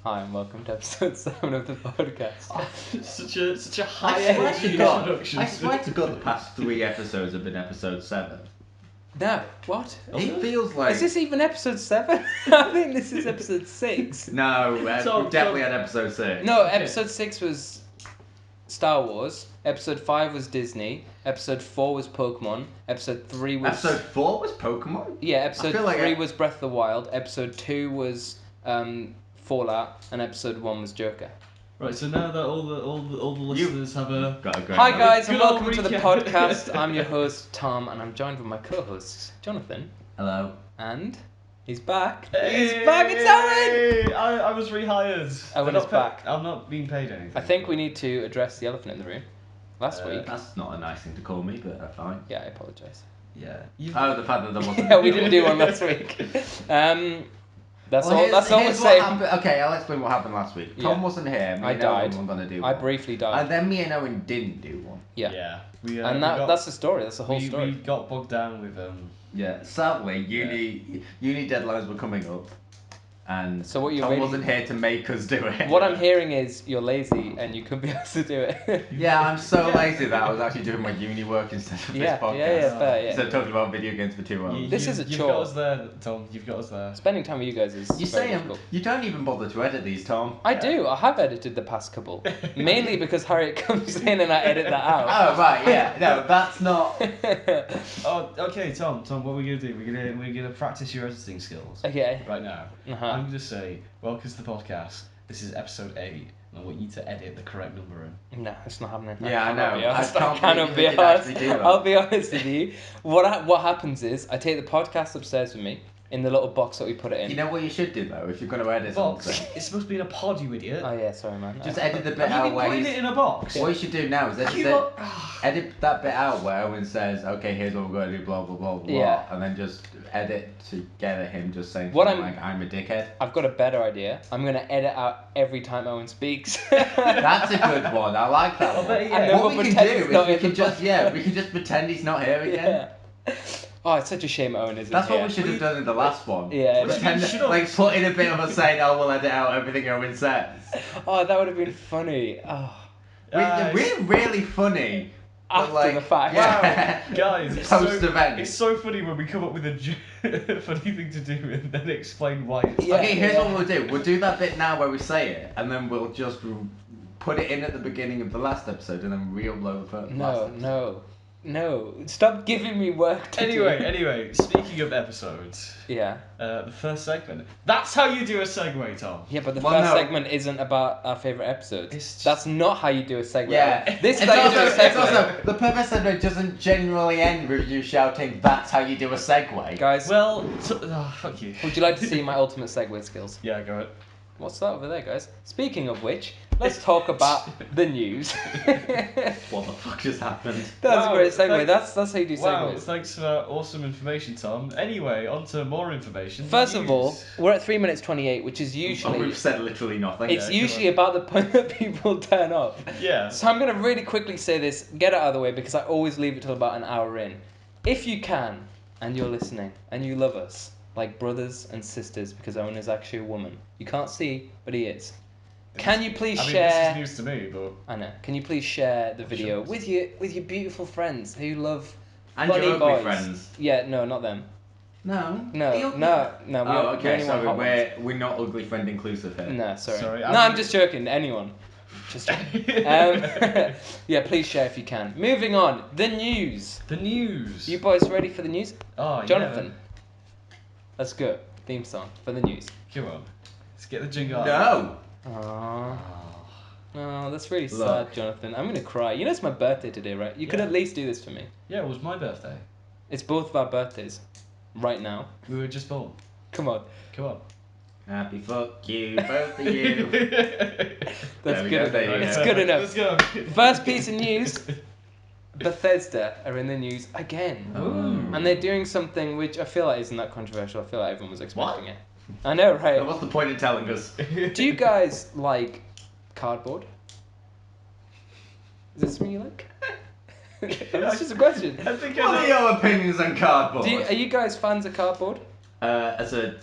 Hi and welcome to episode 7 of the podcast. Such a high I swear energy to God, introduction. I swear to God, the past 3 episodes have been episode 7. No, what? It feels like... Is this even episode 7? I think this is episode 6. No, Tom, we've definitely Tom. had episode 6. No, episode 6 was Star Wars, episode 5 was Disney, episode 4 was Pokemon, episode 3 was... Episode 4 was Pokemon? Yeah, episode feel like 3 I- was Breath of the Wild, episode 2 was Fallout, and episode 1 was Joker. Right, so now that all the listeners have a Got a great Hi knowledge. guys and Good old welcome to the recap. podcast. I'm your host Tom and I'm joined with my co-host Jonathan. Hello. And he's back. Hey! He's back, it's Owen! I was rehired. Owen I'm is not back. I'm not being paid anything. I think we need to address the elephant in the room. Last week. That's not a nice thing to call me, but fine. Yeah, I apologise. Yeah. Oh, the fact that there wasn't... Yeah, we didn't do one last week. That's all Well, we're here's what saying. happened. Okay, I'll explain what happened last week. Tom Yeah. wasn't here. Me I and Owen died. were going to do I one. briefly died. And then me and Owen didn't do one. Yeah. Yeah. We, And we got, that's the story, that's the whole we story. got bogged down with Yeah, sadly, uni deadlines were coming up, and So what you're Tom really- wasn't here to make us do it. What I'm hearing is you're lazy and you couldn't be asked to do it. Yeah, I'm so lazy that I was actually doing my uni work instead of yeah, this podcast. yeah, fair, yeah. Instead of talking about video games for 2 hours. This is a You've chore. got us there, Tom. You've got us there. Spending time with you guys is You very say difficult. you don't even bother to edit these, Tom. I do. I have edited the past couple, mainly because Harriet comes in and I edit that out. Oh right, yeah, no, that's not. Oh, okay, Tom. What are we gonna do? We're gonna practice your editing skills Okay. right now. Uh-huh. I'm gonna say, welcome to the podcast. This is episode 8. And I want you to edit the correct number in. No, it's not happening. Yeah, I cannot know. be honest. I can't cannot believe be you did honest. actually do that. I'll be honest with you. What happens is I take the podcast upstairs with me in the little box that we put it in. You know what you should do though, if you're going to edit Box. something, It's supposed to be in a pod, you idiot. Oh yeah, sorry man. just edit the bit Have you out been where putting he's... it in a box? What you should do now is edit that bit out where Owen says, "Okay, here's what we're going to do," blah blah blah blah, Yeah. and then just edit together him just saying What something I'm- like, "I'm a dickhead." I've got a better idea. I'm gonna edit out every time Owen speaks. That's a good one. I like that I one. bet, yeah. And then What we'll we can pretend do it's is not we in can the just podcast. we can just pretend he's not here again. Yeah. Oh, it's such a shame Owen isn't That's here. what we should have done in the last one. Yeah. Pretend, You should have- like put in a bit of us saying, "Oh, we'll edit out everything Owen says." Oh, that would have been funny. Oh, We're really funny. but, after like, the fact. Yeah. Guys, it's Post so, event. it's so funny when we come up with a funny thing to do and then explain why it's Yeah. Okay, here's what we'll do. We'll do that bit now where we say it, and then we'll just put it in at the beginning of the last episode, and then re-upload the first. No, no. Stop giving me work to do. Anyway, speaking of episodes, Yeah. the first segment. That's how you do a segue, Tom. Yeah, but the Well, first no. segment isn't about our favourite episodes. It's just- That's not how you do a segue. Yeah. This is It's how you do a also, it's segue. also the purpose of it doesn't generally end with you shouting, "That's how you do a segue." Guys, Well, fuck you. would you like to see my ultimate segue skills? Yeah, go ahead. What's that over there, guys? Speaking of which, let's talk about the news. What the fuck just happened? That's Wow, a great segue. thanks- That's how you do Wow, segues. thanks for that awesome information, Tom. Anyway, on to more information. First of all, News. we're at 3 minutes 28, which is Oh, usually we've said literally nothing. it's Yeah, usually come about the point that people turn up. Yeah. So I'm gonna really quickly say this, get it out of the way because I always leave it till about an hour in. If you can, and you're listening, and you love us, like brothers and sisters, because Owen is actually a woman. You can't see, but he is. Can you please I mean, share? this is news to me, but I know. Can you please share the video sure. with your beautiful friends who love And funny your ugly boys? friends. Yeah, no, not them. No. No, The ugly- no. We Oh, we okay. only want So hot ones. we're not ugly friend inclusive here. No, sorry. Sorry, no, I I'm mean- just joking. Anyone. Just joking. Yeah, please share if you can. Moving on. The news. the news. You boys ready for the news? Oh, Jonathan. Let's go. Theme song for the news. Yeah. Come on. Let's get the jingle. No. Aww. Oh. Oh, that's really Look. sad, Jonathan. I'm gonna cry. You know it's my birthday today, right? You could Yeah. at least do this for me. Yeah, it was my birthday. It's both of our birthdays. Right now. We were just born. Come on. Come on. Happy fuck you, both of you. That's There we good go, enough. there you It's go. good enough. Let's go. First piece of news. Bethesda are in the news again. Ooh. And they're doing something which I feel like isn't that controversial. I feel like everyone was expecting it. I know, So right? what's the point in telling us? Do you guys like cardboard? Is this something you like? That's just a question. I think What are I know. your opinions on cardboard? Are you guys fans of cardboard? As a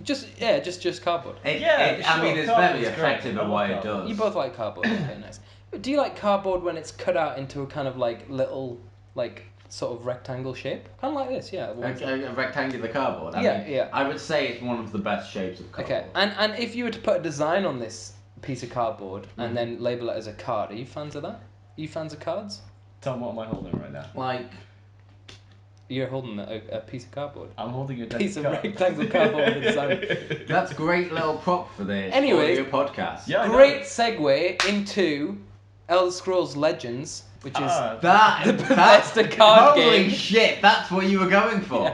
Just cardboard. I mean, sure, it's very cardboard's great. effective I at love what it cardboard. does. You both like cardboard. Okay, nice. Do you like cardboard when it's cut out into a kind of like little, like sort of rectangle shape? Kind of like this, yeah. A rectangular cardboard. I Yeah, mean, yeah. I would say it's one of the best shapes of cardboard. Okay, and if you were to put a design on this piece of cardboard Mm-hmm. and then label it as a card, are you fans of that? Are you fans of cards? Tom, what am I holding right now? Like, You're holding a piece of cardboard. I'm holding a deck Piece of cards. rectangle cardboard with a design. that's a great little prop for this Anyways, audio podcast. Yeah, I know. Great segue into Elder Scrolls Legends, which is That The Bethesda card holy game. shit! That's what you were going for.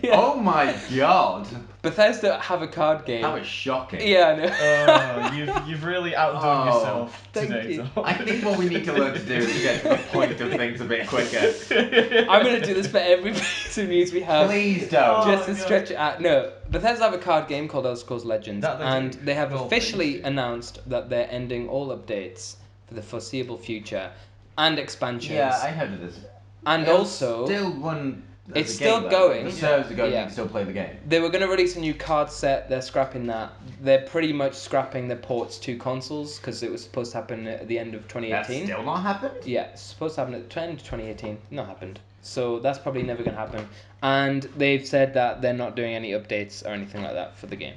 Yeah. Oh my god, Bethesda have a card game. that was shocking. Yeah, I know. You've really outdone Oh, yourself thank today, you. Tom. I think what we need to learn to do is get to the point of things a bit quicker. I'm gonna do this for every piece of news we have. Please don't. Just to God. stretch it out. No, Bethesda have a card game called Elder Scrolls Legends, That they and do. they have Well, officially they do. announced that they're ending all updates for the foreseeable future and expansions. Yeah, I heard of this. and It'll also, still run. as It's a still game, though. going. The servers are going. Yeah. You can still play the game. they were going to release a new card set. They're scrapping that. They're pretty much scrapping the ports to consoles because it was supposed to happen at the end of That's 2018. still not happened. Yeah, it's supposed to happen at the end of 2018. Not happened. So that's probably never going to happen. And they've said that they're not doing any updates or anything like that for the game.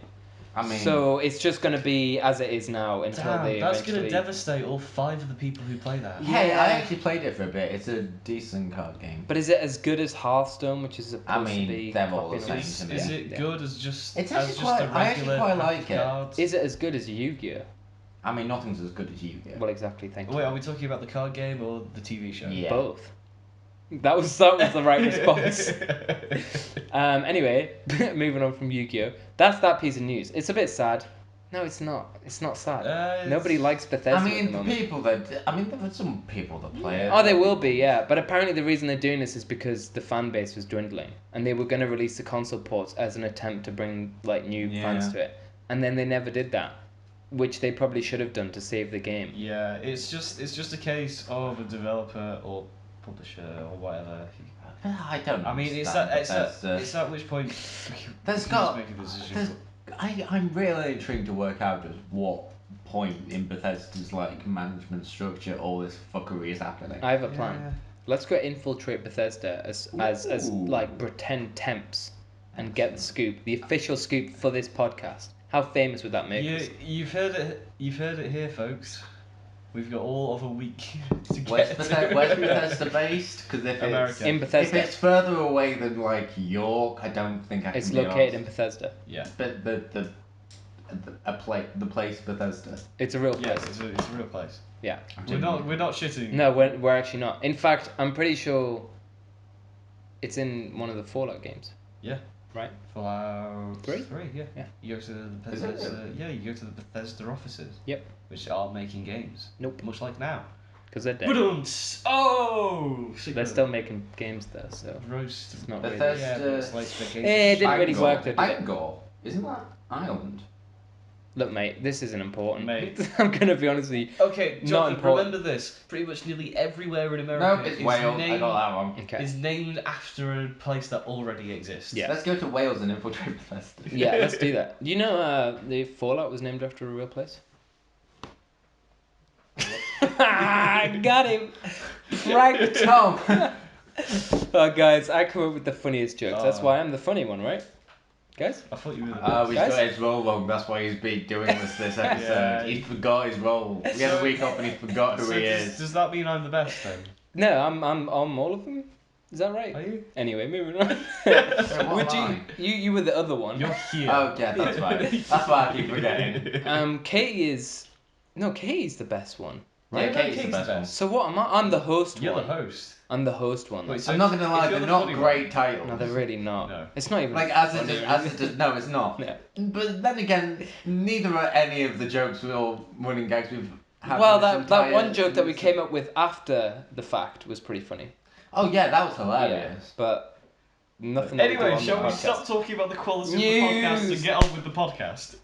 I mean, So it's just going to be as it is now until they Damn, that's eventually... gonna devastate all 5 of the people who play that. hey, Yeah. I actually played it for a bit. It's a decent card game. But is it as good as Hearthstone, which is supposed I mean, to be... they're all the popular? same to Is me. it Yeah. good as just It's as actually just quite- a I actually regular quite pack like of it. cards? Is it as good as Yu-Gi-Oh? I mean, nothing's as good as Yu-Gi-Oh. Well, exactly, thank you. Wait, are we talking about the card game or the TV show? Yeah. Both. That was the right response. Anyway, moving on from Yu-Gi-Oh. That's that piece of news. It's a bit sad. No, it's not. It's not sad. It's- Nobody likes Bethesda I at the mean, moment. people that. I mean, there are some people that play it. Oh, they will be, yeah. But apparently the reason they're doing this is because the fan base was dwindling, and they were going to release the console ports as an attempt to bring like new fans Yeah. to it, and then they never did that, which they probably should have done to save the game. Yeah, it's just a case of a developer or publisher or whatever. I don't. I mean, understand it's at which point There's you got- just make a decision. there's- I'm really intrigued to work out at what point in Bethesda's like management structure all this fuckery is happening. I have a plan. Let's go infiltrate Bethesda as Ooh. like pretend temps and get the scoop, the official scoop for this podcast. How famous would that make us? You've heard it here, folks. We've got all of a week to Where's get Bethesda based? Because if America. In if Bethesda. it's further away than like York, I don't think I can. It's be located in arsed. Bethesda. Yeah. But the place Bethesda. It's a real place. Yes, it's a real place. Yeah. We're not shitting. No, we're actually not. In fact, I'm pretty sure it's in one of the Fallout games. Yeah. Right? Fallout 3? 3, yeah. Yeah. You go to the Is it Bethesda. Yeah, you go to the Bethesda offices. Yep. Which are making games. Nope. Much like now. Because they're dead. Ba-dum-ts. Oh! They're still making games there, so roast. it's not Bethesda- really. Yeah, but it's like vacation. It didn't really Bangor. work, did it? Bangor. Isn't that Ireland? Look, mate, this isn't important. Mate. I'm gonna be honest with you. Okay, Not Jonathan, important. remember this. Pretty much nearly everywhere in No, America it's is Wales. I named, got that one. Okay. is named after a place that already exists. Yeah. Let's go to Wales and infiltrate Bethesda. Yeah, let's do that. You know, the Fallout was named after a real place. Got him. Frank Tom. Oh, guys, I come up with the funniest jokes. That's Oh. why I'm the funny one, right? Guys? I thought you were the We've Guys? got his role wrong. That's why he's been doing this episode. Yeah. He forgot his role. We had a week off and he forgot who So he does, is. does that mean I'm the best then? No, I'm all of them. Is that right? Are you? Anyway, moving on. what Would am you were the other one. You're here. Oh yeah, that's right. That's why I keep forgetting. Katie is Katie's the best one. Yeah, no, Katie's the Kate's best the one. best. So what am I? I'm the host You're one. the host. I'm the host one. Wait, That's- so I'm not gonna lie, if you're they're the not funny great one- titles. no, they're really not. No. It's not even Like no, it's not. Yeah. But then again, neither are any of the jokes or running gags we've had. Well, in this that entire- one joke that we came up with after the fact was pretty funny. Oh yeah, that was Yeah, hilarious. but nothing. that we do Anyway, on shall the we podcast. stop talking about the quality of the podcast News. and get on with the podcast?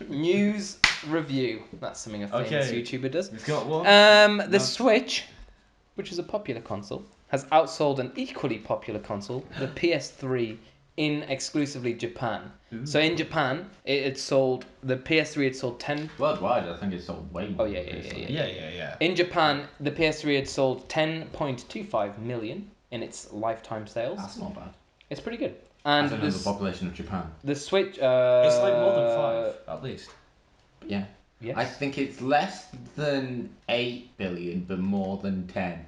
News review. That's something a famous Okay. YouTuber does. We've got one. The No. Switch, which is a popular console, has outsold an equally popular console, the PS3, in exclusively Japan. Ooh. So in Japan, it had sold, the PS3 had sold 10. Worldwide, I think it's sold way more. Oh, yeah, than yeah, this, yeah, like- Yeah. In Japan, the PS3 had sold 10.25 million in its lifetime sales. That's not bad. It's pretty good. I And don't know the population of Japan. the Switch. It's like more than 5, at least. Yeah. Yes. I think it's less than 8 billion, but more than 10.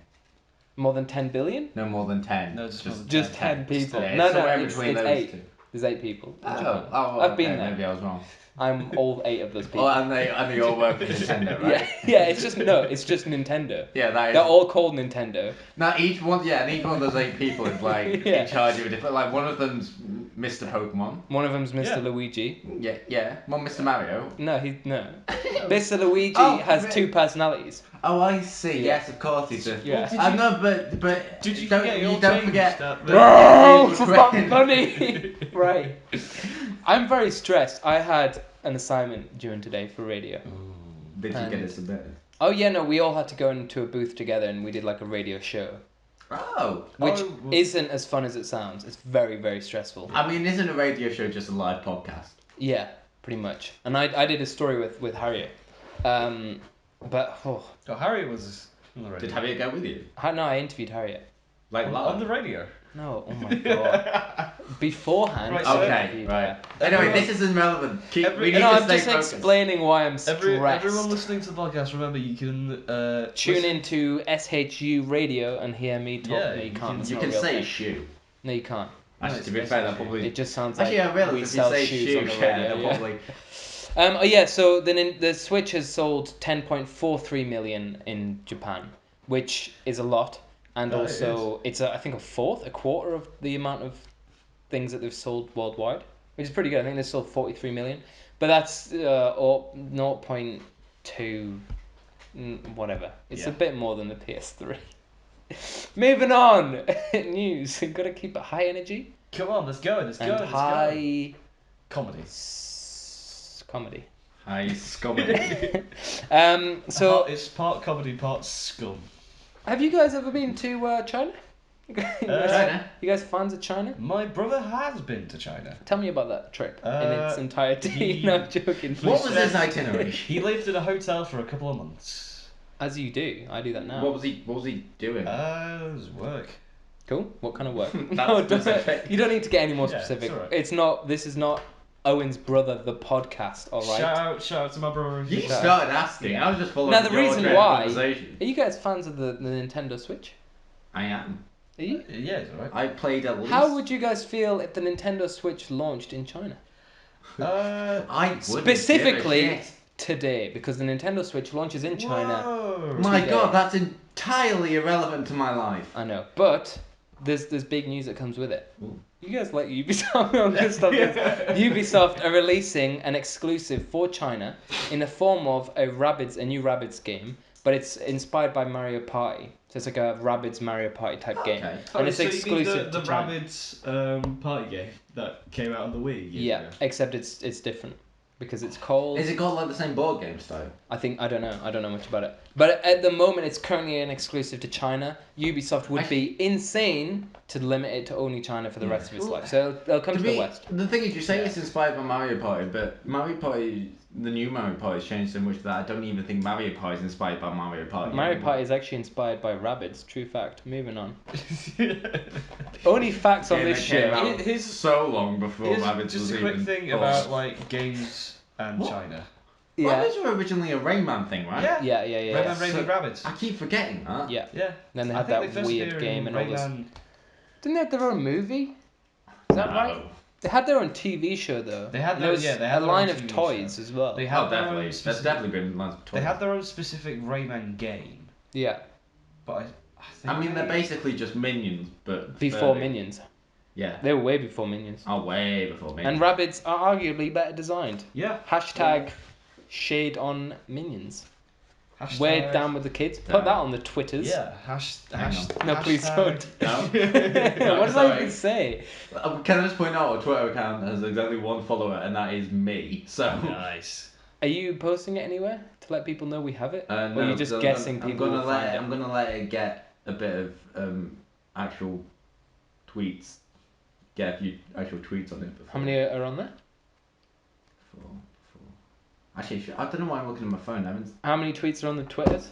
More than 10 billion? No, more than 10. No, just more than Just 10. 10 people. Yeah, No, it's no, somewhere it's between those 8. two. There's 8 people in Japan. Oh, I've okay, been there. Maybe I was wrong. I'm all 8 of those people. Oh, and they all work for Nintendo, right? Yeah, it's just Nintendo. Yeah, that is. They're all called Nintendo. Now each one, and each one of those 8 people is like Yeah. in charge of a different. Like one of them's Mr. Pokemon. One of them's Mr. Yeah. Luigi. Yeah. One Mr. Mario. No. Mr. Luigi Oh, has but- 2 personalities. Oh, I see. Yeah. Yes, of course he's a. Yeah. Did I you- know, but Did you don't, forget you your don't change forget. that- Oh, that- it's not funny. Right. I'm very stressed. I had an assignment due in today for radio. Did you get And- it submitted? Oh yeah, no, we all had to go into a booth together and we did like a radio show, Oh. which Oh, well- isn't as fun as it sounds. It's very, very stressful. I mean, isn't a radio show just a live podcast? Yeah, pretty much. And I did a story with Harriet. But Oh, Harriet was on the radio. Did Harriet go with you? no, I interviewed Harriet. Like live? on the radio? No, oh my god. Beforehand. Right, I so- Okay, interviewed right. her. Anyway, Everyone- this is irrelevant. We need No, to I'm stay just focused. explaining why I'm stressed. Everyone listening to the podcast, remember you can Tune into SHU radio and hear me talk. Yeah, no, you you can't. can- That's You not can a real say thing. shoe. No, you can't. Actually, it's to be fair, that basically- probably. It just sounds like Actually, I realised we if you sell say shoes shoe, on the yeah, radio. they'll Yeah. probably. Oh yeah, so the Switch has sold 10.43 million in Japan, which is a lot, and That also it's I think a quarter of the amount of things that they've sold worldwide, which is pretty good. I think they sold 43 million, but that's 0.2 whatever. It's a Yeah. bit more than the PS3. Moving on, news. You've got to keep it high energy Come on, let's go. Let's go. and Let's go. high Comedy. comedy. Hi, scummy. So It's part comedy, part scum. have you guys ever been to China? China? You guys fans of China? My brother has been to China. Tell me about that trip in its entirety. he- No, I'm joking. What was his itinerary? He lived in a hotel for a couple of months. As you do, I do that now. What was he doing? It was work. Cool. What kind of work? That's specific. You don't need to get any more Yeah, it's specific. alright. It's not. This is not Owen's brother, the podcast. All right. Shout out to my brother. You Shut up. started asking. I was just following Now, the your reason train of why- conversation. Are you guys fans of the Nintendo Switch? I am. Are you? Yeah, it's alright. I played at least. How would you guys feel if the Nintendo Switch launched in China? I wouldn't Specifically give a shit. today, because the Nintendo Switch launches in China. Whoa. My today. God, that's entirely irrelevant to my life. I know, but there's big news that comes with it. Ooh. You guys like Ubisoft? No, I'm gonna stop this. Ubisoft are releasing an exclusive for China in the form of a new Rabbids game, but it's inspired by Mario Party. So it's like a Rabbids Mario Party type game, Okay. and it's So you mean exclusive the to China. Rabbids party game that came out on the Wii. years Yeah, ago? except it's different because it's called. Is it got like the same board game style? I don't know much about it. But at the moment, it's currently an exclusive to China. Ubisoft would be insane to limit it to only China for the rest of its life. So they'll come to the West. The thing is, you say Yeah. it's inspired by Mario Party, but Mario Party, the new Mario Party, has changed so much that I don't even think Mario Party is inspired by Mario Party. Mario anymore. Party is actually inspired by Rabbids. True fact. Moving on. Only facts on Game this that came show. out Here's- so long before Here's Rabbids just was a quick even thing born. about like games and What? China. Yeah. Rabbids were originally a Rayman thing, right? Yeah. Yeah. Rayman Raving Rabbids. I keep forgetting that. Yeah. Yeah. Then they I had think that they first weird appear game in and all this. Rayman. Didn't they have their own movie? Is that No. right? They had their own TV show though. They had And their- there was yeah, they had a their own line of TV toys show. as well. They had Oh, their definitely. own There's specific. definitely been lots of They toys. had their own specific Rayman game, Yeah. but I think. I mean, they're basically just minions, but Before furry. Minions. Yeah. They were way before Minions. Oh, way before minions. And Rabbids are arguably better designed. Yeah. Hashtag shade on Minions. Hashtag- Way down with the kids. Put Down. that on the Twitters. Yeah. Hang on. No, please don't. No? What did I sorry. even say? Can I just point out our Twitter account has exactly one follower, and that is me. So. Nice. Are you posting it anywhere to let people know we have it? No, or are you just 'cause guessing people will find it? I'm gonna let it get a bit of actual tweets get a few actual tweets on it. Before. How many are on there? Four. Actually, I don't know why I'm looking at my phone. I haven't. How many tweets are on the Twitters?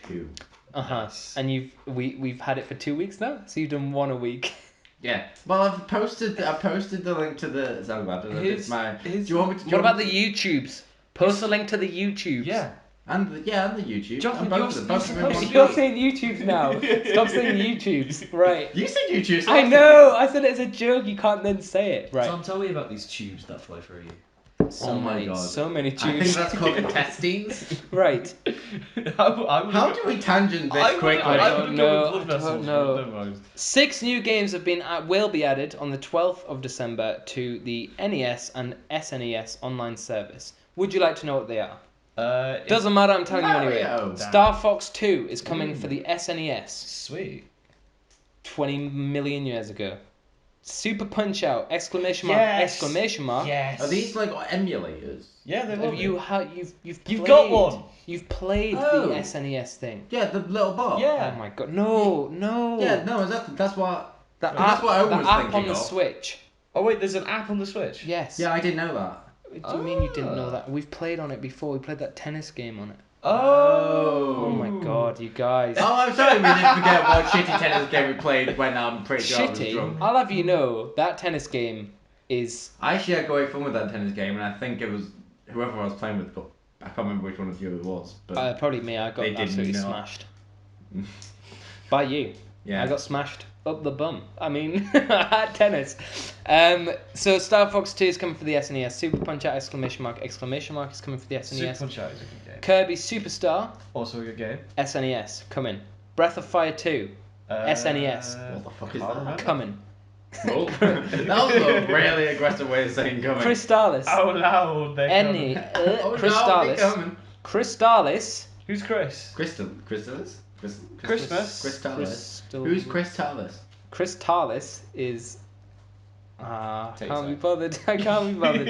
2. Nice. And we've had it for 2 weeks now, so you've done one a week. Yeah. Well, I posted the link to the. So do you want me to? What about the YouTubes? Post a link to the YouTubes. Yeah. And the YouTube. Jonathan, And both of them. Both of them in one You're tweet. saying YouTubes now. Stop saying YouTubes. Right. You said YouTube. so I said know. I said it as a joke. You can't then say it. Right. Tom, tell me about these tubes that flow through you. So Oh my many, God. so many I think tubes. that's called intestines. Right. How do we tangent this quickly? I don't know. Blood I vessels, don't know. but never mind. 6 new games will be added on the 12th of December to the NES and SNES online service. Would you like to know what they are? Doesn't matter, I'm telling you anyway. Mario. Star Fox 2 is coming for the SNES Sweet. 20 million years ago. Super Punch Out! Exclamation mark! Yes. Exclamation mark! Yes. Are these like emulators? Yeah, they will. You've You've played, got one. You've played Oh. the SNES thing. Yeah, the little bar. Yeah. Oh my god! No. Yeah, no, exactly. That's what. The That's what I was the app thinking on the of. Switch. Oh wait, there's an app on the Switch. Yes. Yeah, I didn't know that. Do you mean you didn't know that? We've played on it before. We played that tennis game on it. Oh. Oh my god, you guys. Oh, I'm sorry, we didn't forget what shitty tennis game we played when I'm pretty sure I was Shitty. drunk. I'll have you know that tennis game is. I actually had great fun with that tennis game, and I think it was whoever I was playing with. Got, I can't remember which one of you it was, but Probably me. I got They did absolutely not. smashed. By you. yeah. I got smashed up the bum. I mean, at tennis. So Star Fox 2 is coming for the SNES. Super Punch Out! Exclamation mark! Exclamation mark is coming for the Super SNES. Punch Out is a good game. Kirby Superstar Also a good game. SNES coming. Breath of Fire 2 SNES. What the fuck is can't that? remember. coming. Oh, that was a really aggressive way of saying coming. Crystallis. Oh no, they're Any coming. Oh, no, Crystallis. they coming. Crystallis. Who's Chris? Crystallis? Christmas. Crystallis. Who's Crystallis? Crystallis is. Take Can't be it. bothered. I can't be bothered.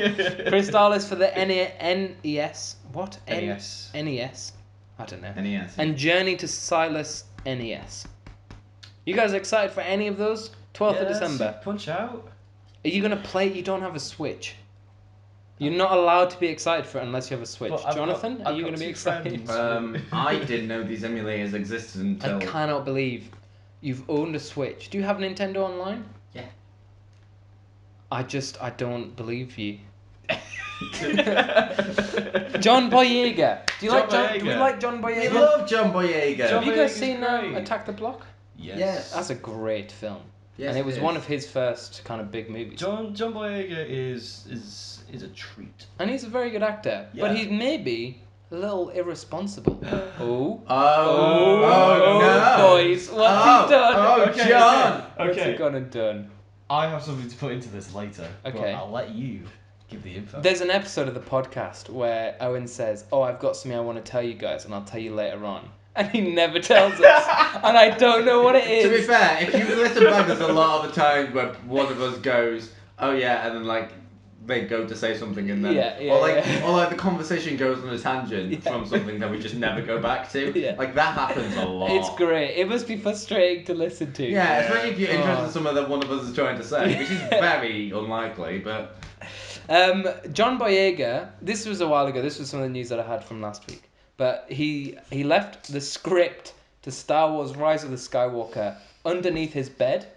Crystallis for the NES. What? NES. NES. I don't know. NES. And Journey to Silas NES. You guys excited for any of those? 12th of December. Super Punch Out. Are you gonna play it? You don't have a Switch. You're not allowed to be excited for it unless you have a Switch. But I've Jonathan, got- are I've you got gonna be two excited? friends. I didn't know these emulators existed until. I cannot believe you've owned a Switch. Do you have Nintendo Online? Yeah. I don't believe you. John Boyega. Do you John like John? Do we Boyega. like John We Boyega? love John Boyega. Have you guys Boyega's seen great. Attack the Block? Yes. That's a great film, Yes, and it was is. one of his first kind of big movies. John Boyega is a treat. And he's a very good actor, but Yeah. he may be a little irresponsible. Oh. Oh no, boys, what's he done? Oh, Okay, John. What's he Okay. gone and done? I have something to put into this later. Okay. But I'll let you give the info. There's an episode of the podcast where Owen says, "Oh, I've got something I want to tell you guys, and I'll tell you later on." And he never tells us, and I don't know what it To be is. fair, if you listen back, there's a lot of the times where one of us goes, "Oh yeah," and then like they go to say something and then, Yeah, or like the conversation goes on a tangent Yeah. from something that we just never go back to. Yeah. Like that happens a lot. It's great. It must be frustrating to listen to. Yeah, especially if you're interested Oh. in something that one of us is trying to say, which is very unlikely, but. John Boyega. This was a while ago. This was some of the news that I had from last week. But he left the script to Star Wars: Rise of the Skywalker underneath his bed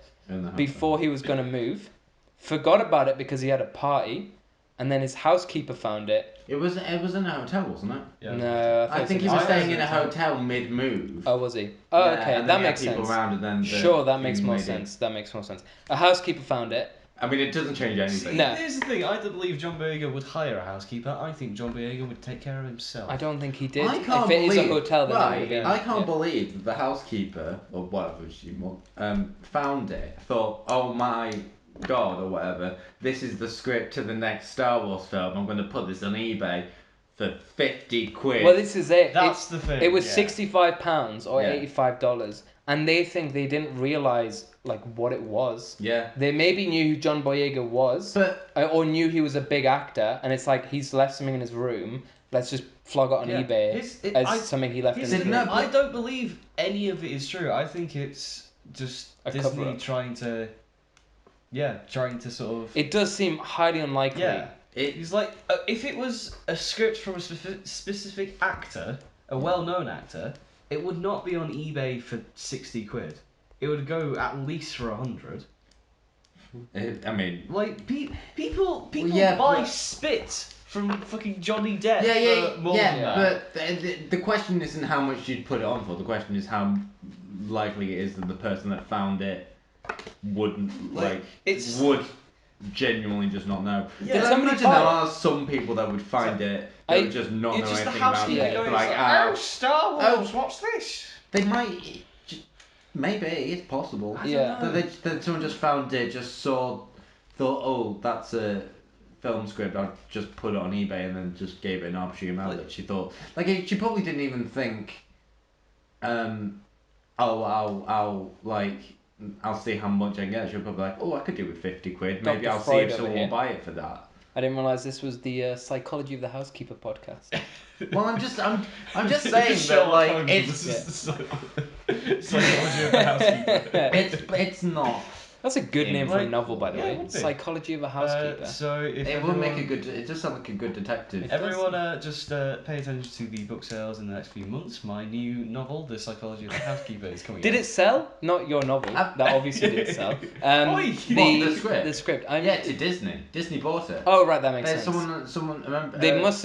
before he was going to move. Forgot about it because he had a party, and then his housekeeper found it. It was in a hotel, wasn't it? Yeah. No, I think he it was I staying was in a in a hotel. hotel mid-move. Oh, was he? Oh, Yeah, okay, and then that he had makes people sense. around and then the Sure, that makes thing more made it. sense. That makes more sense. A housekeeper found it. I mean, it doesn't change anything. No. Here's the thing. I don't believe John Boyega would hire a housekeeper. I think John Boyega would take care of himself. I don't think he did. I can't if it is believe, a hotel, then it right, would be. I can't Yeah. believe that the housekeeper, or whatever she was, found it, thought, oh my god, or whatever, this is the script to the next Star Wars film, I'm going to put this on eBay for 50 quid. Well, this is it. That's the thing. It was yeah. £65 or Yeah. $85, and they think they didn't realize like what it was. Yeah. They maybe knew who John Boyega was, But, or knew he was a big actor, and it's like he's left something in his room. Let's just flog it on Yeah. eBay as I- something he left in Here's his the room. thing, I don't believe any of it is true. I think it's just A Disney cover-up. trying to trying to sort of. It does seem highly unlikely. Yeah. He's like, if it was a script from a specific actor, a well-known actor, it would not be on eBay for 60 quid. It would go at least for 100. I mean, Like, people yeah, buy but- spit from fucking Johnny Depp yeah, for more than that. but the question isn't how much you'd put it on for. The question is how likely it is that the person that found it wouldn't would genuinely just not know. Yeah. Did Like, somebody imagine there buy are some people that would find it that would just not know It's just the anything house about keeper it. going, Like, oh, Star Wars, oh. what's this? they might. Maybe it's possible. I Yeah. don't know. That someone just found it, just thought, oh, that's a film script. I'll just put it on eBay, and then just gave it an arbitrary amount Like- that she thought. Like she probably didn't even think, I'll see how much I can get. She'll probably like, oh, I could do with 50 quid. Maybe Dr. I'll see Freud if over someone here. will buy it for that. I didn't realise this was the Psychology of the Housekeeper podcast. Well, I'm just saying that like it's Psychology of the Housekeeper. it's not. That's a good Yeah, name for a like- novel, by the yeah, it way. would be. Psychology of a Housekeeper. So if It everyone, will make a good. It does sound like a good detective. everyone just pay attention to the book sales in the next few months. My new novel, The Psychology of the Housekeeper, is coming Did out. it sell? Not your novel. That obviously did sell. Oi! What, the script? The script. I mean, Yeah, to Disney. Disney bought it. Oh right, that makes There's sense. someone remember. They must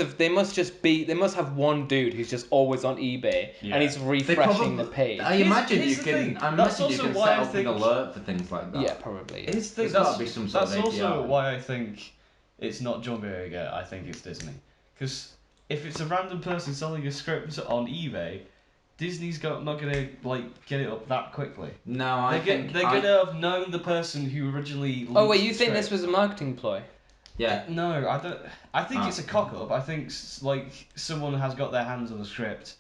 have one dude who's just always on eBay Yeah. and he's refreshing the page. I imagine here's you the can. thing, I that's imagine you also can why set I up an think- alert for things like that. Yeah, probably. Yeah. Here's the thing, There's gotta be some sort that's of also API. why I think it's not John Boyega, I think it's Disney. Because if it's a random person selling a script on eBay, Disney's not gonna get it up that quickly. No, They're gonna have known the person who originally. Oh leaked wait, you the think this script. was a marketing ploy? Yeah. No, I don't. I think Ah. it's a cock up. I think someone has got their hands on the script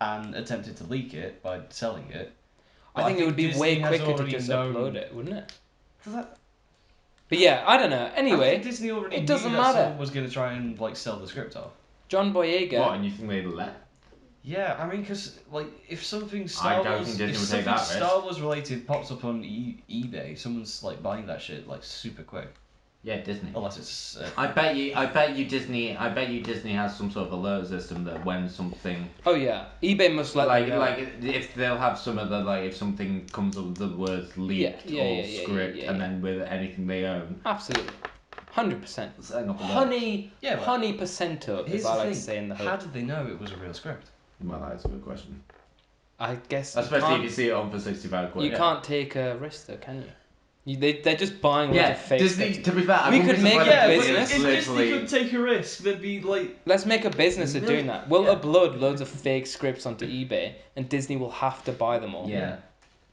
and attempted to leak it by selling it. I think it would be Disney way has quicker to already just known- upload it, wouldn't it? Does that- But yeah, I don't know. I think Anyway, Disney already it knew doesn't that matter. someone was going to try and sell the script off. John Boyega. What? And you think they'd let? Yeah, I mean, because if something I Star don't Wars, think Disney if would take something that risk. Star Wars related pops up on eBay, someone's buying that shit super quick. Yeah, Disney. Unless it's. I bet you Disney has some sort of alert system that when something Oh yeah, eBay must let like them know. if they'll have some of the if something comes up with the words leaked or script and then with anything they own. Absolutely, 100%. Setting up a lot. Honey, Yeah, but honey percento, Here's as I the like thing. to say in the How hood. did they know it was a real script? Well, that's a good question. I guess Especially if you you see it on for 65 quid. can't take a risk though, can you? They're just buying loads Yeah, of fake Disney. stuff. To be fair, I We wouldn't could be make surprised a if business. it's If Disney literally. could take a risk, they'd be Let's make a business of doing that. We'll Yeah. upload loads of fake scripts onto eBay, and Disney will have to buy them all. Yeah.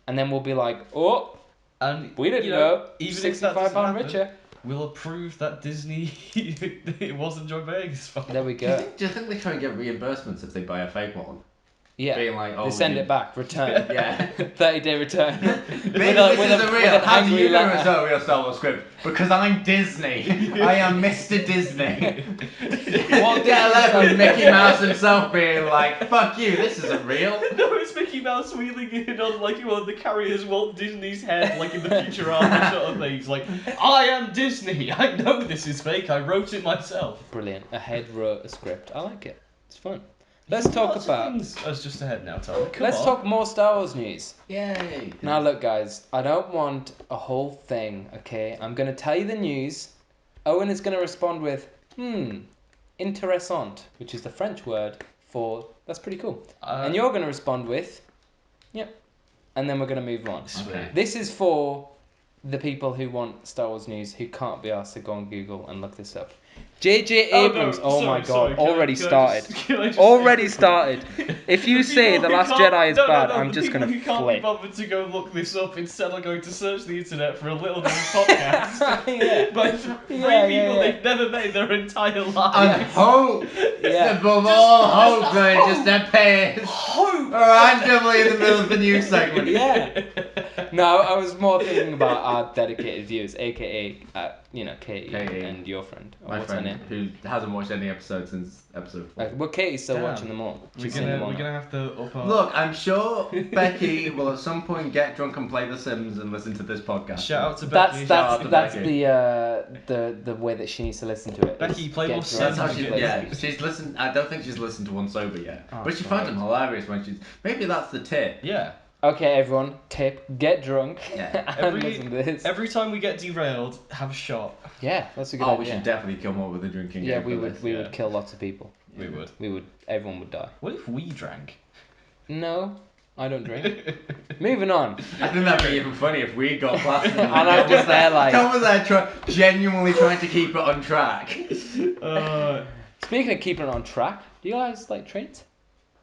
And then we'll be like, oh, And we didn't you know. even if that £65 doesn't happen, richer. we'll approve that Disney it wasn't John Boyega's fault. There we Do you, go. think, do you think they try and get reimbursements if they buy a fake one? Yeah. Being like, oh, They send you- it back, return. Yeah. 30-day return. This is a real. How do you know it's a real Star Wars script? Because I'm Disney. I am Mr. Disney. Walt Get a Disney letter with said- Mickey Mouse himself being like, "Fuck you, this isn't real." No, it's Mickey Mouse wheeling in on one of the carriers Walt Disney's head, in the Futurama sort of thing. He's like, I am Disney. I know this is fake. I wrote it myself. Brilliant. A head wrote a script. I like it. It's fun. Let's talk Lots of about. things. I was just ahead now, Tom. Come Let's on. talk more Star Wars news. Yay. Now look, guys. I don't want a whole thing. Okay, I'm gonna tell you the news. Owen is gonna respond with intéressant, which is the French word for that's pretty cool. And you're gonna respond with, yep. And then we're gonna move on. Sweet. Okay. This is for the people who want Star Wars news who can't be asked to go on Google and look this up. J.J. Abrams, my god, already started. Already started. If you say The Last Jedi is bad, I'm just gonna The people who can't be flip. bothered to go look this up instead are going to search the internet for a little known podcast Yeah. by three Yeah, people yeah. they've never met in their entire And lives. hope, Yeah. above all hope, that it just appears Hope! randomly in the middle of the news segment. Yeah. No, I was more thinking about our dedicated viewers, aka, Katie Katie. and your friend. Or My what's her friend name? who hasn't watched any episodes since episode 4. Well, Katie's still Damn. watching them all. We're She's seen them all gonna now. have to up our. Look, I'm sure Becky will at some point get drunk and play The Sims and listen to this podcast. Shout out to That's Becky. shout out to that's Becky. the way that she needs to listen to it. Becky, is play get more drunk Sims. That's how and she, play yeah, Sims. she's listened. I don't think she's listened to one sober yet, Oh, but she finds right. them hilarious when she's. Maybe that's the tip. Yeah. Okay, everyone, tip: get drunk Yeah. and listen to this. Every time we get derailed, have a shot. Yeah, that's a good Oh, idea. we should definitely come up with a drinking Yeah, game. we for would this, we yeah. would kill lots of people. We would. Everyone would die. What if we drank? No, I don't drink. Moving on. I think that'd be even funny if we got plastered. And I'm just there like. Tom was there genuinely trying to keep it on track. Speaking of keeping it on track, do you guys like trains?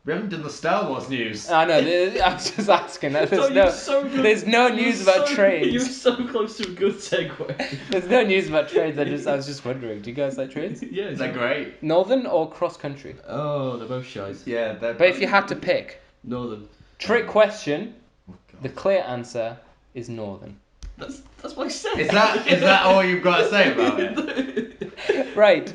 We haven't done the Star Wars news. I know. I was just asking. There's no news about You're trains. so close to a good segue. There's no news about trains. I was just wondering. Do you guys like trains? Yeah, Is that great? Northern or cross country? Oh, they're both shite. Yeah, But if you had to pick, Northern. trick question. Oh, God. The clear answer is northern. That's what I said. Is that all you've got to say about it? Right.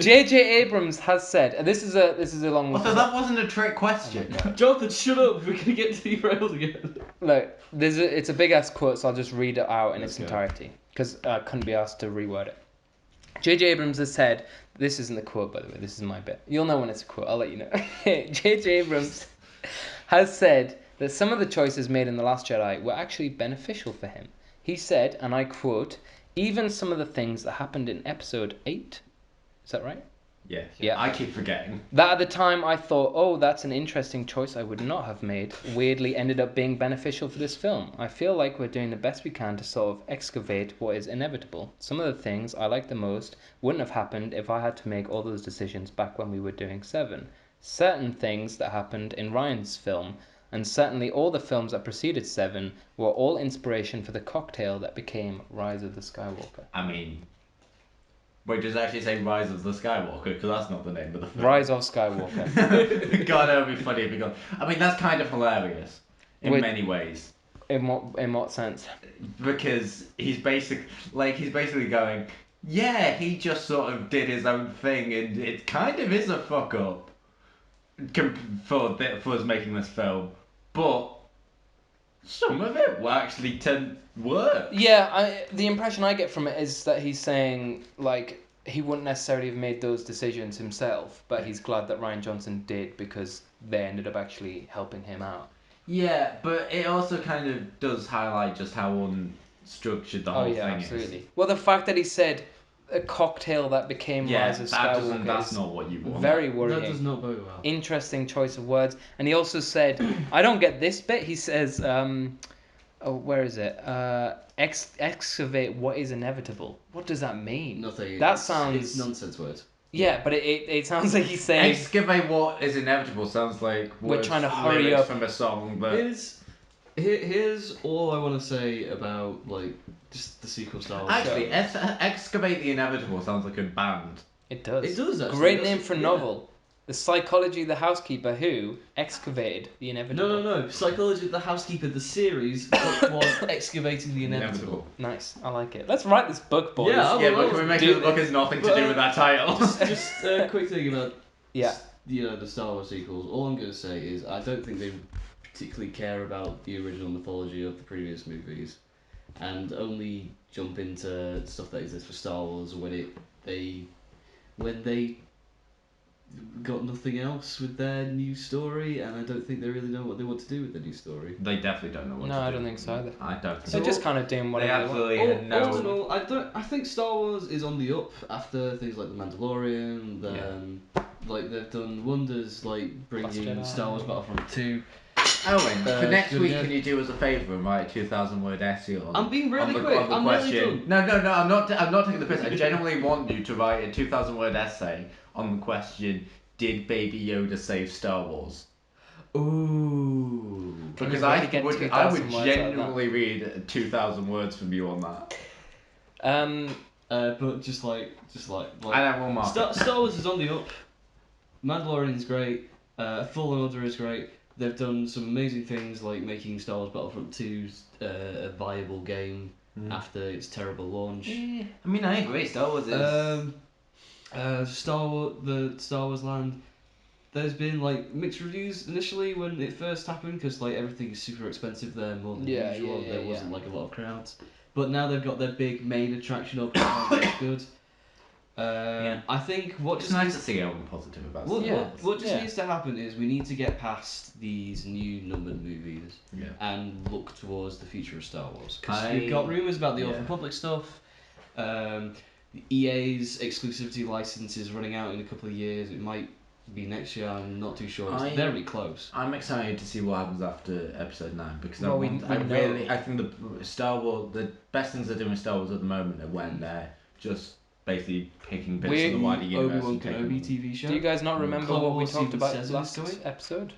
J.J. Abrams has said, and this is a long. So that wasn't a trick question. Jonathan, shut up. We're gonna get derailed again. Look, it's a big ass quote, so I'll just read it out in its Okay. entirety because I couldn't be asked to reword it. J.J. Abrams has said, this isn't the quote, by the way, this is my bit. You'll know when it's a quote, I'll let you know. J.J. Abrams has said that some of the choices made in The Last Jedi were actually beneficial for him. He said, and I quote, even some of the things that happened in episode 8, is that right? Yeah. Yeah. I keep forgetting. That at the time I thought, oh, that's an interesting choice I would not have made, weirdly ended up being beneficial for this film. I feel like we're doing the best we can to sort of excavate what is inevitable. Some of the things I like the most wouldn't have happened if I had to make all those decisions back when we were doing Seven. Certain things that happened in Ryan's film, and certainly all the films that preceded Seven, were all inspiration for the cocktail that became Rise of the Skywalker. I mean, wait, does it actually say Rise of the Skywalker? Because that's not the name of the film. Rise of Skywalker. God, that would be funny if he got. I mean, that's kind of hilarious in Wait. many ways. In what sense? Because he's basically going, yeah, he just sort of did his own thing, and it kind of is a fuck up for us making this film, but some of it will actually work. Yeah, the impression I get from it is that he's saying, like, he wouldn't necessarily have made those decisions himself, but he's glad that Rian Johnson did because they ended up actually helping him out. Yeah, but it also kind of does highlight just how unstructured the whole thing absolutely. is. Well, the fact that he said a cocktail that became Yeah, Rise of that's Skywalker not what you is want. very That worrying. does not bode well. Interesting choice of words. And he also said, I don't get this bit. He says, where is it? Excavate what is inevitable. What does that mean? Nothing. That It's sounds... nonsense words. Yeah, but it sounds like he's saying... Excavate what is inevitable sounds like We're words- trying to hurry lyrics up. from a song, but Here's all I want to say about like just the sequel Star Wars. actually, excavate the inevitable sounds like a band. It does. It does, actually. Great That's- name for a yeah. novel. The Psychology of the Housekeeper Who excavated the inevitable. No. Psychology of the Housekeeper, the series, was excavating the inevitable. Nice. I like it. Let's write this book, boys. Yeah, Yeah, well, but can we make do sure the book has nothing to but, do with that title? Just a quick thing about Yeah. the Star Wars sequels. All I'm going to say is I don't think they particularly care about the original mythology of the previous movies, and only jump into stuff that exists for Star Wars when they got nothing else with their new story, and I don't think they really know what they want to do with the new story. They definitely don't know what No, to do. I don't think so either. I don't think They're just kind of doing they whatever they want. absolutely All, had no. all in all, I think Star Wars is on the up after things like The Mandalorian. Like they've done wonders, like Last bringing Jedi. Star Wars Battlefront 2. Owen, for next good week, guess. can you do us a favour and write a 2,000 word essay on? I'm being really on the, quick. On the I'm nearly question. done. No, I'm not. I'm not taking the piss. I genuinely want you to write a 2,000 word essay on the question: did Baby Yoda save Star Wars? Ooh. Can Because you I really get would 2,000 words out of that? genuinely read 2,000 words from you on that, But just like and I will mark. Star Wars is on the up. Mandalorian's great. Fallen Order is great. they've done some amazing things like making Star Wars Battlefront 2 a viable game after its terrible launch. I mean, I agree. Star Wars is. The Star Wars Land. There's been like mixed reviews initially when it first happened because like everything is super expensive there more than usual. There wasn't like a lot of crowds, but now they've got their big main attraction up. That's good. I think what It's just nice needs, to see everyone positive about what, Star what, Wars. what just needs to happen is we need to get past these new numbered movies Yeah. and look towards the future of Star Wars because I- we've got rumours about the Old yeah. Republic stuff. The EA's exclusivity license is running out in a couple of years. It might be next year. I'm not too sure. It's very close. I'm excited to see what happens after Episode 9 because Well, we know. I think the Star Wars, the best things they're doing with Star Wars at the moment are when they're just basically picking bits of the wider universe. Obi-Wan and taking Kenobi them. TV show. Do you guys not remember Clone what we Wars talked even about says it's last going? episode?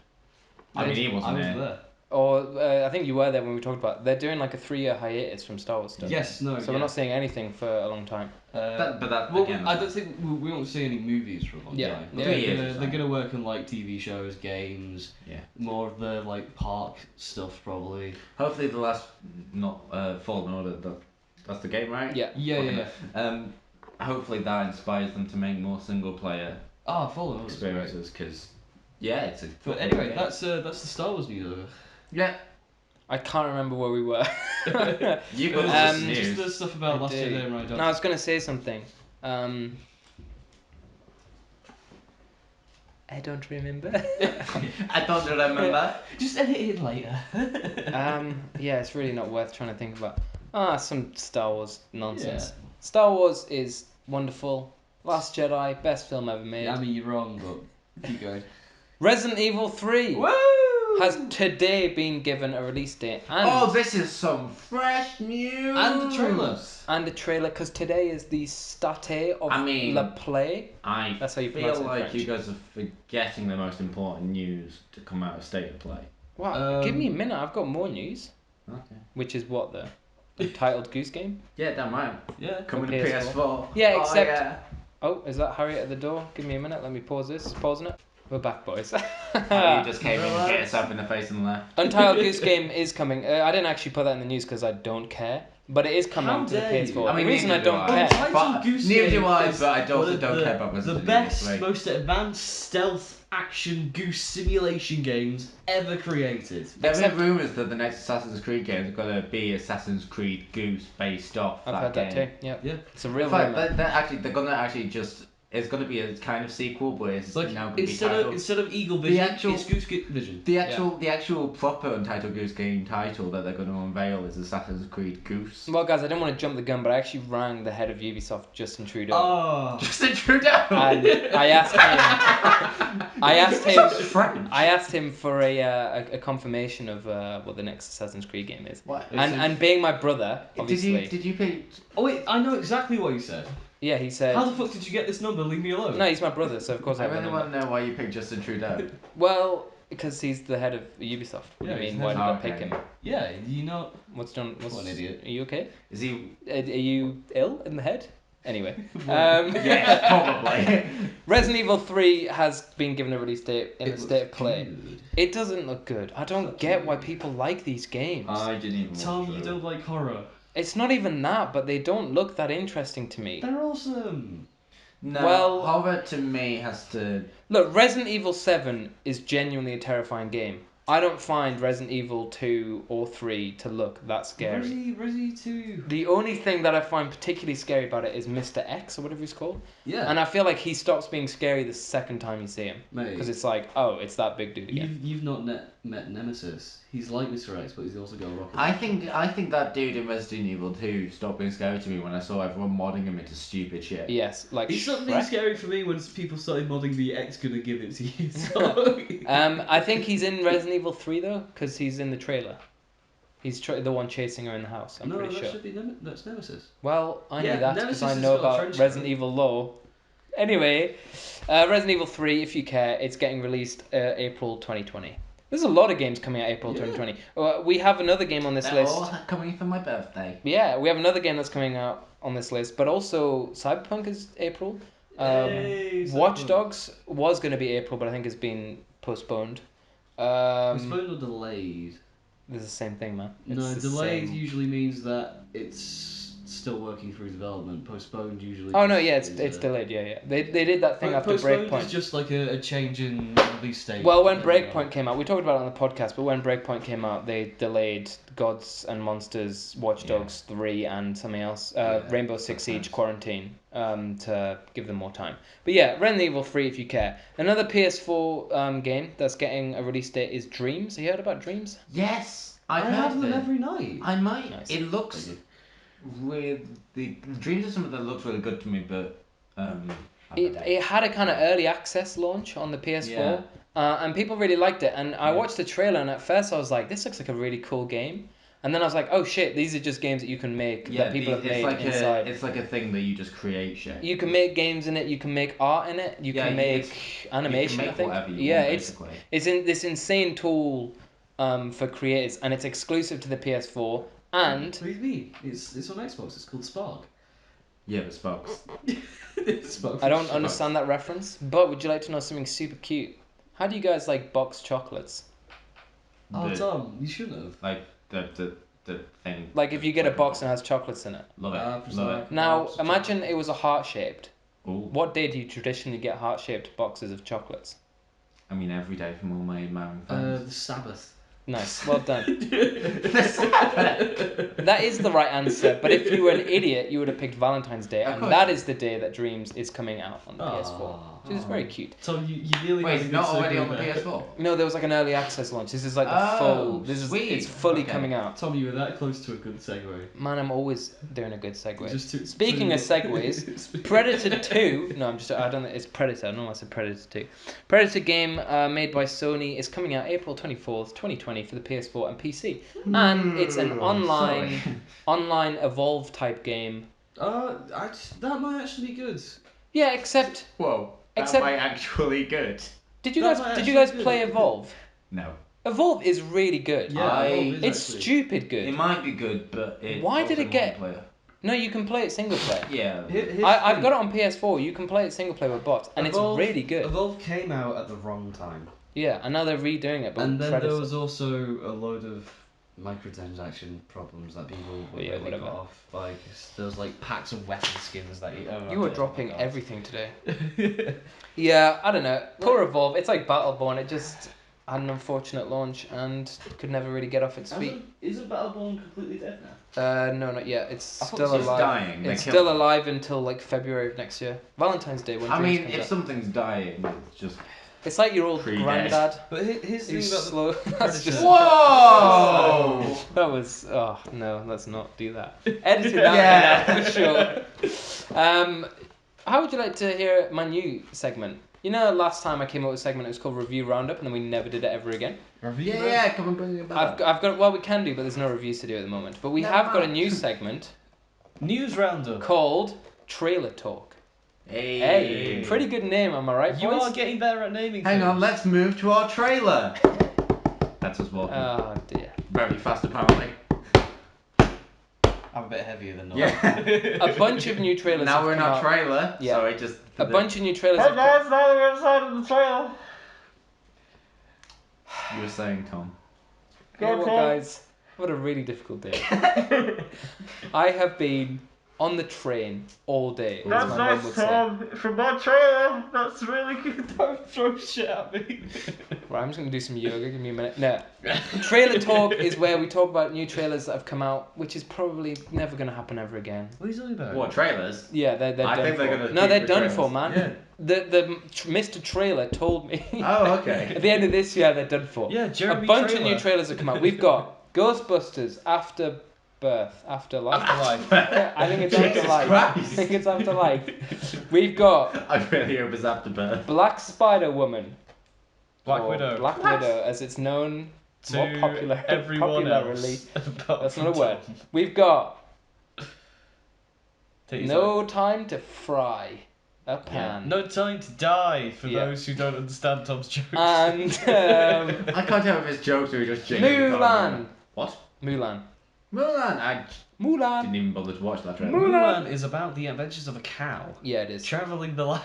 I mean, he wasn't there. there. Or I think you were there when we talked about. They're doing like a 3-year hiatus from Star Wars stuff. Yes, no. So we're not seeing anything for a long time. Well, again, I don't think we won't see any movies for a long Yeah. time. Yeah, They're gonna work on like TV shows, games. Yeah. More of the like park stuff probably. Hopefully, the last Fallen Order. That's the game, right? Yeah. Yeah. Hopefully, that inspires them to make more single player Ah, Fallen Order's great. experiences because. Yeah, it's a. But anyway, that's the Star Wars news over. Yeah. I can't remember where we were. You It was got just, news. just the stuff about I Last do. Jedi and Ryan No, I was gonna say something. I don't remember. I don't remember. Just edit it later. Yeah, it's really not worth trying to think about. Some Star Wars nonsense. Yeah. Star Wars is wonderful. Last Jedi, best film ever made. I mean, you're wrong, but keep going. Resident Evil 3 Woo! has today been given a release date and Oh, this is some fresh news. And the trailer. a trailer because today is the State of I mean- Le Play. I That's how you pronounce feel it in like French. you guys are forgetting the most important news to come out of State of Play. Wow, give me a minute. I've got more news. Okay. Which is what the Untitled Goose Game. Yeah, damn right. Yeah. Coming to PS4. PS4. Yeah, Oh, except- yeah. Oh, is that Harriet at the door? Give me a minute. Let me pause this. Pausing it. We're back, boys. You just came in and hit yourself in the face and left. Untitled Goose Game is coming. I didn't actually put that in the news because I don't care, but it is coming How to the dare you? PS4. I mean, the reason I neither do don't I. care. Untitled But Goose neither Game do I, is but I also one of don't care about the Resident Evil best, 3. most advanced stealth action goose simulation games ever created. There have Except- been rumours that the next Assassin's Creed game is going to be Assassin's Creed Goose based off I've that heard game. that too. Yeah. Yeah. It's a real In fact, rumor. they're going to actually just. It's going to be a kind of sequel, but it's Like now going to be instead titled. of Eagle Vision, actual- it's Goose Vision. The actual proper Untitled Goose Game title that they're going to unveil is Assassin's Creed Goose. Well, guys, I didn't want to jump the gun, but I actually rang the head of Ubisoft, Justin Trudeau, Oh. Justin Trudeau. and I asked him. French. I asked him for a confirmation of what the next Assassin's Creed game is. What? And being my brother, obviously. Did you pay? Oh wait, I know exactly what you said. Yeah, he said. How the fuck did you get this number? Leave me alone. No, he's my brother, so of course I I have the really number. want to know why you picked Justin Trudeau. Well, because he's the head of Ubisoft. What Yeah, do you he's mean? the Why head did I of- pick okay. him? Yeah, you know. What's done? What's What an idiot. Are you okay? Is he? Are you ill in the head? Anyway, Yeah, probably. Resident Evil 3 has been given a release date in It the State of looks Play. good. It doesn't look good. I don't get why people like these games. I didn't even. Tom, you don't like horror. It's not even that, but they don't look that interesting to me. They're awesome. No. Well- horror to me has to. Look, Resident Evil 7 is genuinely a terrifying game. I don't find Resident Evil 2 or 3 to look that scary. Resi 2. The only thing that I find particularly scary about it is Mr. X, or whatever he's called. Yeah. And I feel like he stops being scary the second time you see him. Mate, Because it's like, oh, it's that big dude again. you've not met Nemesis. He's like Mr. X, but he's also got a rocket. I think that dude in Resident Evil 2 stopped being scary to me when I saw everyone modding him into stupid shit. Yes, like He stopped being Shrek. scary for me when people started modding the X gonna give it to you. So. I think he's in Resident Evil 3 though, because he's in the trailer. He's the one chasing her in the house, I'm no, pretty that sure. should be that's Nemesis. Well, I Yeah, knew that because Nemesis I has know got a about French Resident name. Evil lore. Anyway, Resident Evil 3, if you care, it's getting released April 2020. There's a lot of games coming out April Yeah. 2020. We have another game on this They're list. all coming for my birthday. Yeah, we have another game that's coming out on this list, but also Cyberpunk is April. Hey, Watch Cyberpunk. Dogs was going to be April, but I think it's been postponed. Postponed or delayed? This is the same thing, man. No, It's the delayed same- usually means that it's still working through development. Postponed usually. Oh no, just yeah, is it's a- delayed. Yeah. They did that thing after Postponed Breakpoint. is just like a change in release date. Well, when Breakpoint came out, we talked about it on the podcast, but when Breakpoint came out, they delayed Gods and Monsters, Watch Dogs 3, and something else, Rainbow Six Siege Quarantine, to give them more time. But yeah, Resident Evil 3 if you care. Another PS4 game that's getting a release date is Dreams. Have you heard about Dreams? Yes, I I've have heard them of it. every night. I might. Nice. It looks Thank really. Dreams are something that looks really good to me, but It had a kind of early access launch on the PS4, Yeah. and people really liked it. And I watched the trailer, and at first I was like, "This looks like a really cool game." And then I was like, "Oh shit, these are just games that you can make that people have made inside." It's like a thing that you just create shit. You can make games in it. You can make art in it. You Yeah, can make animation. You can make I think. whatever you Yeah, want, it's basically. in this insane tool, for creators, and it's exclusive to the PS4. And What do you mean? It's on Xbox. It's called Spark. Yeah, but Sparks. It's Spark. I don't understand that reference. But would you like to know something super cute? How do you guys like boxed chocolates? Oh, The- Tom, you shouldn't have. Like the thing. Like if you get a box and it has chocolates in it. Love it. Precise. Love it. Now Box of imagine it was a heart shaped. Ooh. What day do you traditionally get heart shaped boxes of chocolates? I mean, every day from all my own The friends. Sabbath. Nice, well done. That is the right answer, but if you were an idiot, you would have picked Valentine's Day, Of and course. that is the day that Dreams is coming out on the PS4, Aw. which is very cute. Tom, you nearly Wait, had a it's good not already segue on the there. PS4. No, there was like an early access launch. This is like the Oh, full. This sweet. is it's fully Okay. coming out. Tom, you were that close to a good segue. Man, I'm always doing a good segue. Just to, Speaking of segues, Predator 2. No, I don't know. It's Predator. I don't know why I said Predator 2. Predator game made by Sony is coming out April 24th, 2020 for the PS4 and PC. And it's an online Evolve type game. That might actually be good. Yeah, except Whoa. That Except- might actually good. did you That guys might did you guys actually be play good. Evolve? No. Evolve is really good. Yeah, I- Evolve is It's actually. stupid good. It might be good, but Why did also it get- multiplayer. No, you can play it single player. Yeah. I've got it on PS4. You can play it single player with bots, and Evolve- it's really good. Evolve came out at the wrong time. Yeah, and now they're redoing it. But And then Predator. there was also a load of microtransaction problems that people were Yeah, really whatever. got off. Like, there was like packs of weapon skins that you... You were dropping everything today. Yeah, I don't know. Poor Evolve. It's like Battleborn. It just had an unfortunate launch and could never really get off its feet. Isn't Battleborn completely dead now? No, not yet. It's I thought still it was alive. dying. They It's killed still it. alive until like February of next year. Valentine's Day when I Dreams mean, comes if out. something's dying, it's just. It's like your old Pre-dead. granddad. But here's the Who's thing about slow. That's Predator. just. Whoa! That was. Oh no, let's not do that. Editing that Yeah. one out for sure. How would you like to hear my new segment? You know, last time I came up with a segment, it was called Review Roundup, and then we never did it ever again. Yeah, come and bring it back. I've got. Well, we can do, but there's no reviews to do at the moment. But we No. have got a new segment News Roundup. called Trailer Talk. Hey. Hey, pretty good name, am I right, You boys? are getting better at naming Hang things. on, let's move to our trailer. That's us walking. Oh dear. Very fast, apparently. I'm a bit heavier than normal. Yeah. A bunch of new trailers. Now have we're in come our out. trailer. Yeah. Sorry, just. A bunch of new trailers. have come- now we're inside of the trailer. You were saying, Tom. You know what, guys? What a really difficult day. I have been on the train all day. as my mum would say. From my trailer, that's really good. Don't throw shit at me. Right, I'm just going to do some yoga. Give me a minute. No. Trailer Talk is where we talk about new trailers that have come out, which is probably never going to happen ever again. What are you talking about? What, trailers? Yeah, they're I done think for. they're gonna No, keep they're the done trailers. for, man. Yeah. The Mr. Trailer told me. Oh, okay. At the end of this year, they're done for. Yeah, Jeremy A bunch of Trailer. new trailers have come out. We've got Ghostbusters Afterlife. Afterlife. I think it's Jesus Afterlife. I Christ. think it's Afterlife. We've got I really hope it's Afterbirth. Black Spider-Woman. Black or Widow. Black Widow, as it's known To more popular, everyone popularly. else. apart That's from not a word. Tom. We've got Take your No Time to Fry a Pan. time. No Time to Die, for Yeah. those who don't understand Tom's jokes. And I can't tell if it's jokes or just genuinely can't Mulan. remember. What? Mulan. Mulan. I Mulan. didn't even bother to watch that trailer. Mulan is about the adventures of a cow Yeah, it is. traveling the land.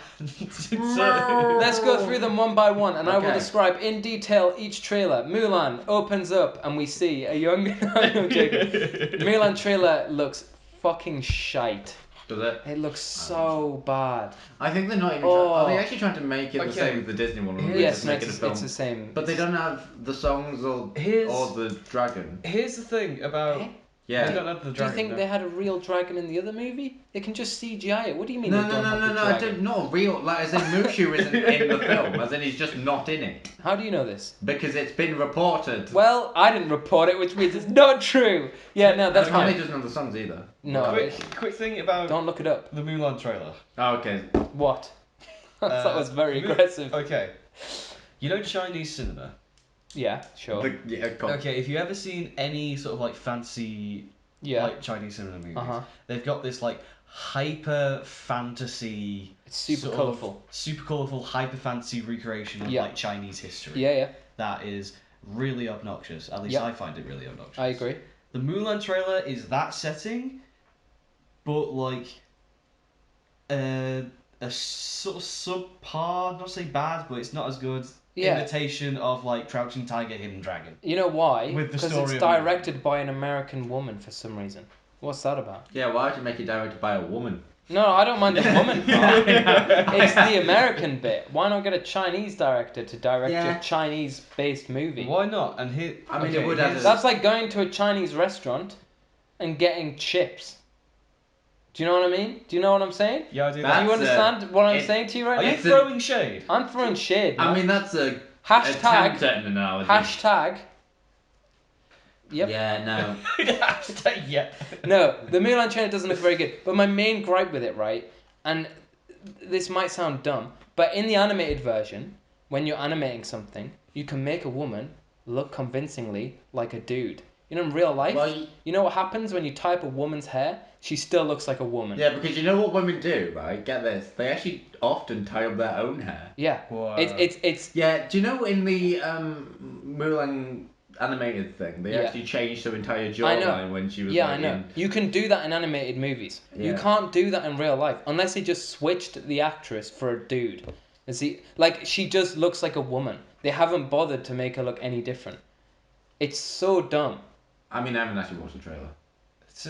Let's go through them one by one, and I will Okay. describe in detail each trailer. Mulan opens up, and we see a young. I'm joking. Mulan trailer looks fucking shite. Does it? It looks so bad. I think they're not even. Oh. Are they actually trying to make it the Okay. same as the Disney one? Or are they Yes, just no, making a film? it's the same. But they don't have the songs or the dragon. Here's the thing about. Eh? They Yeah. don't have the Do you dragon. think no. they had a real dragon in the other movie? They can just CGI it. What do you mean No, they no, don't no, have no, the no. I dragon? don't. Not real. Like as in Mushu isn't in the film. As in he's just not in it How do you know this? because it's been reported. Well, I didn't report it, which means it's not true. Yeah, no, that's Apparently fine. doesn't know the songs either. No, Quick thing about don't look it up. the Mulan trailer. Oh, okay. What? That was very Mu- aggressive. Okay. You know Chinese cinema? Yeah, sure. Okay, if you ever seen any sort of like fancy Yeah. like Chinese cinema movies, Uh-huh. they've got this like hyper fantasy, It's super sort of colourful. super colourful hyper fantasy recreation of Yeah. like Chinese history. Yeah, yeah. That is really obnoxious. At least Yeah. I find it really obnoxious. I agree. The Mulan trailer is that setting, but like a sort of subpar, not to say bad, but it's not as good. Yeah. Imitation of like Crouching Tiger, Hidden Dragon. You know why? With the Because story it's of directed by an American woman for some reason. What's that about? Yeah, why would you make it directed by a woman? No, I don't mind the woman part. It's the American bit. Why not get a Chinese director to direct Yeah. your Chinese-based movie? Why not? And here, I mean, it would have here's- That's like going to a Chinese restaurant and getting chips. Do you know what I mean? Do you know what I'm saying? Yeah, I do Do That's, that. you understand what I'm it- saying to you Are right you now? It's a- throwing shade? I'm throwing shade. Man. I mean, that's a hashtag. attempt at an analogy. Hashtag. Yep. Yeah, no. Yeah. No, the Mulan trailer doesn't look very good. But my main gripe with it, right, and this might sound dumb, but in the animated version, when you're animating something, you can make a woman look convincingly like a dude. You know, in real life, Well, you know what happens when you type a woman's hair? She still looks like a woman. yeah, because you know what women do, right? Get this. They actually often tie up their own hair. Yeah. Wow. It's Yeah, do you know in the Mulan animated thing, they Yeah. actually changed her entire I know. jawline when she was yeah, like, I know. in... You can do that in animated movies. You Yeah. can't do that in real life unless they just switched the actress for a dude. And see, like she just looks like a woman. They haven't bothered to make her look any different. It's so dumb. I mean, I haven't actually watched the trailer.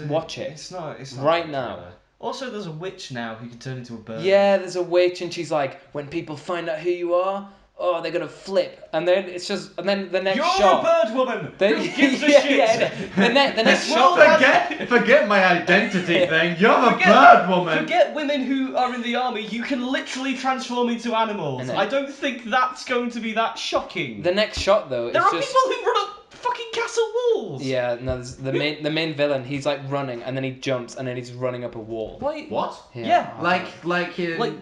Watch it. It's not. It's not Right a now. trailer. Also, there's a witch now who can turn into a bird. Yeah, there's a witch, and she's like, when people find out who you are, oh, they're gonna flip. And then it's just, and then the next You're shot. a bird woman. Then, Who gives a yeah, shit? yeah, the next Well, shot. Forget my identity thing. You're a Forget- bird woman. Forget women who are in the army. You can literally transform into animals. And then- I don't think that's going to be that shocking. The next shot though, there it's are just. people who run up fucking castle walls. Yeah, no, there's the main villain. He's like running, and then he jumps, and then he's running up a wall. Why? What? Yeah, Like in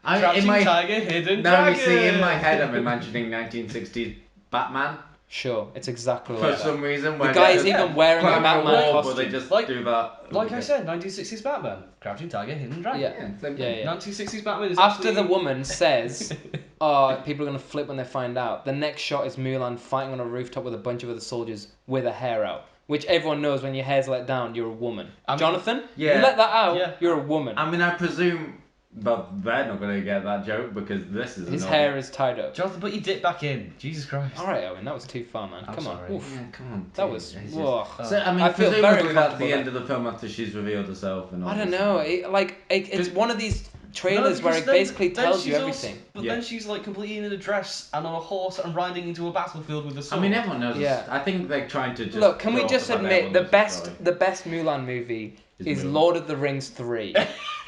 Crouching my Tiger, Hidden no, Dragon. you see, in my head, I'm imagining 1960s Batman Sure, it's exactly for like that. some reason. The Where guy is they even wearing a climb Batman wall, costume. but they just Like- do that. Like I said, 1960s Batman, Crouching Tiger, Hidden Dragon. Yeah. Yeah, same Yeah, thing. yeah. 1960s Batman is After actually... the woman says, "Oh, people are gonna flip when they find out," the next shot is Mulan fighting on a rooftop with a bunch of other soldiers with her hair out, which everyone knows when your hair's let down, you're a woman. I mean- Jonathan, Yeah. you let that out, Yeah. you're a woman. I mean, I presume, but they're not going to get that joke because this is His annoying. hair is tied up. Jonathan, put your dip back in. Jesus Christ. All right, Owen, that was too far, man. I'm Come on. sorry. Oof. Yeah, come on. That dude, was. Jesus. Ugh. So I mean, I feel very presumably that's comfortable the end there. of the film after she's revealed herself and all. I don't this know. stuff. It's one of these trailers No, where because it then- basically then tells you she's everything. But Yeah. then she's like completely in a dress and on a horse and riding into a battlefield with a I sword. mean, everyone knows. Yeah. This. I think they're trying to just. Look, can we throw just off the fact admit everyone the knows best the best Mulan movie Is is Mulan. Lord of the Rings 3.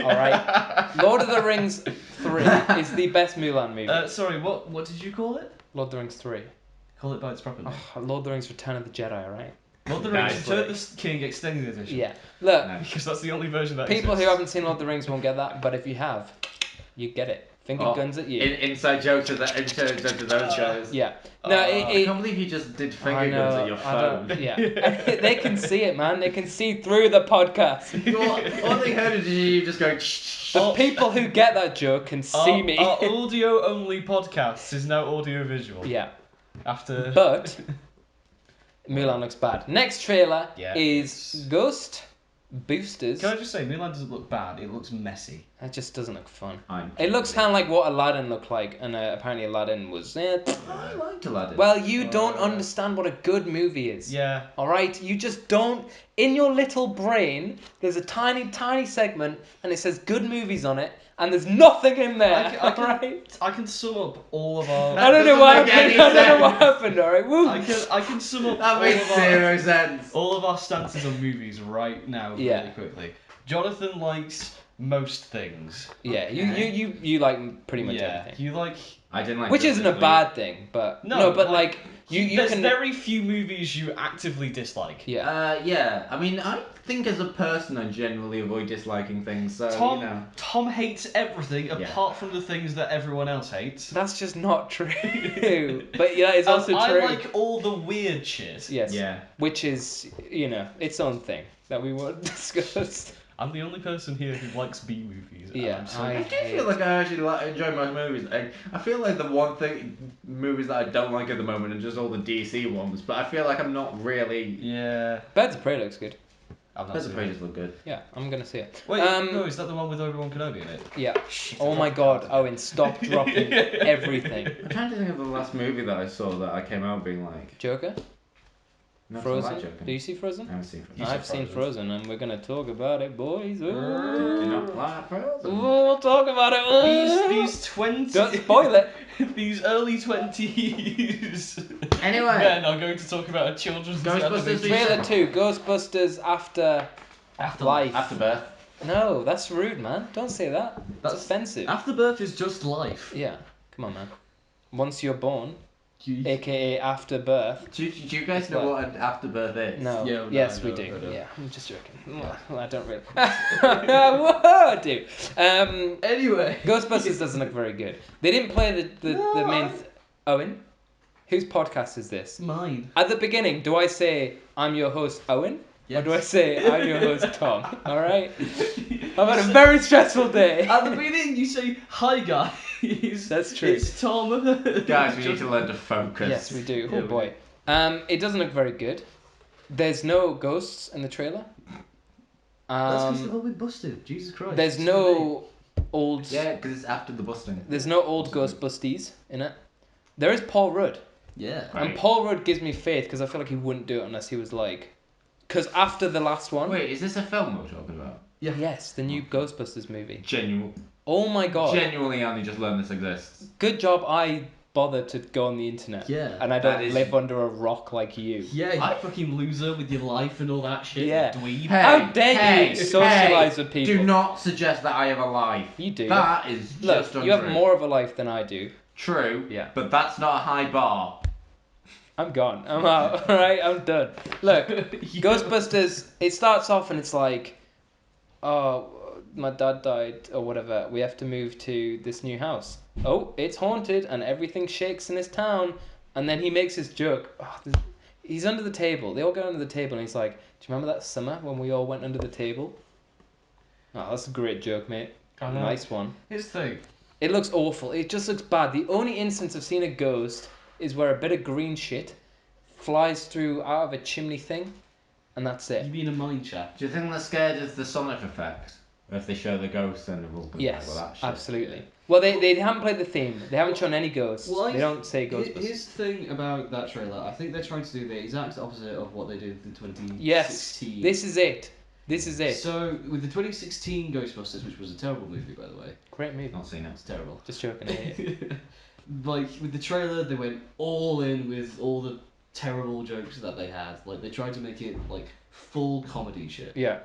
All right, Lord of the Rings 3 is the best Mulan movie. Sorry, what did you call it? Lord of the Rings 3. Call it by its proper name. Oh, Lord of the Rings Return of the Jedi, all right? Not the Nice. Rings, Return of the King Extended Edition. Yeah. Look, No. Because that's the only version that people who exists. haven't seen Lord of the Rings won't get that, but if you have, you get it. Finger Oh, guns at you. Inside joke to that. Inside joke to those guys. Yeah. No, I it, can't believe you just did I finger guns know, at your I don't- phone. yeah. They can see it, man. They can see through the podcast. All they heard is you just going. The people who get that joke can see me. Our audio only podcast is now audio visual. Yeah. After. But Mulan looks bad. Next trailer Yeah, is it's- Ghost Boosters. Can I just say, Mulan doesn't look bad. It looks messy. That just doesn't look fun. I'm It looks kind of like what Aladdin looked like, and apparently Aladdin was. I liked Aladdin. Well, you don't understand what a good movie is. Yeah. All right, you just don't. In your little brain, there's a tiny, tiny segment, and it says good movies on it, and there's nothing in there. I can- all right. I can sum up all of our. I don't know doesn't what make happened. any I don't know what sense. happened. All right, woo. I can sum up that makes zero sense. all of our stances on movies right now Yeah. really quickly. Jonathan likes most things. Yeah, you like pretty much yeah. everything, You like. I didn't like. which Justice isn't a League. bad thing, but No, but like, you There's can. very few movies you actively dislike. Yeah. Yeah. I mean, I think as a person, I generally avoid disliking things. So Tom, you know. Tom hates everything Yeah. apart from the things that everyone else hates. That's just not true. But yeah, it's also I true. like all the weird shit. Yes. Yeah. Which is, its own thing that we won't discuss. I'm the only person here who likes B movies. and Yeah, I'm so- I do feel like I actually enjoy most movies. I feel like the one thing movies that I don't like at the moment are just all the DC ones. But I feel like I'm not really. Yeah. Birds of Prey looks good. I'm not Birds of seeing Prey it. just look good. Yeah, I'm gonna see it. Wait, Um, no, is that the one with Obi-Wan Kenobi in it? Yeah. Shit, Oh I my forgot. God, Owen, stop dropping everything. I'm trying to think of the last movie that I saw that I came out being like. Joker? No, Frozen? Joker. Do you see Frozen? I haven't seen Frozen. You saw I've seen Frozen. Frozen, and we're gonna talk about it, boys. Do Ooh. not like Frozen. Ooh, we'll talk about it. Ooh. These 20... Don't spoil it. These early 20s Anyway. men are going to talk about a children's Ghostbusters animated- Trailer 2, Ghostbusters After Life. Afterbirth. No, that's rude, man. Don't say that. That's That's- offensive. Afterbirth is just life. Yeah, come on, man. Once you're born, You- aka after birth. Do you guys know what an afterbirth is? No. Yeah, no, yes, I we know, do. I know. Yeah, I'm just joking. Well, I don't really. Whoa, I do. Anyway. Ghostbusters doesn't look very good. They didn't play the No, main. Owen, whose podcast is this? Mine. At the beginning, do I say I'm your host, Owen? Yes. Or do I say I'm your host, Tom? All right. I've had a very stressful day. At the beginning, you say, hi guys. That's true. It's Tom. Guys, we need to learn to focus. Yes, we do. Yeah, Oh we boy. It doesn't look very good. There's no ghosts in the trailer. That's because they've all been busted. Jesus Christ. There's It's no old. Yeah, because it's after the busting. There's no old Ghostbusties in it. There is Paul Rudd, too late. Yeah. Right. and Paul Rudd gives me faith because I feel like he wouldn't do it unless he was like. Because after the last one. Wait, is this a film we're talking about? Yeah. Yes, the new Ghostbusters movie. Oh my god. Genuinely only just learned this exists. Good job I bothered to go on the internet. Yeah. And I That don't is- live under a rock like you. Yeah, you I- fucking loser with your life and all that shit. Yeah. Dweeb. How dare you socialise with people? Do not suggest that I have a life. You do. That is Look, just untrue. you have more of a life than I do. True. Yeah. But that's not a high bar. I'm gone. I'm out. Alright, I'm done. Look, Ghostbusters, it starts off and it's like, oh, my dad died or whatever. We have to move to this new house. Oh, it's haunted and everything shakes in this town. And then he makes his joke. Oh, he's under the table. They all go under the table and he's like, do you remember that summer when we all went under the table? Oh, that's a great joke, mate. I know. Nice one. Here's the thing. It looks awful. It just looks bad. The only instance I've seen a ghost is where a bit of green shit flies through out of a chimney thing, and that's You it. mean a mine shaft? Do you think they're scared of the Sonic effect? If they show the ghost, then it will be Yes, like, well, that shit. absolutely. Well, they haven't played the theme. They haven't shown any ghosts. Well, They don't say Ghostbusters. Here's the thing about that trailer. I think they're trying to do the exact opposite of what they did in 2016. Yes, this is it. This is it. So, with the 2016 Ghostbusters, which was a terrible movie, by the way. Great movie. Not seen it. It's terrible. Just joking. I hate it. Like, with the trailer, they went all in with all the terrible jokes that they had. Like, they tried to make it, like, full comedy shit. Yeah.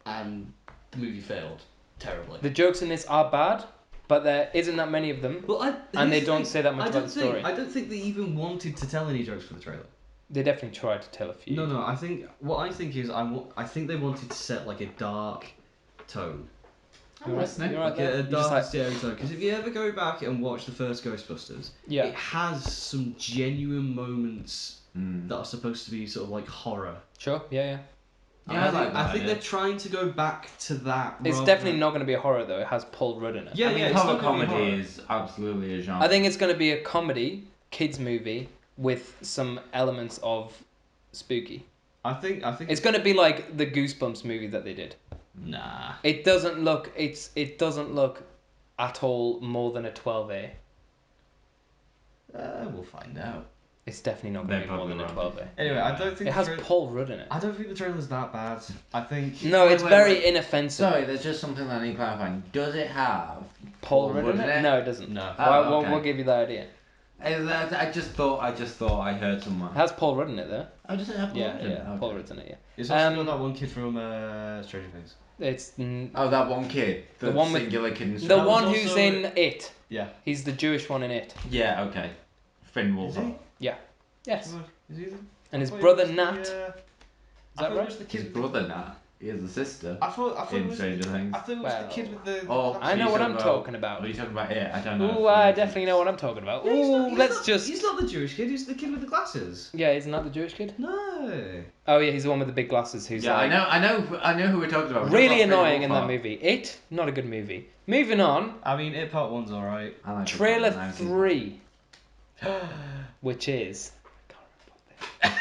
And the movie failed terribly. The jokes in this are bad, but there isn't that many of them. Well, And they here's the don't thing, say that much I about don't the think- story. I don't think they even wanted to tell any jokes for the trailer. They definitely tried to tell a few. No, I think what I think is I think they wanted to set like a dark tone, You're right, listening. you're right like there. a You're just dark like, scary tone. Because if you ever go back and watch the first Ghostbusters, yeah. it has some genuine moments Mm. that are supposed to be sort of like horror. Sure. Yeah, yeah. Yeah, I like that I think idea. they're trying to go back to that. It's rather definitely than- not going to be a horror though. It has Paul Rudd in it. Yeah, I mean, yeah. It's horror not gonna be comedy horror. is absolutely a genre. I think it's going to be a comedy, kids movie, with some elements of spooky. I think It's gonna be like the Goosebumps movie that they did. nah. It doesn't look at all more than a 12A. We'll find out. It's definitely not They're gonna be more than a probably 12A. Anyway, I don't think It has the Paul Rudd in it. I don't think the trailer's that bad. I think No, it's Wait, very wait. inoffensive. Sorry, there's just something that I need clarifying. Does it have Paul Rudd in Rudd it? No, it doesn't. No. Oh, okay. What gave you that idea? I just thought I heard someone. It has Paul Rudd in it though. Oh, does it have Paul Yeah, Rudd in it? yeah. Okay. Paul Rudd's in it. Yeah. It's also Um, got that one kid from Stranger Things. It's Oh, that one kid. The one with- singular kid. in the Stranger one was who's also- in It. Yeah. He's the Jewish one in It. Things. Yeah. Okay. Finn Is he? Wolfhard. Yes. Is he? And his I thought it brother was Nat. the, Is I that thought it right? was the His kid. brother Nat. He has a sister. I thought it in was. Stranger Things. I thought it was Well, the kid with the. Oh, I know you what talking I'm about- talking about. Are you talking about it? I don't know. Ooh, I definitely know what I'm talking about. No, he's not- Ooh, he's let's not- just. He's not the Jewish kid. He's the kid with the glasses. Yeah, isn't that the Jewish kid? No. Oh yeah, he's the one with the big glasses who's Yeah, like I know who we're talking about. We're really talking about annoying Finn in that Wolfhard. movie. It, not a good movie. Moving on, I mean, It Part 1's alright. I like trailer it. 3, which is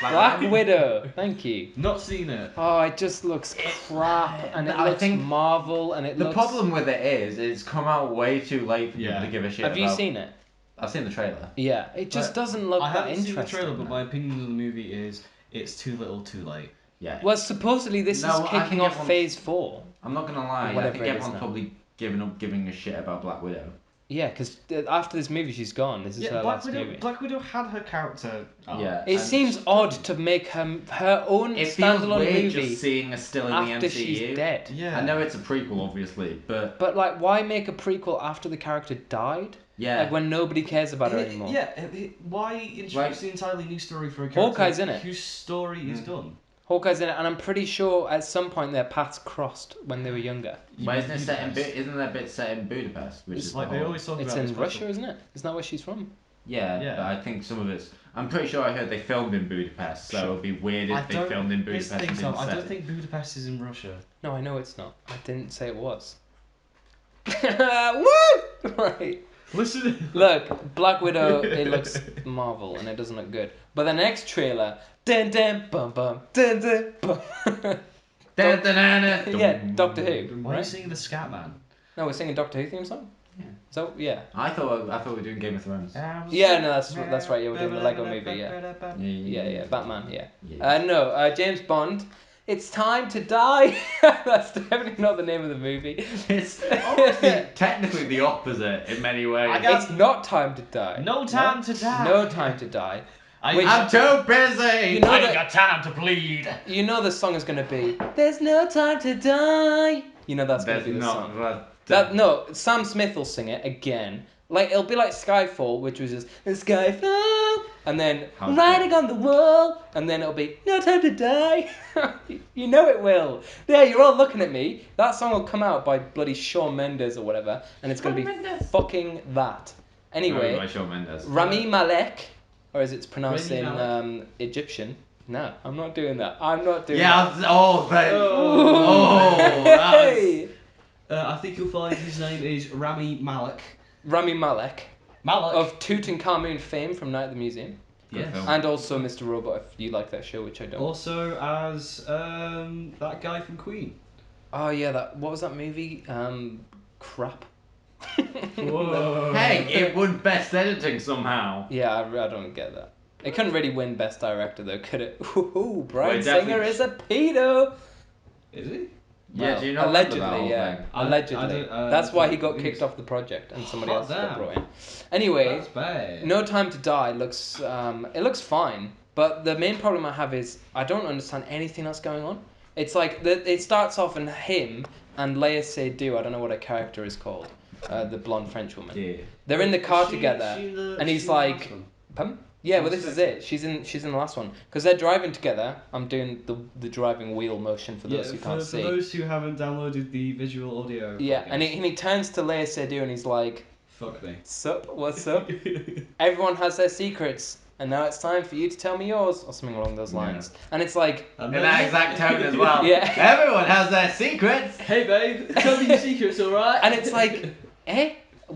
Black Widow. Thank you. Not seen it. Oh, it just looks crap, and it I looks think Marvel, and it The looks. problem with it is it's come out way too late for Yeah. people to give a shit Have you about. seen it? I've seen the trailer. Yeah, it just But doesn't look I that haven't seen interesting. the trailer, but my opinion of the movie is it's too little, too late. Yeah. Well, supposedly this No, I is kicking think off everyone's- Phase 4. I'm not gonna lie. I Whatever think it is everyone's now. probably giving up giving a shit about Black Widow. Yeah, because after this movie, she's gone. This is her last movie. Black Widow had her character. arc. Yeah. It And seems odd to make her own It feels standalone weird movie just seeing her still in the after MCU. she's dead. Yeah. I know it's a prequel, obviously, but But like, why make a prequel after the character died? yeah. Like when nobody cares about her anymore. Why introduce Like- an entirely new story for a character Hawkeye's in it. whose story is done? Hawkeye's in it, and I'm pretty sure at some point their paths crossed when they were younger. But isn't it set in isn't that bit set in Budapest? Which It's is like the they whole- always talk It's about. in this Russia, special- isn't it? Isn't that where she's from? Yeah, Yeah. but I think some of it's. I'm pretty sure I heard they filmed in Budapest, so Sure. it'd be weird if they filmed in Here's Budapest. the thing, and Tom, didn't I set don't it. think Budapest is in Russia. No, I know it's not. I didn't say it was. Woo! Right. Listen. Look, Black Widow, it looks Marvel and it doesn't look good. But the next trailer, dun dun bum bum, dun dun bum. Da-da-da-da. Yeah, Doctor Who. Why are you Right? singing the Scat Man? No, we're singing Doctor Who theme song. Yeah. So yeah, I thought we were doing Game of Thrones. Yeah, no, that's right, yeah, we're doing the Lego movie, yeah. yeah, Batman, yeah. No, James Bond. It's time to die. That's definitely not the name of the movie. It's obviously technically the opposite in many ways. It's not time to die. No time to die. No time to die. I, Which- I'm too busy. You know I ain't that- got time to bleed. You know the song is gonna be "There's no time to die." You know that's gonna That's be the not. song. No, Sam Smith will sing it again. Like it'll be like Skyfall, which was just Skyfall, and then How's writing that? on the wall, and then it'll be No Time to Die. You know it will. There, you're all looking at me. That song will come out by bloody Shawn Mendes or whatever, and it's gonna be fucking that. Anyway, by Shawn Mendes. Rami Malek, or as it's pronounced Rami in Malek. Egyptian. No, I'm not doing that. I'm not doing Yeah. that. Oh, that. Oh. Oh, that was- Hey! I think you'll find his name is Rami Malek. Rami Malek Malek. of Tutankhamun fame from Night at the Museum, Good film. and also Mr. Robot if you like that show, which I don't. Also as that guy from Queen. Oh yeah, that what was that movie? Crap. Whoa. Hey, it won Best Editing somehow. Yeah, I don't get that. It couldn't really win Best Director though, could it? Ooh, Bryan Well, it Singer definitely- is a pedo. Is he? Yeah, Well, do you know allegedly? that whole Yeah, thing? allegedly. I don't- That's why he got he's- kicked off the project and somebody Hot else got damn. brought in. Anyway, That's bad. No Time to Die looks it looks fine, but the main problem I have is I don't understand anything that's going on. It's like it starts off in him and Léa Seydoux, I don't know what her character is called, the blonde French woman. Yeah. They're in the car She- together, she the- and he's she the last like, one. pardon? Yeah, well What's this is that? it. She's in the last one because they're driving together. I'm doing the driving wheel motion for Yeah, those who can't for see. those who haven't downloaded the visual audio. Yeah, podcast. and he turns to Léa Seydoux and he's like, Fuck me. "Sup? What's up?" Everyone has their secrets, and now it's time for you to tell me yours, or something along those lines. And it's like, And In then- that exact tone as well. Yeah. Everyone has their secrets. Hey babe, tell me your secrets, alright? and it's like,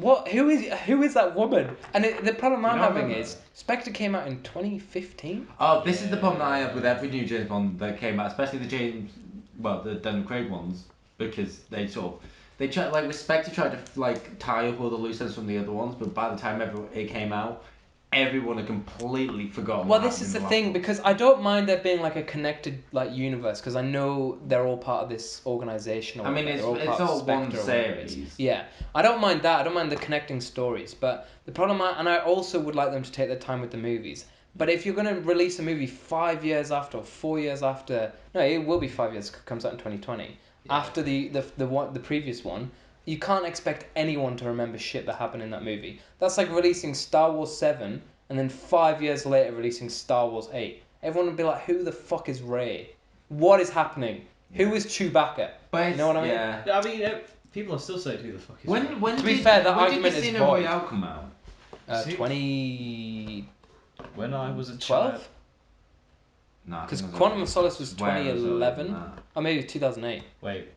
What? Who is that woman? And the problem I'm don't having remember? is Spectre came out in 2015. Oh, this is the problem that I have with every new James Bond that came out, especially the Daniel Craig ones, because they tried, like, with Spectre tried to like tie up all the loose ends from the other ones, but by the time it came out, everyone had completely forgotten. Well, what this is happened the in last thing one. because I don't mind there being like a connected like universe because I know they're all part of this organization. Or I mean, whatever. it's They're part of all one Spectre or whatever it is. series. Yeah, I don't mind that. I don't mind the connecting stories, but the problem, and I also would like them to take their time with the movies. But if you're going to release a movie 5 years after or 4 years after, no, it will be 5 years. Comes out in 2020 after the previous one. You can't expect anyone to remember shit that happened in that movie. That's like releasing Star Wars 7 and then 5 years later releasing Star Wars 8. Everyone would be like, who the fuck is Rey? What is happening? Who is Chewbacca? But You know what I mean? Yeah. I mean, people are still saying who the fuck is. When To be did, fair, that when argument did is Casino void. Royale come out? 2012? When I was a child. No, Because Quantum of Solace was way earlier than 2011. that. Or maybe 2008. Wait,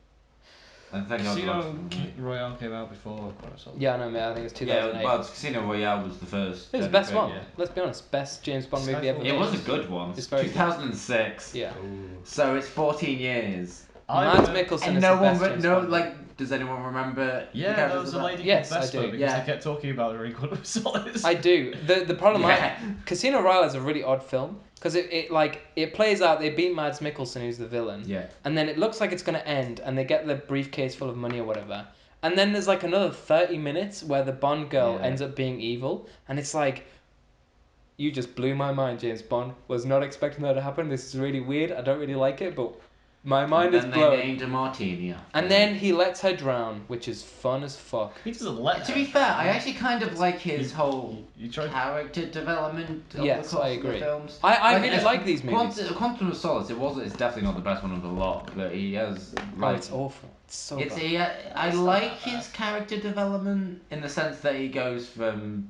I think I was Casino watching- Royale came out before Quantum of Solace. Yeah, no, man, I think it's Yeah, 2008. well, Casino Royale was the first. It was the Daniel best Craig, one. yeah. Let's be honest. Best James Bond movie ever Skyfall. made. It was a good one. It's very good. 2006. Yeah. Ooh. So it's 14 years. Mads Mikkelsen And is no the one, best James no, Bond. like, does anyone remember? the Yeah, there characters was of a that? lady Yes, called I Vespa do. because Yeah. they kept talking about her in Quantum of Solace. I do. The problem Yeah. Casino Royale is a really odd film because it plays out. They beat Mads Mikkelsen, who's the villain, Yeah. and then it looks like it's gonna end, and they get the briefcase full of money or whatever, and then there's like another 30 minutes where the Bond girl Yeah. ends up being evil, and it's like. You just blew my mind, James Bond. Was not expecting that to happen. This is really weird. I don't really like it, but my mind is And blown. they named a martini after And him. then he lets her drown, which is fun as fuck. He doesn't let To her. be fair, I actually kind of like his whole You tried. character development of Yes, the course I of the agree. films. I really it's- like these movies. Quantum of Solace, it's definitely not the best one of the lot, but he has Oh, like it's awful. It's so it's bad. I It's not like that bad. his character development in the sense that he goes from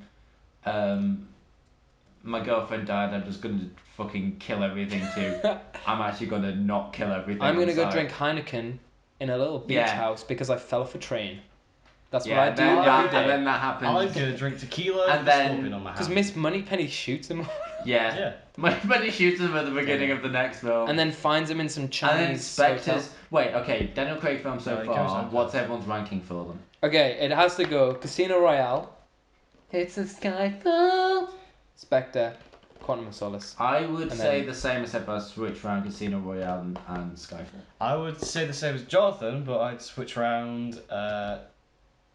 my girlfriend died, I'm just gonna fucking kill everything to I'm actually gonna not kill everything. I'm gonna on go sight. drink Heineken in a little beach Yeah. house because I fell off a train. That's Yeah, what I do then every that, day. and then that happens. I'm gonna drink tequila And and then- scorpion on my Because hand. Miss Moneypenny shoots him Yeah. Yeah. When he shoots him at the beginning Yeah. of the next film. and then finds him in some And then Chinese Spectre's. hotel. Wait, okay, Daniel Craig films so No, he goes far. on What's first. everyone's ranking for them? Okay, it has to go Casino Royale. It's a skyfall. Spectre. Quantum of Solace. I would And say then- the same except I switch around Casino Royale and Skyfall. I would say the same as Jonathan, but I'd switch around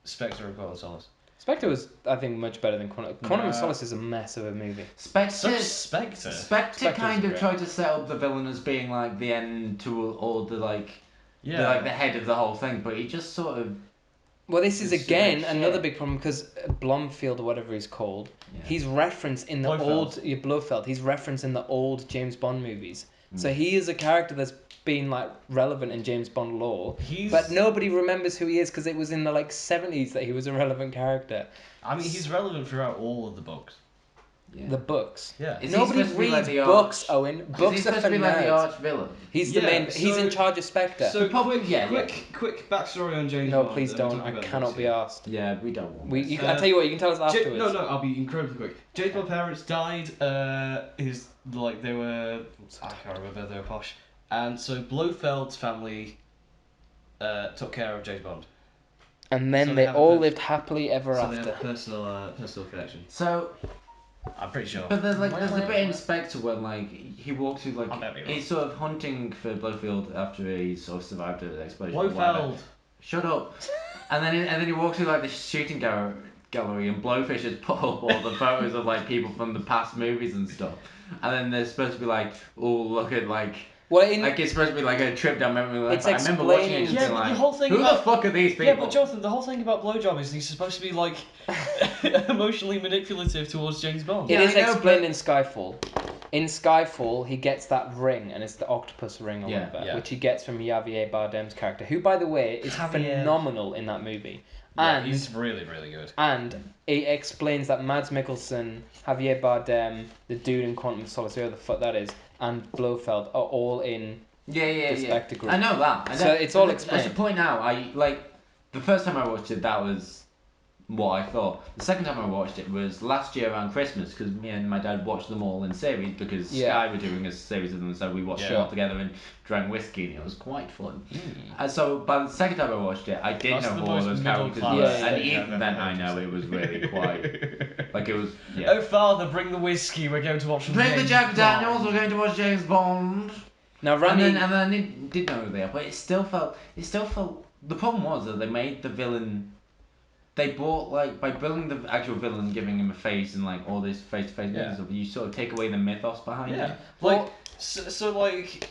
Spectre and Quantum of Solace. Spectre was, I think, much better than Quantum. Quantum of Nah. Solace is a mess of a movie. Spectre. So Spectre. Spectre Spectre's kind of great. tried to set up the villain as being like the end to all the like, Yeah. the head of the whole thing, but he just sort of. Well, this is It's again like another shit. big problem because Blomfield or whatever he's called, Yeah. he's referenced in the Blofeld. Blofeld. He's referenced in the old James Bond movies. Mm. So he is a character that's been like relevant in James Bond lore, He's. but nobody remembers who he is because it was in the like 70s that he was a relevant character. I mean, he's relevant throughout all of the books. Yeah. The books. Yeah. Is he Nobody supposed to be like reads the books, arch- Owen. Is he Books are supposed for to be like the nerds. arch villain? He's the Yeah, main. He's so- in charge of Spectre. So Probably- yeah, quick backstory on James no, Bond. please and don't. talk I about the cannot books be here. asked. Yeah, we don't want. this. I tell you what, you can tell us afterwards. No, I'll be incredibly quick. James Bond's parents died. They were. I can't remember. They were posh, and so Blofeld's family took care of James Bond. And then So they they have a all bit- lived happily ever So they have a after. personal connection. So, I'm pretty sure. but there's a bit in Spectre where like he walks through I might be like wrong. he's sort of hunting for Blofeld after he sort of survived an explosion. or whatever. Blofeld. Shut up. And then he walks through like the shooting gallery, and Blowfish has put up all the photos of like people from the past movies and stuff. And then they're supposed to be like, oh look at like Well, in it's supposed to be like a trip down memory lane. It's I remember watching it explaining- and Yeah, being but like, the whole thing who about- the fuck are these people? Yeah, but Jonathan, the whole thing about blowjob is he's supposed to be like emotionally manipulative towards James Bond. Yeah, it is I know, explained but- in Skyfall. In Skyfall, he gets that ring, and it's the octopus ring or Yeah, whatever, yeah. which he gets from Javier Bardem's character, who, by the way, is Javier. phenomenal in that movie. Yeah, And he's really, really good. and it explains that Mads Mikkelsen, Javier Bardem, the dude in Quantum of Solace, whoever the fuck that is, and Blofeld are all in. Yeah. the Spectre group. I know that. So it's all I explained. should point out, I like the first time I watched it. That was what I thought. The second time I watched it was last year around Christmas because me and my dad watched them all in series because Yeah. Sky were doing a series of them, so we watched them all together and drank whiskey, and it was quite fun. And so by the second time I watched it, I did That's know the who all most those characters middle were, class and thing I've even ever then heard I you know say. it was really quite like it was. Yeah. Oh, father, bring the whiskey. We're going to watch. Bring the James Jack Bond. Daniels. We're going to watch James Bond. Now, And Rami. then I did know who they are, but it still felt. The problem was that they made the villain. They brought by building the actual villain, giving him a face and like all this face-to-face stuff. You sort of take away the mythos behind it. Yeah. Well- So like.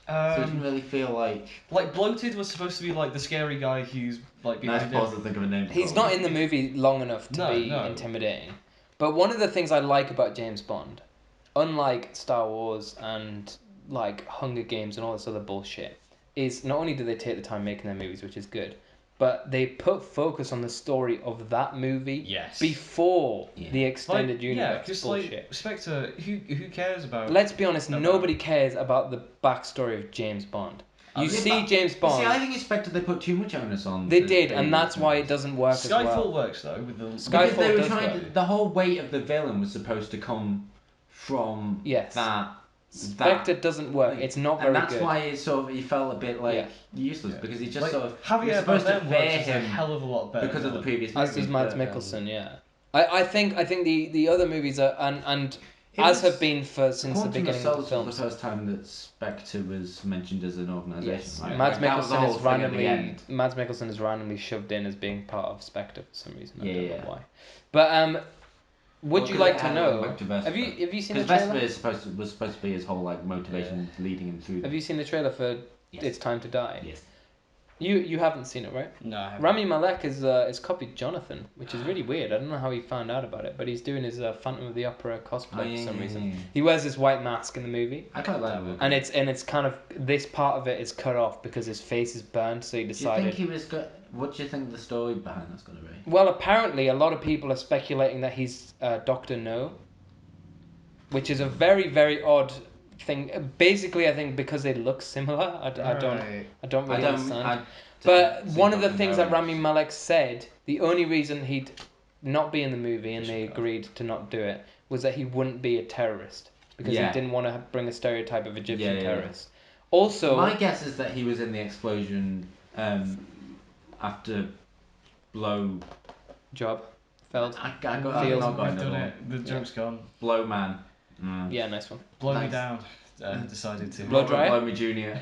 So it didn't really feel like. Like Bloated was supposed to be like the scary guy who's like Nice behind pause him. to think of a name. He's not in the movie long enough to be No. intimidating. But one of the things I like about James Bond, unlike Star Wars and like Hunger Games and all this other bullshit, is not only do they take the time making their movies, which is good, but they put focus on the story of that movie Yes. before Yeah. the extended Yeah, universe because bullshit. like Spectre, who cares about? Let's be honest, about- nobody cares about the backstory of James Bond. You Yeah, see but- James Bond, See, I think expected they put too much onus on. they the did, and previous that's why it movies. doesn't work as Skyfall well. works though with the Skyfall Because they were does trying work. to, the whole weight of the villain was supposed to come from Yes. that. Spectre doesn't work. It's not very and that's good. why it sort of he felt a bit like Yeah. useless because he just like, sort of Javier you're supposed to Bardem fear works as a him hell of a lot better because of the villain. previous As does movies, Mads but, Mikkelsen, yeah. I think the other movies are and It as was- have been for since the Quantum of beginning of Solace the was films. the first time that Spectre was mentioned as an organisation. Yes, right? Mads Like, that was the Mikkelsen whole is thing at the randomly end. Mads Mikkelsen is randomly shoved in as being part of Spectre for some reason. I don't Yeah. know why. But would Well, you 'cause like it to had a know? link back to Vesper. Have you seen the Because trailer? Vesper was supposed to be his whole like motivation leading him through. Have you seen the trailer for Yes. It's Time to Die? Yes. You haven't seen it, right? No, I haven't. Rami Malek is copied Jonathan, which is really weird. I don't know how he found out about it, but he's doing his Phantom of the Opera cosplay for some reason. He wears this white mask in the movie, I quite like that. and it's kind of this part of it is cut off because his face is burned. So he Do you decided. think he was good? What do you think the story behind that's going to be? Well, apparently, a lot of people are speculating that he's Doctor No, which is a very very odd thing. Basically, I think because they look similar. I don't really understand. But see one of the Doctor things No that Rami as- Malek said, the only reason he'd not be in the movie and they agreed to not do it was that he wouldn't be a terrorist because Yeah. he didn't want to bring a stereotype of Egyptian Yeah. terrorist. Also, My guess is that he was in the explosion after Blow. job felt. I got Feels- not We've got done another one. it. The joke's gone. Blow Man. Mm. Yeah, nice one. Blow me Nice. down. Decided to. Blow dry? Blow Me Junior.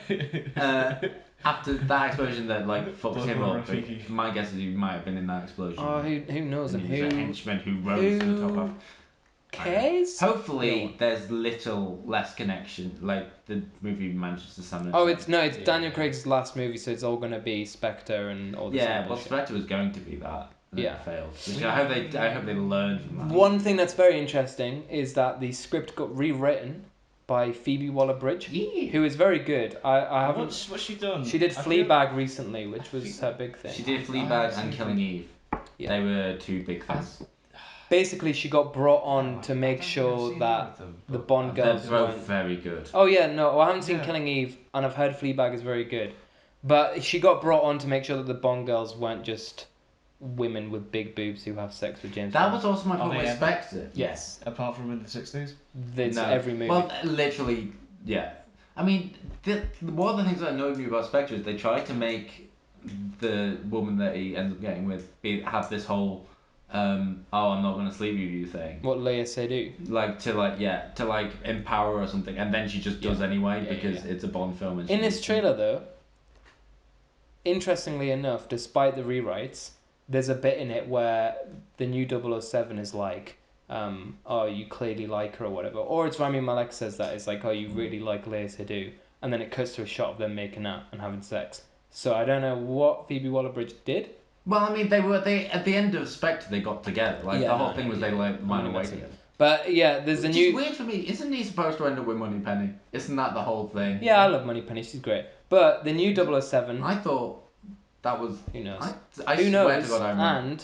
After that explosion that like fucked Blow him Blow up, Rafiki. my guess is he might have been in that explosion. Oh, who knows and And he was a who henchman who rose to the top who of. cares? Hopefully, No. there's little less connection. Like the movie manages to summon. Oh, it's Yeah. Daniel Craig's last movie, so it's all gonna be Spectre and all this. Yeah, other well, bullshit. Spectre was going to be that. And Yeah. It failed. Which I hope they learned from that. One thing that's very interesting is that the script got rewritten by Phoebe Waller-Bridge, Yeah. who is very good. I haven't. What's she done? She did I feel- Fleabag recently, which was her big thing. She did I Fleabag haven't and seen Killing Eve. Yeah. They were two big things. Basically, she got brought on Oh, to I make don't think I've sure seen that any of them, the but Bond They're girls both weren't. very good. Oh yeah, no, I haven't seen Yeah. Killing Eve, and I've heard Fleabag is very good. But she got brought on to make sure that the Bond girls weren't just women with big boobs who have sex with James That Bond. was also my Are point they with ever? Spectre. Yes, Apart from in the 60s. it's No. every movie. Well, literally, yeah. I mean, one of the things that annoyed me about Spectre is they tried to make the woman that he ends up getting with have this whole, I'm not going to sleep with you thing. What Leia Seydoux. To empower her or something, and then she just does anyway Yeah, because yeah. it's a Bond film. And In she- this trailer, though, interestingly enough, despite the rewrites, there's a bit in it where the new 007 is like, oh, you clearly like her or whatever. Or it's Rami Malek says that. It's like, oh, you really like Leia Seydoux. And then it cuts to a shot of them making out and having sex. So I don't know what Phoebe Waller-Bridge did. Well, I mean, they at the end of Spectre they got together. Like Yeah, the whole no, thing was yeah. they ran Money away Penny. together. But yeah, there's a Which new... is weird for me. Isn't he supposed to end up with Moneypenny? Isn't that the whole thing? Yeah, I love Moneypenny. She's great. But the new 007... I thought that was. Who knows? I Who swear knows? to God, I remember. And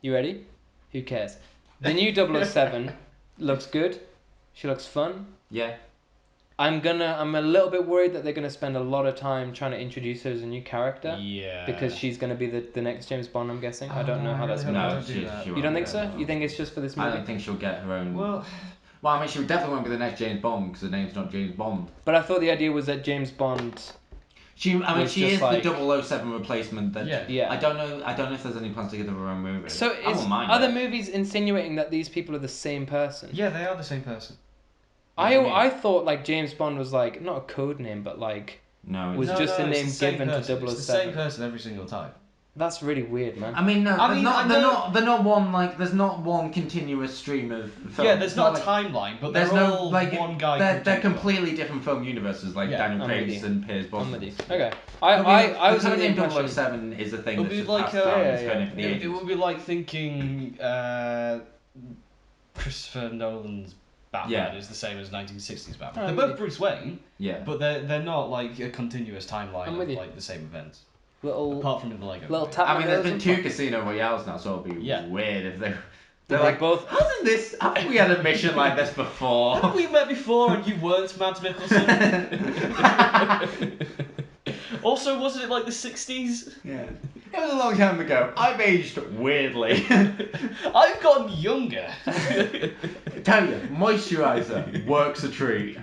you ready? Who cares? The new 007 looks good. She looks fun. Yeah. I'm a little bit worried that they're gonna spend a lot of time trying to introduce her as a new character. Yeah. Because she's gonna be the next James Bond, I'm guessing. I don't know how that's really gonna hope work. they do that. she You won't don't think get so? involved. You think it's just for this I movie? don't think she'll get her own. Well, I mean, she definitely won't be the next James Bond because her name's not James Bond. But I thought the idea was that James Bond. She Was is just like- the 007 replacement. That Yeah. I don't know if there's any plans to give her her own movie. So I is won't mind are the it. movies insinuating that these people are the same person? yeah, they are the same person. What do you mean? I thought like James Bond was like not a code name, but like No, was it's- just a it's name the same given to person. 007. It's the same person every single time. That's really weird, man. I mean, no, I mean, I know- they're not one like. There's not one continuous stream of films. Yeah, there's not a like, timeline, but they're There's no all like one guy. They're called James Bond. completely different film universes, like Yeah, Daniel I'm with Craig you. and Pierce I'm Brosnan. with you. Okay. I was the under the name impression. 007 is a thing It would that's be just like passed a- down. Yeah, It's going for the It ages. would be like thinking Christopher Nolan's Batman Yeah. is the same as 1960s Batman. Oh, They're I'm both with Bruce Wayne, Yeah. but they're not like a continuous timeline I'm of with you. like the same events. Little Apart from in the Lego little movie. tap. I mean, there's been and 2 Casino Royales now, so it'd be Yeah. weird if they. They're They're like like, both. hasn't this? Haven't we had a mission like this before? Haven't we met before and you weren't Mads Mikkelsen? Also, wasn't it like the 60s? Yeah. It was a long time ago. I've aged weirdly. I've gotten younger. Tell you, moisturizer works a treat.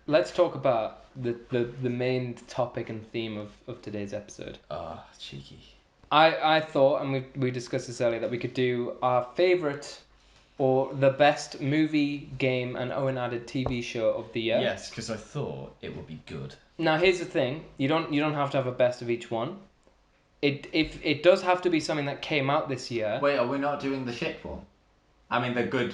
Let's talk about the main topic and theme of today's episode. Ah, cheeky. I thought, and we discussed this earlier, that we could do our favourite or the best movie, game, and Owen added TV show of the year. Yes, because I thought it would be good. Now here's the thing: you don't have to have a best of each one. It does have to be something that came out this year. Wait, are we not doing the shit one? I mean, the good.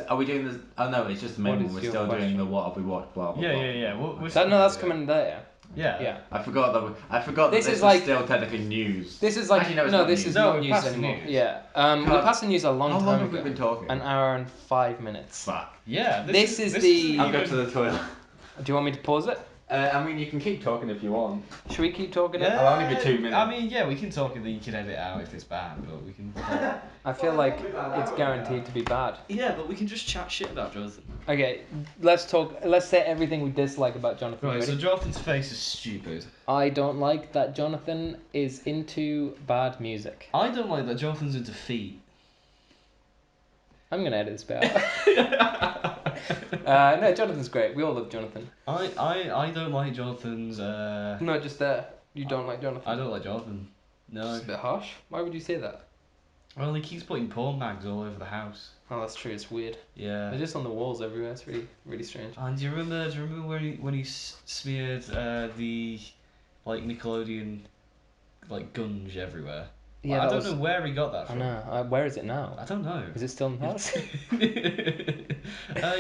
Are we doing this? Oh no, it's just the main What one. is We're your still question? doing the what have we watched, blah blah. blah. Yeah. That's coming there. Yeah. Yeah. I forgot that This this is was like- still technically news. This is like Actually, no, it's no, not this news. is No, not we news passed the anymore. news. Yeah. We God. passed the news a long How time long have ago. we been talking? An hour and 5 minutes. Fuck. Yeah. This is the- I'll go to the toilet. Do you want me to pause it? I mean, you can keep talking if you want. Should we keep talking? Yeah. I'll only be 2 minutes. I mean, yeah, we can talk and then you can edit out if it's bad, but we can. I feel like it's guaranteed to be bad. Yeah, but we can just chat shit about Jonathan. Okay, let's talk. Let's say everything we dislike about Jonathan. Right, so Ready? Jonathan's face is stupid. I don't like that Jonathan is into bad music. I don't like that Jonathan's into feet. I'm gonna edit this bit out. No, Jonathan's great. We all love Jonathan. I don't like Jonathan's. No, just there. You don't like Jonathan. I don't like Jonathan. No. It's a bit harsh. Why would you say that? Well, he keeps putting porn mags all over the house. Oh, that's true. It's weird. Yeah. They're just on the walls everywhere. It's really strange. And do you remember when he smeared the like Nickelodeon like gunge everywhere? Yeah, I that don't was- know where he got that I from. know. Where is it now? I don't know. Is it still in the house? He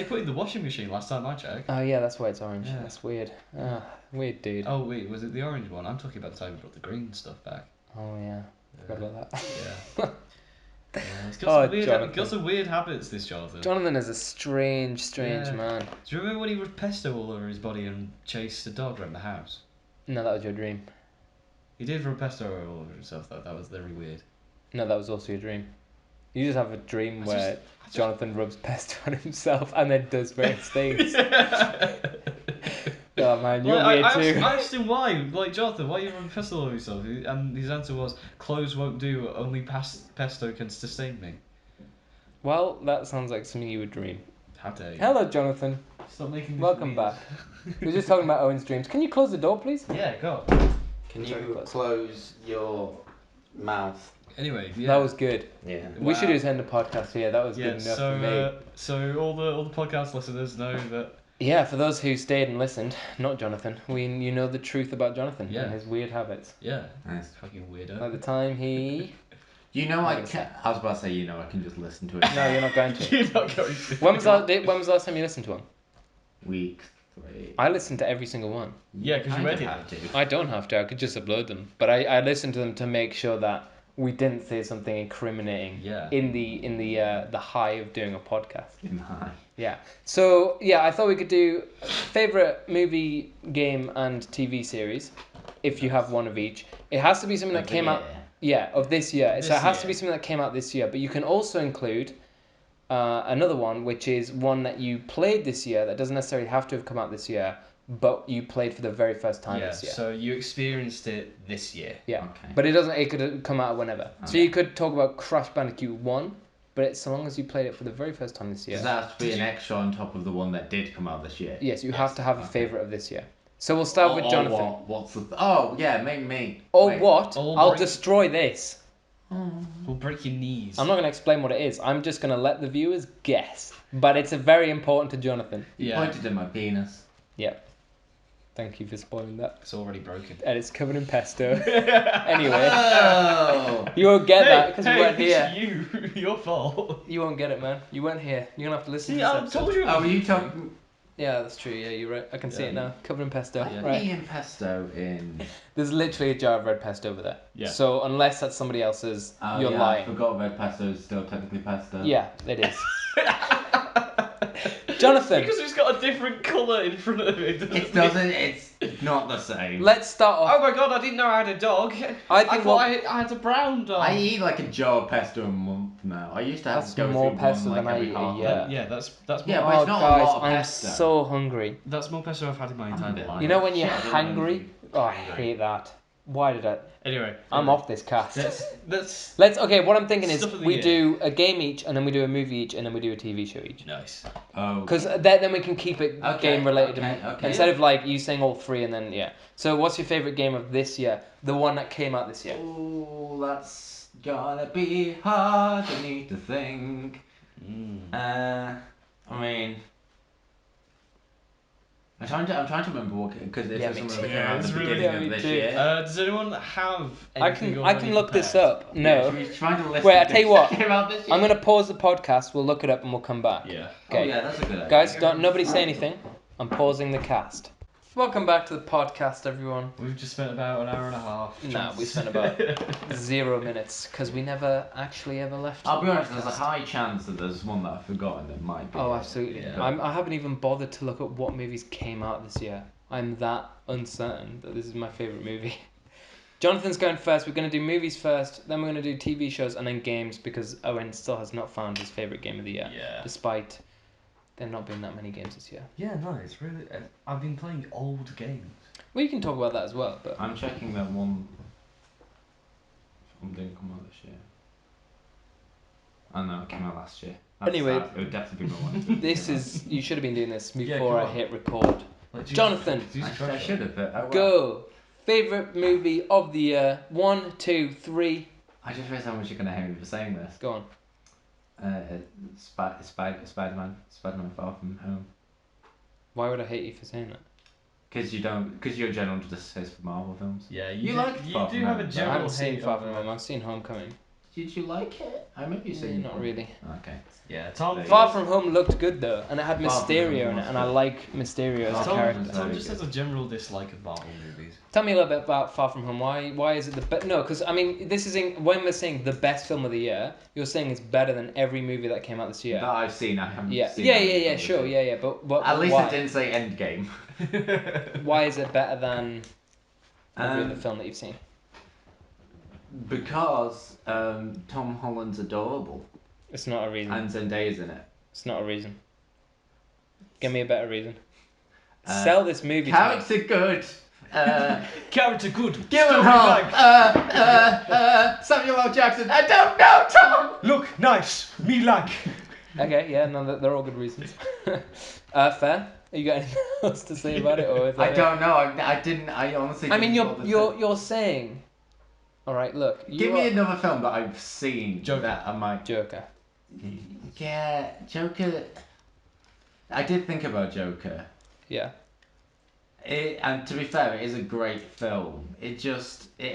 put it in the washing machine last time I checked. Oh yeah, that's why it's orange. Yeah. That's weird. Ah, weird dude. Oh wait, was it the orange one? I'm talking about the time he brought the green stuff back. Oh yeah. Forgot about that. Yeah. Yeah, he's got, Oh, some weird, Jonathan. got some weird habits, this Jonathan. Jonathan is a strange Yeah. man. Do you remember when he rubbed pesto all over his body and chased a dog around the house? No, that was your dream. He did rub pesto all over himself though. That was very weird. No, that was also your dream. You just have a dream I where just- Jonathan rubs pesto on himself and then does various things. Oh man, you're Like, weird too. I asked him why, like Jonathan, why are you rubbing pesto all over yourself? And his answer was, "Clothes won't do. Only pesto can sustain me." Well, that sounds like something you would dream. How dare you? Hello, Jonathan. Stop making me Welcome feel back. We were just talking about Owen's dreams. Can you close the door, please? Yeah, go. Can Sorry, you close. close your mouth? Anyway, yeah. That was good. Yeah. We should Wow. just end the podcast here. That was Yeah, good enough so for me. so all the podcast listeners know that Yeah, for those who stayed and listened, not Jonathan, you know the truth about Jonathan Yeah. and his weird habits. yeah, Nice. fucking weirdo. At the time he... You know, I'm I gonna can. I was about to say, I can just listen to it. No, you're not going to. You're not going to. When was the last time you listened to one? Week 3. I listened to every single one. Yeah, 'cause you Kind of edit have them. to. I don't have to. I could just upload them. But I listened to them to make sure that we didn't say something incriminating Yeah. in the high of doing a podcast. In high. Yeah. So yeah, I thought we could do favorite movie, game, and TV series. If you have one of each, it has to be something that Of the came out. year. Yeah, of this year. So This it has to year. be something that came out this year. But you can also include another one, which is one that you played this year that doesn't necessarily have to have come out this year, but you played for the very first time this year. So you experienced it this year. Yeah, Okay. but it could come out whenever. So Okay. you could talk about Crash Bandicoot 1, but it's so long as you played it for the very first time this year. Does that have to be an extra on top of the one that did come out this year? Yes, you Yes, have to have a okay. favourite of this year. So we'll start with Jonathan. What's the? Oh yeah, me. Oh, Wait. what? Oh, I'll bring- destroy this. We'll break your knees. I'm not going to explain what it is. I'm just going to let the viewers guess. But it's very important to Jonathan. You pointed at my penis. Yep. Thank you for spoiling that. It's already broken. And it's covered in pesto. Anyway, Oh. you won't get that because you weren't here. It's you. Your fault. You won't get it, man. You weren't here. You're going to have to listen See, to this I episode. told you. Oh, were you talking? Yeah, that's true. Yeah, you're right. I can see Yeah. it now. Covered in pesto. Yeah. Right. Eating pesto in. There's literally a jar of red pesto over there. Yeah. So unless that's somebody else's, Oh, you're yeah, lying. I forgot red pesto is still technically pesto. Yeah, it is. Jonathan, Because it's got a different colour in front of it. It doesn't. It's not the same. let's start Oh off. my god, I didn't know I had a dog. I I think thought what- I had a brown dog. I eat like a jar of pesto a month now. I used to have That's to go more through pesto one, like, than I every eat, half yeah. day. Yeah, that's Yeah, more, but Oh, it's not a guys, lot of I'm pesto. so hungry. that's more pesto I've had in my I'm a entire bit life. You know when you're Shit, I don't know. hangry? Oh, I hate that. Why did I? Anyway, I'm off this cast. That's Let's. Okay, what I'm thinking is Stuff of the we year. do a game each, and then we do a movie each, and then we do a TV show each. nice. Oh. Because then we can keep it Okay, game related. okay. Instead of like you saying all three and then yeah. So what's your favorite game of this year? The one that came out this year. Ooh, that's gonna be hard. I need to think. I mean, I'm trying to remember what because this Yeah, is me something too. that came Yeah, out at it's the really- beginning yeah, of me this too. year. Does anyone have I anything can already look this prepared? up. No. Yeah, trying to list Wait, the I tell you things what. that came out this year. I'm gonna pause the podcast. We'll look it up and we'll come back. Yeah. Oh Okay. yeah, that's a good idea. Guys, don't nobody say anything. I'm pausing the cast. Welcome back to the podcast, everyone. We've just spent about an hour and a half. Nah, we spent about 0 minutes because we never actually ever left. I'll be the honest. There's a podcast. high chance that there's one that I've forgotten that might be. Oh, absolutely. Yeah. I haven't even bothered to look at what movies came out this year. I'm that uncertain that this is my favourite movie. Jonathan's going first. We're going to do movies first, then we're going to do TV shows, and then games because Owen still has not found his favourite game of the year. Yeah. Despite there not being that many games this year. Yeah, no, it's really. I've been playing old games. Well, you can talk about that as well, but I'm checking that one. Film didn't come out this year. Oh no, it came out last year. That's Anyway, sad. It would definitely be my one. this is you should have been doing this Yeah, before come I on. hit record. Like, Jonathan. I should have, but oh well. Go. Favorite movie of the year. 1, 2, 3. I just realised how much you're gonna hate me for saying this. Go on. Spider-Man Far From Home. Why would I hate you for saying that? Because you're a general distaste for Marvel films. Yeah, You you, like you Far do From have Home, a though. I general haven't seen hate Far of, From Home. I've seen Homecoming. Did you like it? I remember you saying Not really. Okay. Yeah, Tom. Far From Home looked good though, and it had Far From Mysterio Home in it, was and I good. like Mysterio as a Tom- character. Tom very just good. has a general dislike of Marvel movies. Tell me a little bit about Far From Home. Why is it the best? No, because I mean, this is when we're saying the best film of the year. You're saying it's better than every movie that came out this year. That I've seen. I haven't Yeah, seen. yeah, that yeah, yeah. before, Sure, so- yeah, yeah. But At least why? it didn't say Endgame. Why is it better than every other Um, film that you've seen? Because Tom Holland's adorable It's not a reason. and Zendaya's in it. It's not a reason. Give me a better reason. Uh, Sell this movie to me. Character good. Character good. Gyllenhaal. Samuel L. Jackson. I don't know, Tom. Look, nice. Me like. Okay, yeah, no, they're all good reasons. Fair. You got anything else to say about it, or is that I it? don't know. I didn't. I honestly. I mean, didn't bother you're saying. All right, look. Give me another film that I've seen. Joker. That I might. Joker. Yeah, Joker. I did think about Joker. Yeah. And to be fair, it is a great film. It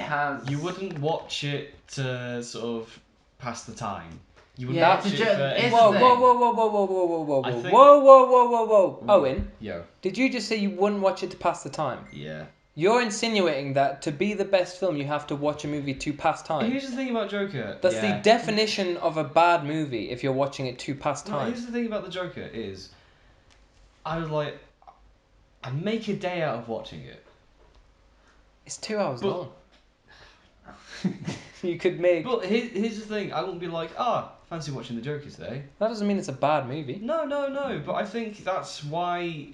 has. You wouldn't watch it to sort of pass the time. You would Yeah, watch it's it a jo- for. it's- Whoa, the whoa, thing. whoa, whoa, whoa, whoa, whoa, whoa, whoa, I whoa, think- whoa, whoa, whoa, whoa, whoa. Owen, Yo. did you just say you wouldn't watch it to pass the time? Yeah. You're insinuating that to be the best film, you have to watch a movie to pass time. Here's the thing about Joker. That's Yeah. the definition of a bad movie if you're watching it to pass No, time. here's the thing about the Joker is, I'd make a day out of watching it. It's 2 hours But- long. You could make. But here's the thing. I wouldn't be like, fancy watching the Joker today. That doesn't mean it's a bad movie. No. But I think that's why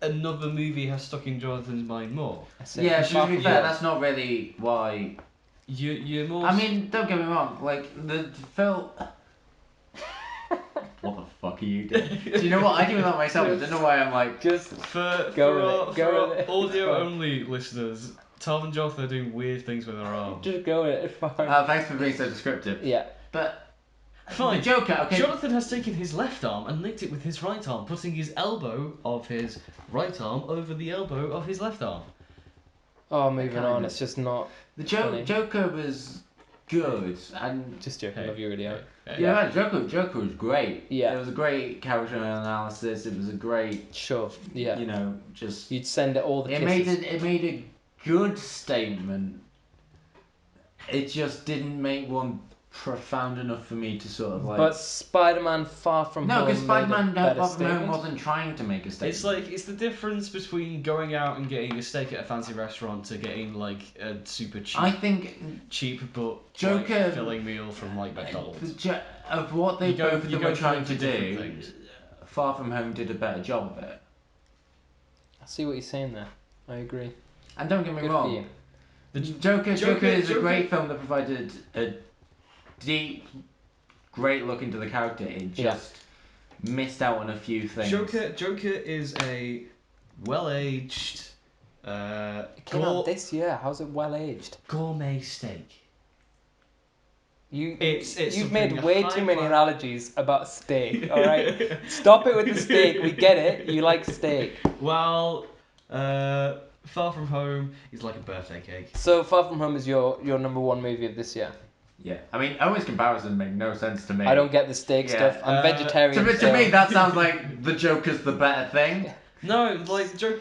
another movie has stuck in Jonathan's mind more. I said Yeah, far to be from fair, yours. that's not really why. You're more. I mean, don't get me wrong. Like the film. What the fuck are you doing? Do you know what? I do that myself. I don't know why I'm like. Just for Go with our, it, go for with our it. audio only listeners, Tom and Jonathan are doing weird things with their arms. just go with it. Fine. Thanks for being so descriptive. Yeah. But Fine. the Joker. Okay. Jonathan has taken his left arm and linked it with his right arm, putting his elbow of his right arm over the elbow of his left arm. Oh, moving Kinda. on. It's just not. The Funny. Joker was good, and Just joking. Hey. Love you, really. Are. yeah, Joker was great. Yeah. It was a great character analysis. It was a great, Sure. Yeah. you know, just. You'd send it all the It kisses. made a good statement. It just didn't make one profound enough for me to sort of like. But Spider-Man Far From no, Home because Spider-Man made a better Far From Home statement. wasn't trying to make a statement. It's the difference between going out and getting a steak at a fancy restaurant to getting like a super I think cheap but Joker- like, filling meal from like McDonald's. Of what they You go- both of you them go were trying for to different do, things. Far From Home did a better job of it. I see what you're saying there. I agree. And don't get me Good for wrong, you. The Joker is a Joker- great film that provided a deep, great look into the character. It Yeah. just missed out on a few things. Joker is a well-aged It came out this year. How's it well aged? gourmet steak. It's You've something made way too many high- analogies about steak. All right, stop it with the steak. We get it. You like steak. Well, Far From Home is like a birthday cake. So Far From Home is your number one movie of this year. Yeah, I mean, Owen's comparison make no sense to me. I don't get the steak Yeah. stuff. I'm vegetarian. To so- me, that sounds like the Joker's the better thing. No, like joke.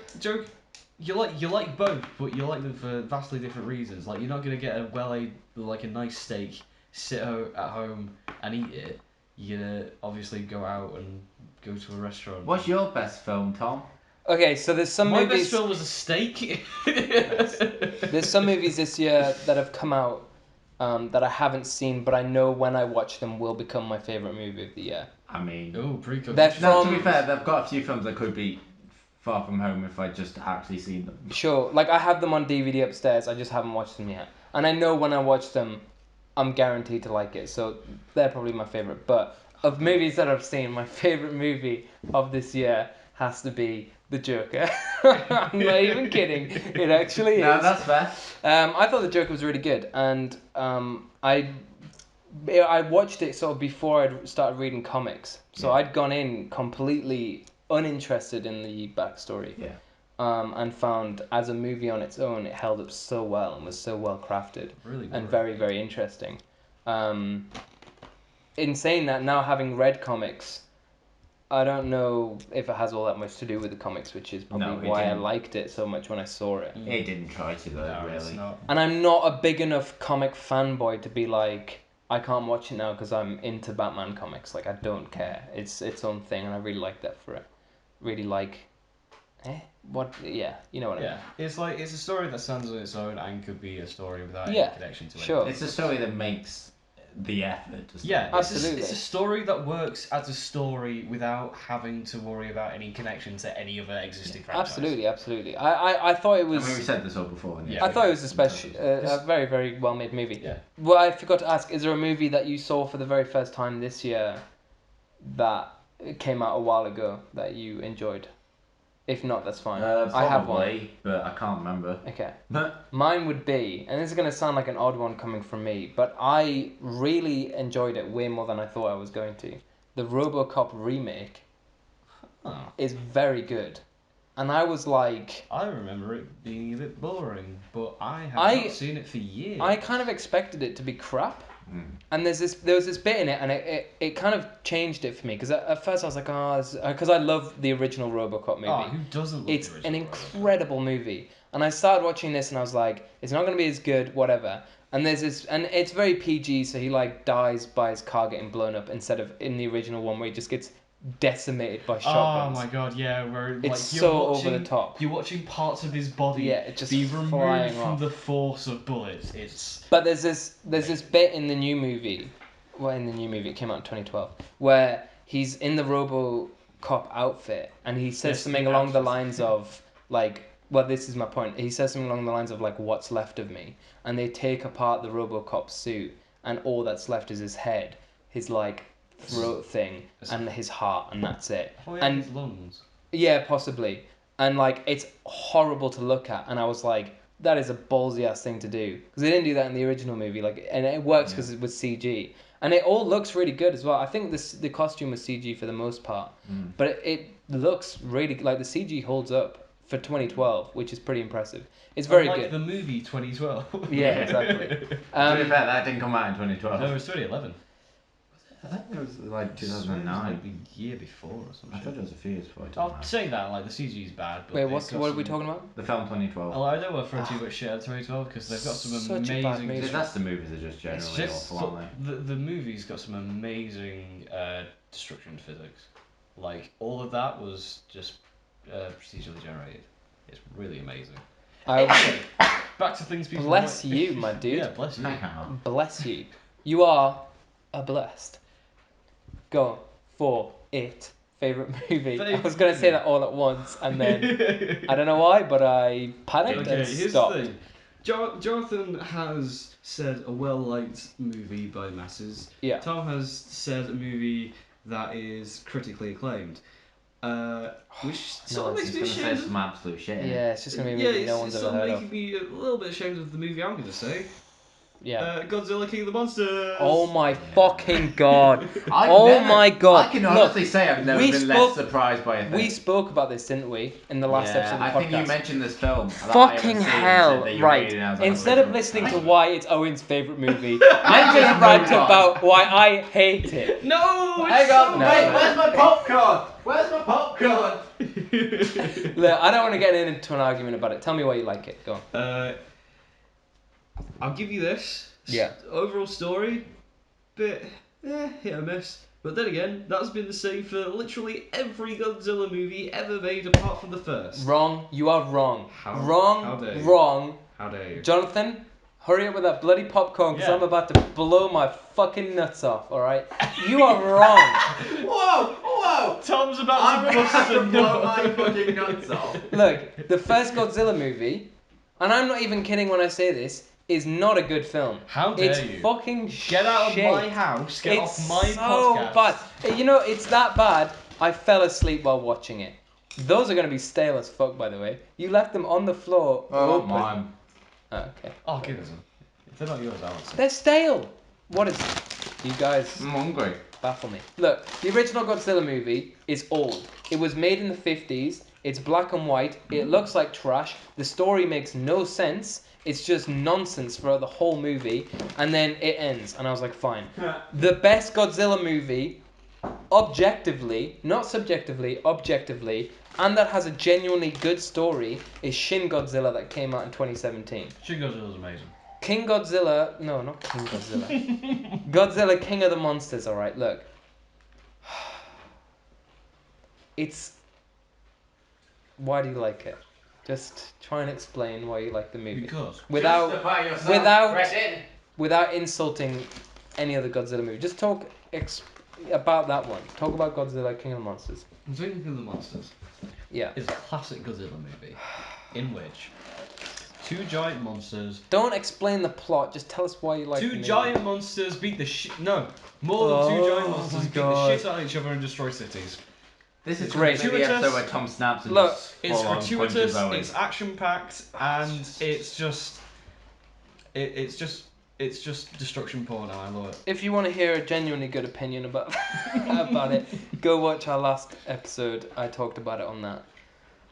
You like both, but you like them for vastly different reasons. Like you're not gonna get a like a nice steak, sit at home and eat it. You're gonna obviously go out and go to a restaurant. What's your best film, Tom? Okay, so there's some My movies. best film was a steak. There's some movies this year that have come out that I haven't seen, but I know when I watch them will become my favorite movie of the year. I mean, Oh, pre-cooked. They're no, to from- be fair, they've got a few films that could be Far From Home if I just actually seen them. Sure, like I have them on DVD upstairs. I just haven't watched them yet, and I know when I watch them, I'm guaranteed to like it. So they're probably my favorite. But of movies that I've seen, my favorite movie of this year has to be The Joker. I'm not even kidding. It actually is. No, that's fair. I thought The Joker was really good, and I watched it sort of before I'd started reading comics, so Yeah. I'd gone in completely uninterested in the backstory. Yeah. And found as a movie on its own, it held up so well and was so well crafted Really and good. very, very interesting. In saying that, now having read comics, I don't know if it has all that much to do with the comics, which is probably No, it why I didn't. liked it so much when I saw it. It didn't try to though, No, it's really. not. And I'm not a big enough comic fanboy to be like, I can't watch it now because I'm into Batman comics. Like, I don't care. It's its own thing, and I really like that for it. Really like, what? Yeah, you know what I mean. Yeah, it's like it's a story that stands on its own and could be a story without Yeah, any connection to it. sure. It's a story that makes the effort. To Yeah, Absolutely. It's a story that works as a story without having to worry about any connection to any other existing franchise. Absolutely. I thought it I was. mean, we said this all before. Yeah. I thought it was a special, a very, very well made movie. Yeah. Well, I forgot to ask: is there a movie that you saw for the very first time this year that came out a while ago that you enjoyed? If not, that's fine. I have one. Probably, but I can't remember. Okay. But Mine would be, and this is going to sound like an odd one coming from me, but I really enjoyed it way more than I thought I was going to. The RoboCop remake Oh, is very good. And I was like, I remember it being a bit boring, but I have I- not seen it for years. I kind of expected it to be crap. mm, And there was this bit in it, and it kind of changed it for me. Because at first I was like, because I love the original RoboCop movie. Oh, who doesn't love It's the an original Robocop? incredible movie. And I started watching this and I was like, it's not going to be as good, whatever. And there's this, and it's very PG, so he like dies by his car getting blown up instead of in the original one where he just gets decimated by Oh shotguns. my god, yeah, where like It's you're so watching, over the top. You're watching parts of his body Yeah, it just be removed flying from off. the force of bullets. It's But there's this bit in the new movie, it came out in 2012, where he's in the RoboCop outfit and he says Yes, something the along the actress. lines of like, well, this is my point. He says something along the lines of like, "What's left of me?" And they take apart the RoboCop suit, and all that's left is his head, his like throat thing, and his heart, and that's it. oh yeah, And his lungs. yeah, possibly. And like, it's horrible to look at. And I was like, that is a ballsy ass thing to do because they didn't do that in the original movie. Like, and it works because it was CG, and it all looks really good as well. I think the costume was CG for the most part, but it looks really like the CG holds up for 2012, which is pretty impressive. It's very Unlike good. the movie 2012. Yeah, exactly. To be fair, that didn't come out in 2012. No, it was 2011. I think it was like It was 2009. like the year before or I something. thought it was a few years before. it I'll came out. say that, like, the CG is bad, but Wait, they've what got are we some- talking about? The film 2012. Oh, I don't want to throw too much shit at 2012 because they've got some Such a bad amazing. movie. Disaster movies are just It's generally just awful, aren't they? the movie's got some amazing destruction physics. Like all of that was just procedurally generated. It's really amazing. Anyway, back to things people. Bless like. you, my dude. Yeah, bless you. Nah. Bless you. You are a blessed. Go for it. Favorite movie. I was gonna say that all at once, and then I don't know why, but I panicked Okay, and here's stopped. the thing. Jonathan has said a well-liked movie by the masses. Yeah. Tom has said a movie that is critically acclaimed. Which sort of No, makes He's me gonna say ashamed. some absolute shit. innit? Yeah, it's just gonna be a Yeah, movie no it's one's ever sort of heard making of. me a little bit ashamed of the movie I'm gonna say. Yeah. Godzilla King of the Monsters. Oh my fucking god. I've Oh never- my god. I can Look, honestly say I've never we been spoke- less surprised by a thing. we spoke about this, didn't we, in the last Yeah, episode of the I podcast? think you mentioned this film. that I Fucking haven't seen, hell, said that you right. rated it as a Instead of hundred. listening to why it's Owen's favourite movie, I'm gonna rant about why I hate it. No! It's Hang on, so No. wait, bad. where's my popcorn? Where's my popcorn? Look, I don't want to get into an argument about it. Tell me why you like it. Go on. I'll give you this. Yeah. Overall story, bit hit or miss. But then again, that's been the same for literally every Godzilla movie ever made apart from the first. Wrong. You are wrong. How Wrong. dare you. Wrong. How dare you? Jonathan, hurry up with that bloody popcorn because Yeah. I'm about to blow my fucking nuts off, alright? You are wrong. Whoa, whoa! Tom's about I'm to gonna bust have a to blow nut. my fucking nuts off. Look, the first Godzilla movie, and I'm not even kidding when I say this, is not a good film. How dare It's you? fucking Get out of shit. my house. Get It's off my so podcast. bad. You know, it's that bad. I fell asleep while watching it. Those are gonna be stale as fuck, by the way. You left them on the floor open. mine. Oh, okay. I'll give them. If they're not yours, I'll say. They're stale. What is it? You guys I'm hungry. baffle me. Look, the original Godzilla movie is old. It was made in the 50s. It's black and white. It looks like trash. The story makes no sense. It's just nonsense for the whole movie. And then it ends. And I was like, fine. The best Godzilla movie, objectively, not subjectively, objectively, and that has a genuinely good story, is Shin Godzilla that came out in 2017. Shin Godzilla's amazing. King Godzilla, no, not King Godzilla. Godzilla, King of the Monsters, alright, look. It's... Why do you like it? Just try and explain why you like the movie. Because. Without, Justify yourself, without- Reddit. without insulting any other Godzilla movie. Just talk about that one. Talk about Godzilla, King of the Monsters. King of the Monsters Yeah. is a classic Godzilla movie in which two giant monsters. Don't explain the plot, just tell us why you like the Two movie. giant monsters beat the shit. No, more than two giant Oh monsters my beat God. the shit out of each other and destroy cities. This is Great. great. The episode where Tom snaps and Look, just It's full on punches gratuitous, Owen. it's action packed, and it's just, it's just destruction porn. And I love it. If you want to hear a genuinely good opinion about about it, go watch our last episode. I talked about it on that.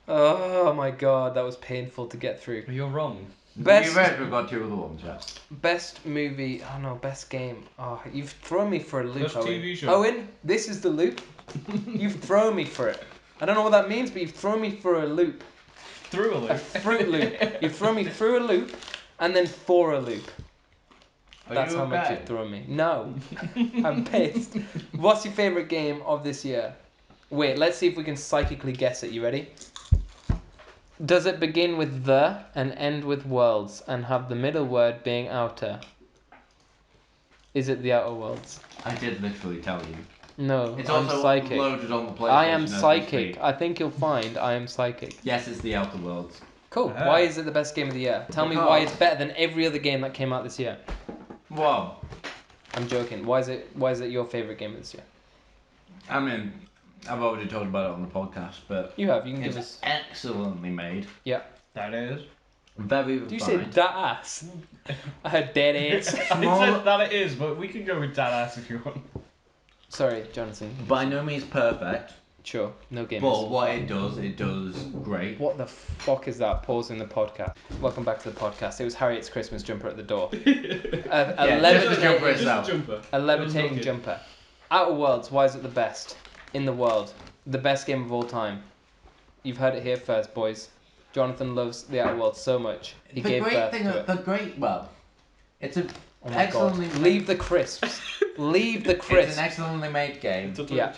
Oh my god, that was painful to get through. You're wrong. Best- You read we've got two other ones, yeah. Best movie, oh no, best game. Oh, you've thrown me for a loop, Best Owen. TV show. Owen, this is the loop. You've thrown me for it. I don't know what that means, but you've thrown me for a loop. Through a A loop. fruit loop. You've thrown me through a loop and then for a loop. That's how much you've thrown me. No. I'm pissed. What's your favourite game of this year? Wait, let's see if we can psychically guess it. You ready? Does it begin with the and end with worlds and have the middle word being outer? Is it the Outer Worlds? I did literally tell you. No, It's I'm also psychic. loaded on the PlayStation. I am as we psychic. speak. I think you'll find I am psychic. Yes, it's the Outer Worlds. Cool. Ah. Why is it the best game of the year? Tell me why Because- it's better than every other game that came out this year. Well, I'm joking. Why is it your favorite game of this year? I mean, I've already talked about it on the podcast, but You have. You can give it's us. excellently made. That is. Very Do you say refined. that ass? I heard dead ass. Small- I said that it is, but we can go with that ass if you want. Sorry, Jonathan. By no means perfect, Sure. No game. but what it does great. What the fuck is that? Pausing the podcast. Welcome back to the podcast. It was Harriet's Christmas jumper at the door. A just a jumper levitating, itself. jumper. a levitating jumper. Outer Worlds. Why is it the best in the world? The best game of all time. You've heard it here first, boys. Jonathan loves the Outer Worlds so much. He The gave great birth thing, to it. it's a Oh my god. excellently Leave the crisps. Leave the It's crisps. an excellently made game. Yeah.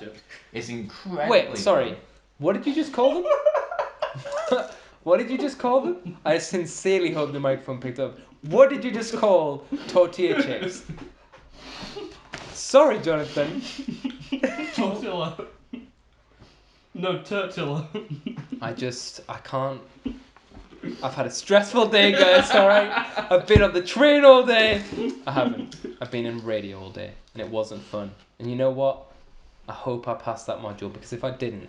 It's incredibly. Wait, sorry. fun. What did you just call them? What did you just call them? I sincerely hope the microphone picked up. What did you just call tortilla chips? Sorry, Jonathan. Tortilla. No, tortilla. I can't. I've had a stressful day, guys, alright? I've been on the train all day. I haven't. I've been in radio all day, and it wasn't fun. And you know what? I hope I passed that module, because if I didn't,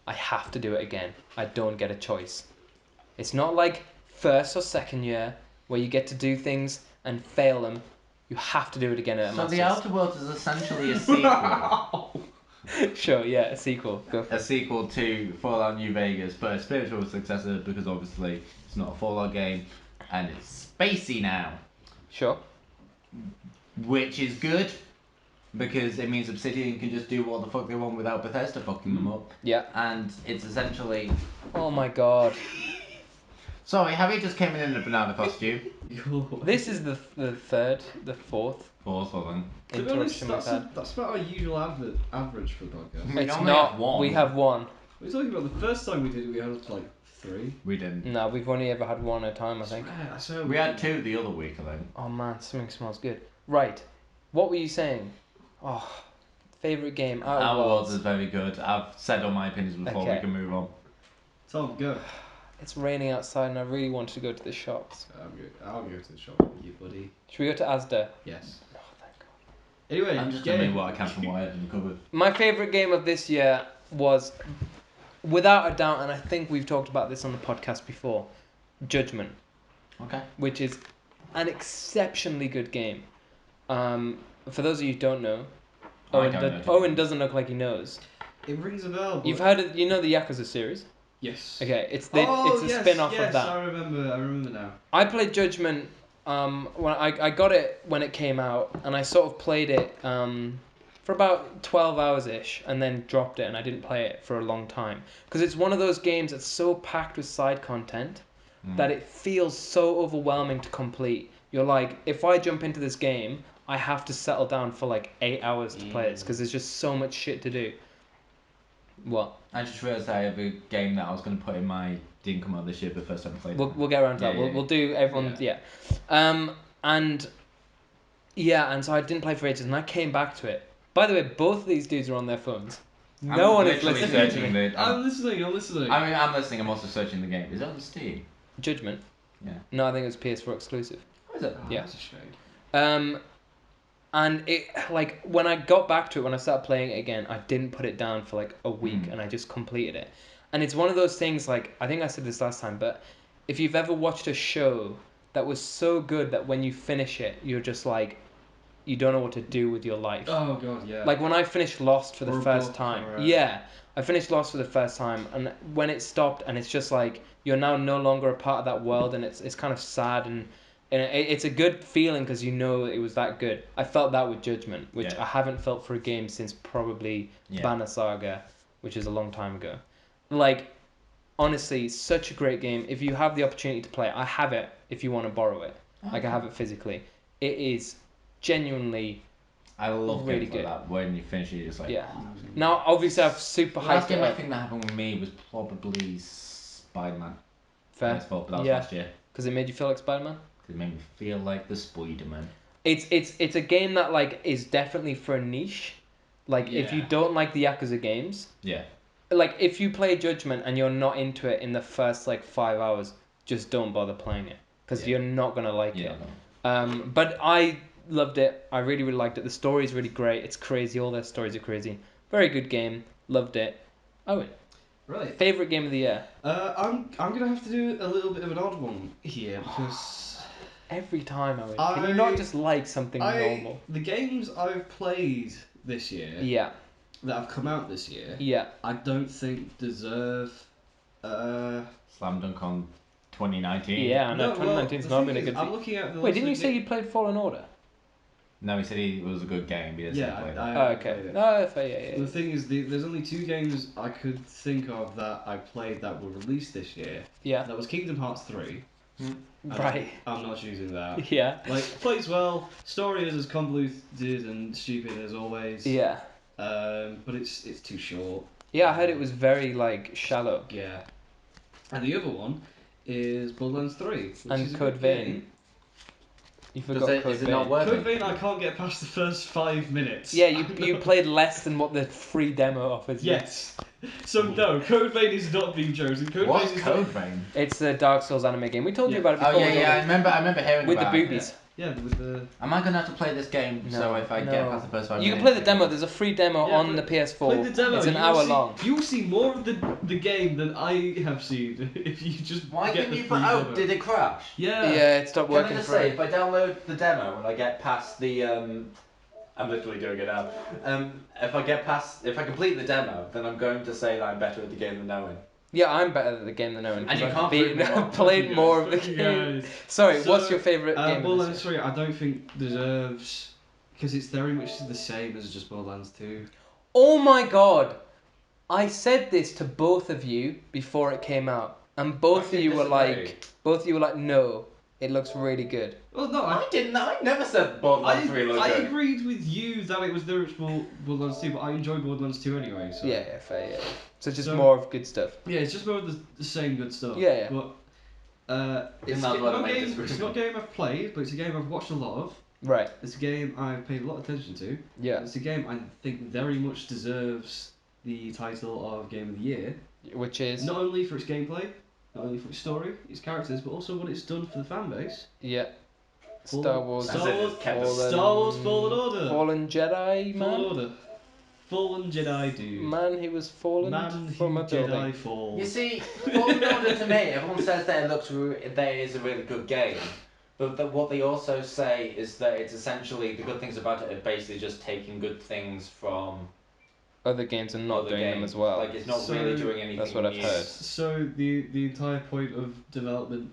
I have to do it again. I don't get a choice. It's not like first or second year, where you get to do things and fail them. You have to do it again at a So the master's. Outer Worlds is essentially a sequel. Sure, yeah, a sequel. Go for A it. sequel to Fallout New Vegas, but a spiritual successor because obviously it's not a Fallout game and it's spacey now, Sure. which is good because it means Obsidian can just do what the fuck they want without Bethesda fucking them up. Yeah. And it's essentially. Oh my god. Sorry, Harry just came in a banana costume. This is the fourth Fourth one. To be honest, interruption we've had. that's about our usual average for a podcast. We It's only not. have one. We have one. We're talking about the first time we did it, we had like 3. We didn't. No, we've only ever had one at a time, I think. I swear We had 2 the other week, I think. Oh man, something smells good. Right. What were you saying? Oh, favorite game. Outer Outer Worlds. Worlds is very good. I've said all my opinions before. Okay. We can move on. Tom, go. It's raining outside, and I really wanted to go to the shops. I'll go to the shop with you, buddy. Should we go to Asda? Yes. Oh, thank God. Anyway, I'm just game. telling you what I can from Wyatt in the cupboard. My favorite game of this year was, without a doubt, and I think we've talked about this on the podcast before, Judgment, Okay. which is an exceptionally good game. For those of you who don't know, I don't know. Owen doesn't look like he knows. It rings a bell. But... You've heard of, you know the Yakuza series? Yes. Okay, it's a yes, spin-off yes, of that. I remember now. I played Judgment when I got it when it came out, and I sort of played it for about 12 hours ish, and then dropped it, and I didn't play it for a long time because it's one of those games that's so packed with side content that it feels so overwhelming to complete. You're like, if I jump into this game, I have to settle down for like 8 hours to play it because there's just so much shit to do. What? I just realised I have a game that I was going to put in my didn't come out this year, but first time I played it. We'll get around to that. Yeah, We'll, yeah, we'll do everyone. Yeah. And so I didn't play for ages, and I came back to it. By the way, both of these dudes are on their phones. No one is literally listening to searching me. the. I'm listening. I'm listening. I mean, I'm listening. I'm also searching the game. Is it on Steam? Judgment. Yeah. No, I think it was PS4 exclusive. What is it? Oh, yeah. That's a shame. And it, like, when I got back to it, when I started playing it again, I didn't put it down for like a week, and I just completed it. And it's one of those things, like, I think I said this last time, but if you've ever watched a show that was so good that when you finish it, you're just like, you don't know what to do with your life. Oh god, yeah. Like when I finished Lost for the Or a first book time. or a- Yeah. I finished Lost for the first time, and when it stopped, and it's just like you're now no longer a part of that world, and it's kind of sad, and it's a good feeling because you know it was that good. I felt that with Judgment, which Yeah. I haven't felt for a game since probably Yeah. Banner Saga, which is a long time ago. Like, honestly, such a great game. If you have the opportunity to play it, I have it if you want to borrow it. Like, I have it physically. It is genuinely I love Really games like good. that. When you finish it, you're just like. Yeah. Now, obviously, I've super The last hyped it game I up. think that happened with me was probably Spider-Man. Fair. PS4, but that was Yeah. last year. Because it made you feel like Spider-Man. It made me feel like the Spider-Man. It's a game that like is definitely for a niche. Like if you Yeah. don't like the Yakuza games, Yeah. like if you play Judgment and you're not into it in the first like 5 hours, just don't bother playing it because Yeah. you're not gonna like Yeah. it. But I loved it. I really really liked it. The story is really great. It's crazy. All their stories are crazy. Very good game. Loved it. Owen, Right. favorite game of the year. I'm gonna have to do a little bit of an odd one here because Every time, Owen. Can you not I- just like something normal? the games I've played this year Yeah. that have come out this year, Yeah. I don't think deserve. Slam Dunk on 2019. Yeah. I know. No, 2019's well, not the been a thing good. is, I'm looking at the Wait, list didn't you of say ga- you played Fallen Order? No, he said it was a good game. He didn't say Yeah, play I that. Oh, haven't okay. played it. No, fair, yeah. The thing is, there's only 2 games I could think of that I played that were released this year. Yeah. That was Kingdom Hearts 3. and Right. I'm not choosing that. Yeah. Like, plays well, story is as convoluted and stupid as always. Yeah. But it's too short. Yeah, I heard it was very like shallow. Yeah. And the other one is Borderlands 3. Which And is a Code good Vein. game. You forgot Code is it Vein. not worth Code it? Vein, I can't get past the first 5 minutes. Yeah, you played less than what the free demo offers you. Yes. So no, Code Vein is not being chosen. Code What's Vein is Code Vein? It's the Dark Souls anime game. We told you Yeah. about it Oh before. yeah, we yeah. I did remember hearing it. With the about it. boobies. Yeah, with the. Am I gonna have to play this game? No, So if I no. get past the first 5 You can minutes, play the demo. There's a free demo Yeah, on play- the PS4. Play the demo. It's an you will hour see, long. You will see more of the game than I have seen if you just Why get can the you? free Oh, demo. did it crash? Yeah. Yeah, it stopped Can I working just for say, it. if I download the demo and I get past the I'm literally doing it now. If I complete the demo, then I'm going to say that I'm better at the game than Owen. Yeah, I'm better at the game than Owen. And you 'cause can't I've beaten- prove me wrong. I've played Fuck more you of the guys, fuck you game. guys. Sorry, So, what's your favourite game of Borderlands this year? 3, I don't think deserves because it's very much the same as just Borderlands 2. Oh my god! I said this to both of you before it came out, and both of I you were disagree. like, no, it looks really good. Well, no, I didn't. I never said Borderlands 3 looked I good. agreed with you that it was the original Borderlands 2, but I enjoyed Borderlands 2 anyway. So. Yeah, fair, yeah. So just So- more of good stuff. Yeah, it's just more of the same good stuff. Yeah, yeah. But it's that's what I not, made game, this it's not a game I've played, but it's a game I've watched a lot of. Right, It's a game I've paid a lot of attention to. yeah. It's a game I think very much deserves the title of Game of the Year. Which is, Not only for its gameplay, not only for its story, its characters, but also what it's done for the fan base. yeah. Full- Star Wars. As in, it's kept us- Star Wars Fallen Order. Fallen Jedi, man. Fallen Order. Fallen Jedi dude. Man, he was fallen Man from who a building. Jedi fall. You see, Fallen Order to me, everyone says that that is a really good game, but what they also say is that it's essentially the good things about it are basically just taking good things from Other games and not other doing them games. as well. Like it's not So- really doing anything. That's what I've new. heard. So the entire point of development.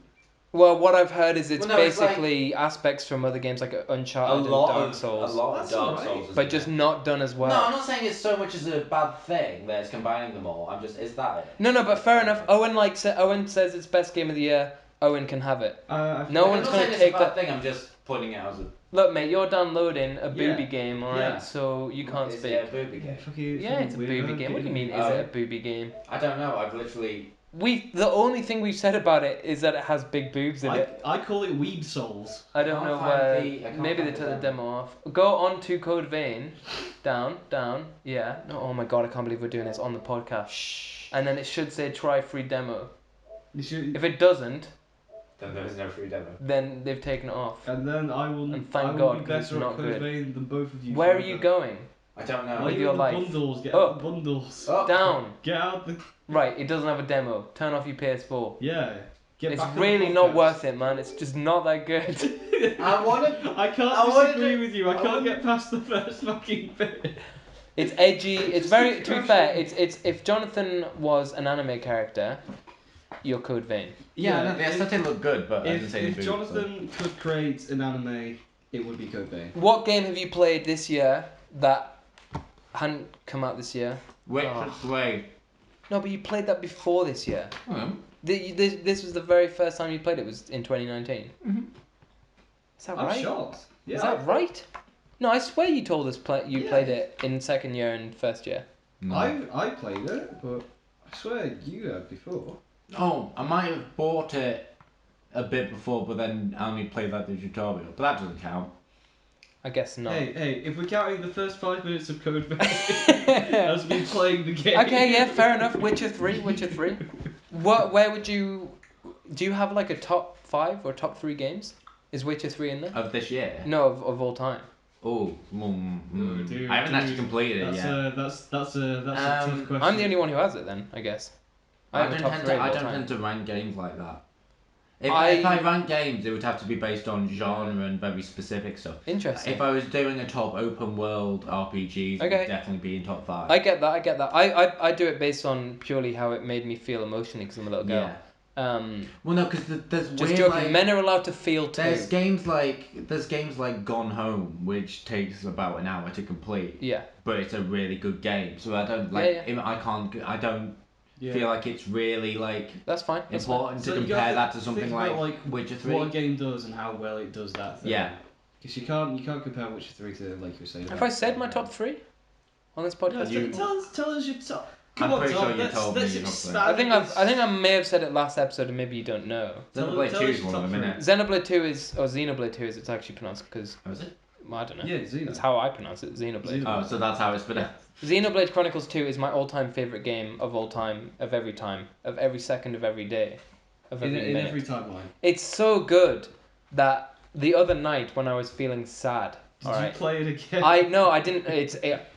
Well, what I've heard is it's Well, no, it's basically aspects from other games like A Uncharted and lot Dark of Souls, a lot of That's Dark alright. Souls, but isn't just it? not done as well. No, I'm not saying it's so much as a bad thing that it's combining them all. I'm just is that it? No, but fair enough. Owen says it's best game of the year. Owen can have it. I No I'm one's not gonna saying take it's a bad that. thing. I'm just pointing it out as a Look, mate, you're downloading a Yeah. booby game, alright? Yeah. So you can't Is speak. it a booby game? Yeah, it's a booby game. What do you mean? Is Oh. it a booby game? I don't know. I've literally. The only thing we've said about it is that it has big boobs in it. I call it Weeb Souls. I don't can't know find where. the- I can't Maybe they find took the the demo off. Go on to Code Vein. Down. Yeah. No. Oh my god! I can't believe we're doing this on the podcast. Shh. And then it should say try free demo. You should, If it doesn't, Then there is no free demo. then they've taken it off. and then I will. And thank I will God, be 'cause it's better not at Code good. Vein than both of you. Where are forever. you going? I don't know. Why With are you your in the life? bundles? Get Up. out the bundles. Oh. Down. Get out the. Right. It doesn't have a demo. Turn off your PS4. Yeah. Get It's back on the really not podcast. worth it, man. It's just not that good. I want to. I can't I wanna disagree do- with you. I I can't wanna- get past the first fucking bit. It's edgy. It's very. To be fair, it's if Jonathan was an anime character, you're Code Vein. Yeah, Yeah, no, the aesthetic looked good, but I didn't If, say if the Jonathan could create an anime, it would be Code Vein. What game have you played this year that hadn't come out this year? Witcher Oh. 3. No, but you played that before this year. Hmm. This was the very first time you played it was in 2019. Mhm. Is that I'm right? shocked. Yeah. Is that right? No, I swear you told us you Yeah. played it in second year and first year. No. I played it, but I swear you had before. Oh, I might have bought it a bit before, but then I only played like the tutorial. But that doesn't count. I guess not. Hey, if we're counting the first 5 minutes of Code Vein as me playing the game. Okay, yeah, fair enough. Witcher 3, Witcher 3. Where would you... Do you have like a top 5 or top 3 games? Is Witcher 3 in there? Of this year? No, of all time. Oh, Dude, I haven't actually completed it That's yet. that's a tough question. I'm the only one who has it then, I guess. I have a top 3 of I all don't time. tend to rank games like that. If I- if I rank games, it would have to be based on genre and very specific stuff. Interesting. If I was doing a top open world RPGs, it Okay. would definitely be in top 5. I get that. I do it based on purely how it made me feel emotionally because I'm a little girl. Yeah. Um, Well, no, because there's just weird, joking. like, Men are allowed to feel too. there's games like Gone Home, which takes about an hour to complete, Yeah. but it's a really good game. So I don't like. Yeah, I don't Yeah. feel like it's really like That's fine. That's fine. important So to you compare gotta that to something think like, about, like, Witcher 3. what a game does and how well it does that thing. Yeah. Because you can't compare Witcher 3 to, like you were saying. Have about- I said my top 3 on this No, podcast? You- tell us your top. I'm Come on, pretty Tom, sure you let's- told me let's your top expand three. I think I may have said it last episode, and maybe you don't know. Xenoblade tell 2 us is your one of top them, three. innit? Xenoblade 2 is, or Xenoblade 2 is it's actually pronounced because, Oh, is it? well, I don't know. Yeah, Xeno. It's how I pronounce it, Xenoblade. Oh, so that's how it's pronounced. Xenoblade Chronicles 2 is my all-time favorite game of all time, of every second of every day, of every In minute. every timeline. It's so good that the other night when I was feeling sad, Did all you right, play it again? I didn't.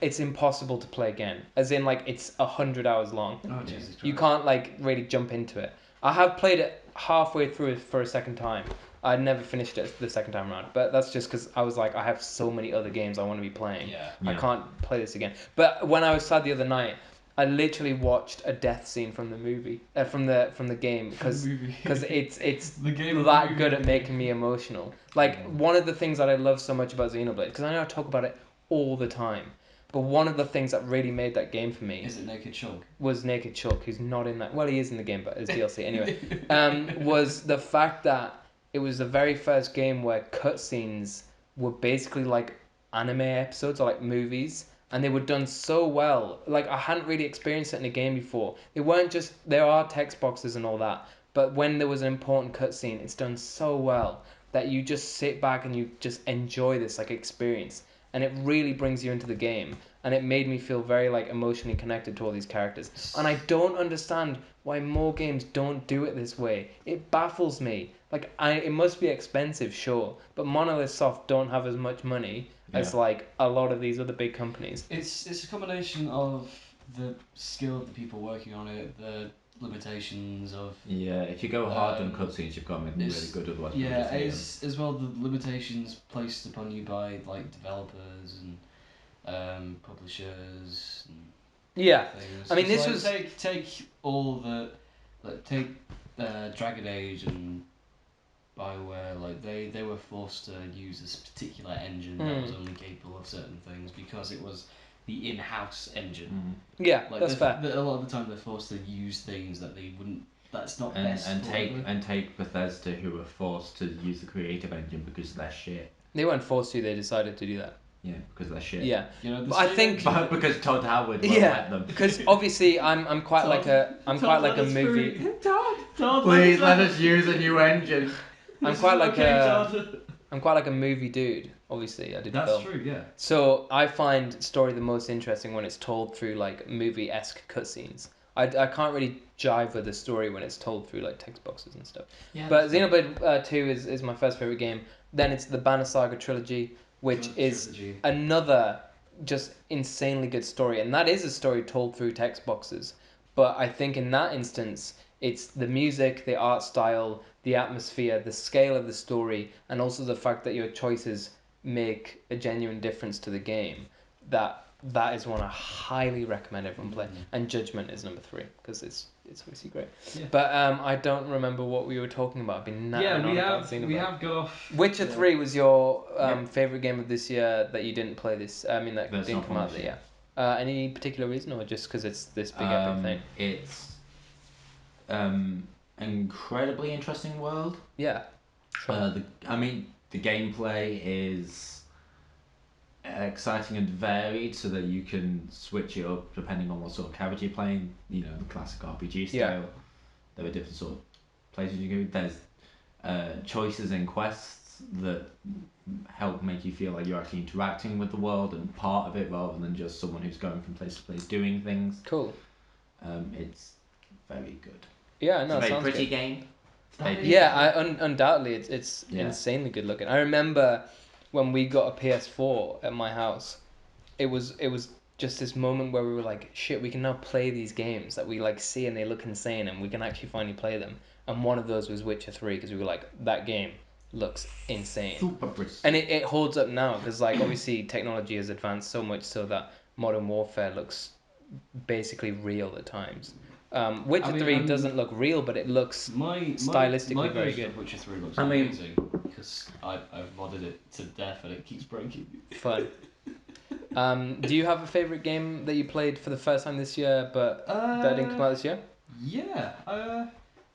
It's impossible to play again. As in, like, it's 100 hours long. Oh, Jesus Christ. You can't like really jump into it. I have played it halfway through for a second time. I never finished it the second time around, but that's just because I was like, I have so many other games I want to be playing. Yeah. I Yeah. can't play this again. But when I was sad the other night, I literally watched a death scene from the movie, from the game, because it's the game of that the good movie. at making me emotional. Like, one of the things that I love so much about Xenoblade, because I know I talk about it all the time, but one of the things that really made that game for me Is it Naked Chunk? was Naked Chulk, who's not in that. Well, he is in the game, but as DLC anyway. Was the fact that it was the very first game where cutscenes were basically like anime episodes or like movies, and they were done so well. Like, I hadn't really experienced it in a game before. They weren't just, there are text boxes and all that, but when there was an important cutscene, it's done so well that you just sit back and you just enjoy this like experience, and it really brings you into the game. And it made me feel very like emotionally connected to all these characters. And I don't understand why more games don't do it this way. It baffles me. Like, it must be expensive, sure, but Monolith Soft don't have as much money as Yeah. like a lot of these other big companies. It's a combination of the skill of the people working on it, the limitations of Yeah, if you go hard on Um, cutscenes, you've got to make them really it's- good, otherwise people yeah, just hate as well the limitations placed upon you by like developers and publishers and Yeah, things. I mean, It's this like, was- take all the take Dragon Age and BioWare, like they were forced to use this particular engine that was only capable of certain things because it was the in-house engine. them. yeah, Like that's fair. a lot of the time they're forced to use things that they wouldn't. That's not And best. and for take them. and take Bethesda, who were forced to use the creative engine because they're shit. They weren't forced to, they decided to do that. Yeah, because they're shit. Yeah, You know, the but I same think- engine- But because Todd Howard won't yeah, let them. because obviously I'm quite like a movie. Todd, Please let us use a new engine. I'm quite like I'm quite like a movie dude. Obviously, I did That's film. true. Yeah. So I find story the most interesting when it's told through like movie-esque cutscenes. I can't really jive with the story when it's told through like text boxes and stuff. Yeah, But Xenoblade 2 is my first favorite game. Then it's the Banner Saga trilogy, which is Trilogy. another just insanely good story, and that is a story told through text boxes. But I think in that instance, it's the music, the art style, the atmosphere, the scale of the story, and also the fact that your choices make a genuine difference to the game. That is one I highly recommend everyone play. And Judgment is number 3 because it's obviously great. Yeah. But I don't remember what we were talking about. I've been nattering on about Xenoblade. got off. Witcher 3 was your Yeah. favorite game of this year that you didn't play this. I mean, that That's didn't not come out finished the year. Any particular reason, or just because it's this big epic thing? It's incredibly interesting world. Yeah. Sure. The gameplay is exciting and varied, so that you can switch it up depending on what sort of character you're playing. You know, the classic RPG style. Yeah. There are different sort of places you go. There's choices in quests that help make you feel like you're actually interacting with the world and part of it, rather than just someone who's going from place to place doing things. Cool. It's very good. Yeah, It's no, a it very sounds pretty good. game. Very Yeah, undoubtedly, it's Yeah. insanely good looking. I remember when we got a PS4 at my house, it was just this moment where we were like, shit, we can now play these games that we like see and they look insane, and we can actually finally play them. And one of those was Witcher 3, because we were like, that game looks insane. super pretty. And it holds up now, because like obviously technology has advanced so much so that Modern Warfare looks basically real at times. Witcher I mean, 3 doesn't look real, but it looks stylistically my very version good. of Witcher 3 looks I mean- amazing because I've modded it to death and it keeps breaking. Fun. Do you have a favorite game that you played for the first time this year, but that didn't come out this year? Yeah.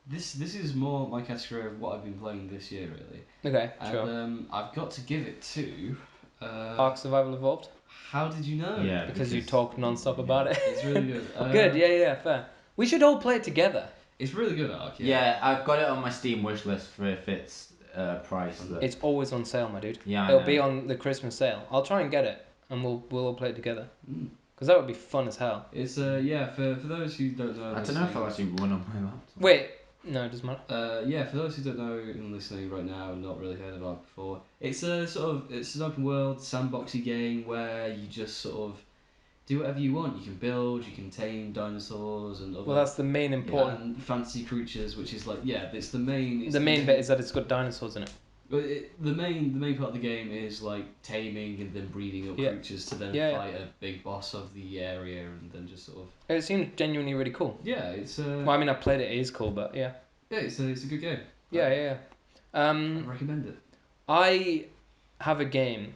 This is more my category of what I've been playing this year, really. Okay, And sure. I've got to give it to. Ark Survival Evolved, How did you know? Yeah. because you talk non-stop about it. It's really good. Good, yeah, fair. We should all play it together. It's really good, Ark. Yeah, I've got it on my Steam wish list for if it's price. That... It's always on sale, my dude. yeah, I It'll know. be on the Christmas sale. I'll try and get it, and we'll all play it together. Mm. Because that would be fun as hell. It's for those who don't know. I don't know if I'll actually run on my laptop. Wait, no, it doesn't matter. Yeah, for those who don't know and listening right now and not really heard of Ark before, it's an open world sandboxy game where you just sort of do whatever you want. You can build, you can tame dinosaurs and other Well, that's the main important. and fantasy creatures, which is like it's the main. It's The main bit is that it's got dinosaurs in it. But the main part of the game is like taming and then breeding up Yeah. creatures to then Yeah, yeah. fight a big boss of the area and then just sort of It seems genuinely really cool. it's Well, I mean, I played it. It is cool, but yeah, it's a good game. yeah. I recommend it. I have a game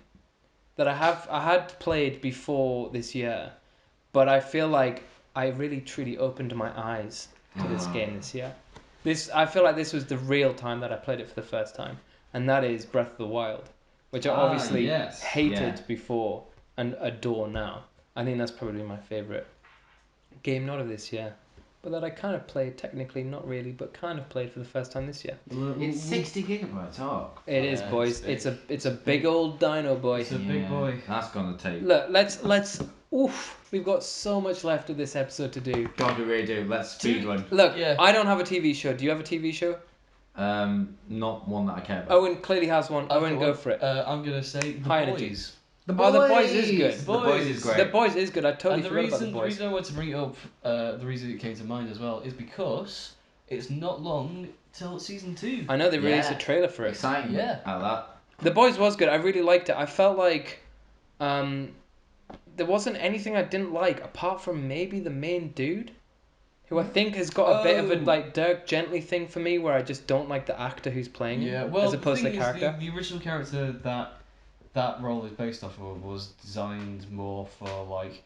that I had played before this year, but I feel like I really truly opened my eyes to this game this year. I feel like this was the real time that I played it for the first time, and that is Breath of the Wild, which I obviously yes. hated Yeah. before and adore now. I think that's probably my favorite game, not of this year, but that I kind of played, technically not really, but kind of played for the first time this year. It's 60 gigabytes. Ark. It is, Yeah, boys. it's It's a big old dino boy. It's a big boy. That's gonna take. Look, let's. Oof, we've got so much left of this episode to do. God, we really do. Let's speed run. Look, Yeah. I don't have a TV show. Do you have a TV show? Not one that I care about. Owen clearly has one. Owen, go for it. I'm gonna say The High Boys. energy. The Oh, The Boys is good. The Boys is great. The Boys is good. I totally And the forgot about reason, The the Boys. reason I wanted to bring it up, the reason it came to mind as well, is because it's not long till season 2. I know they released a Yeah. trailer for it. Exciting. Yeah. I like The Boys was good. I really liked it. I felt like there wasn't anything I didn't like apart from maybe the main dude, who I think has got a bit of a Oh. like Dirk Gently thing for me, where I just don't like the actor who's playing Yeah, him well, as opposed to the character. The original character that role is based off of was designed more for like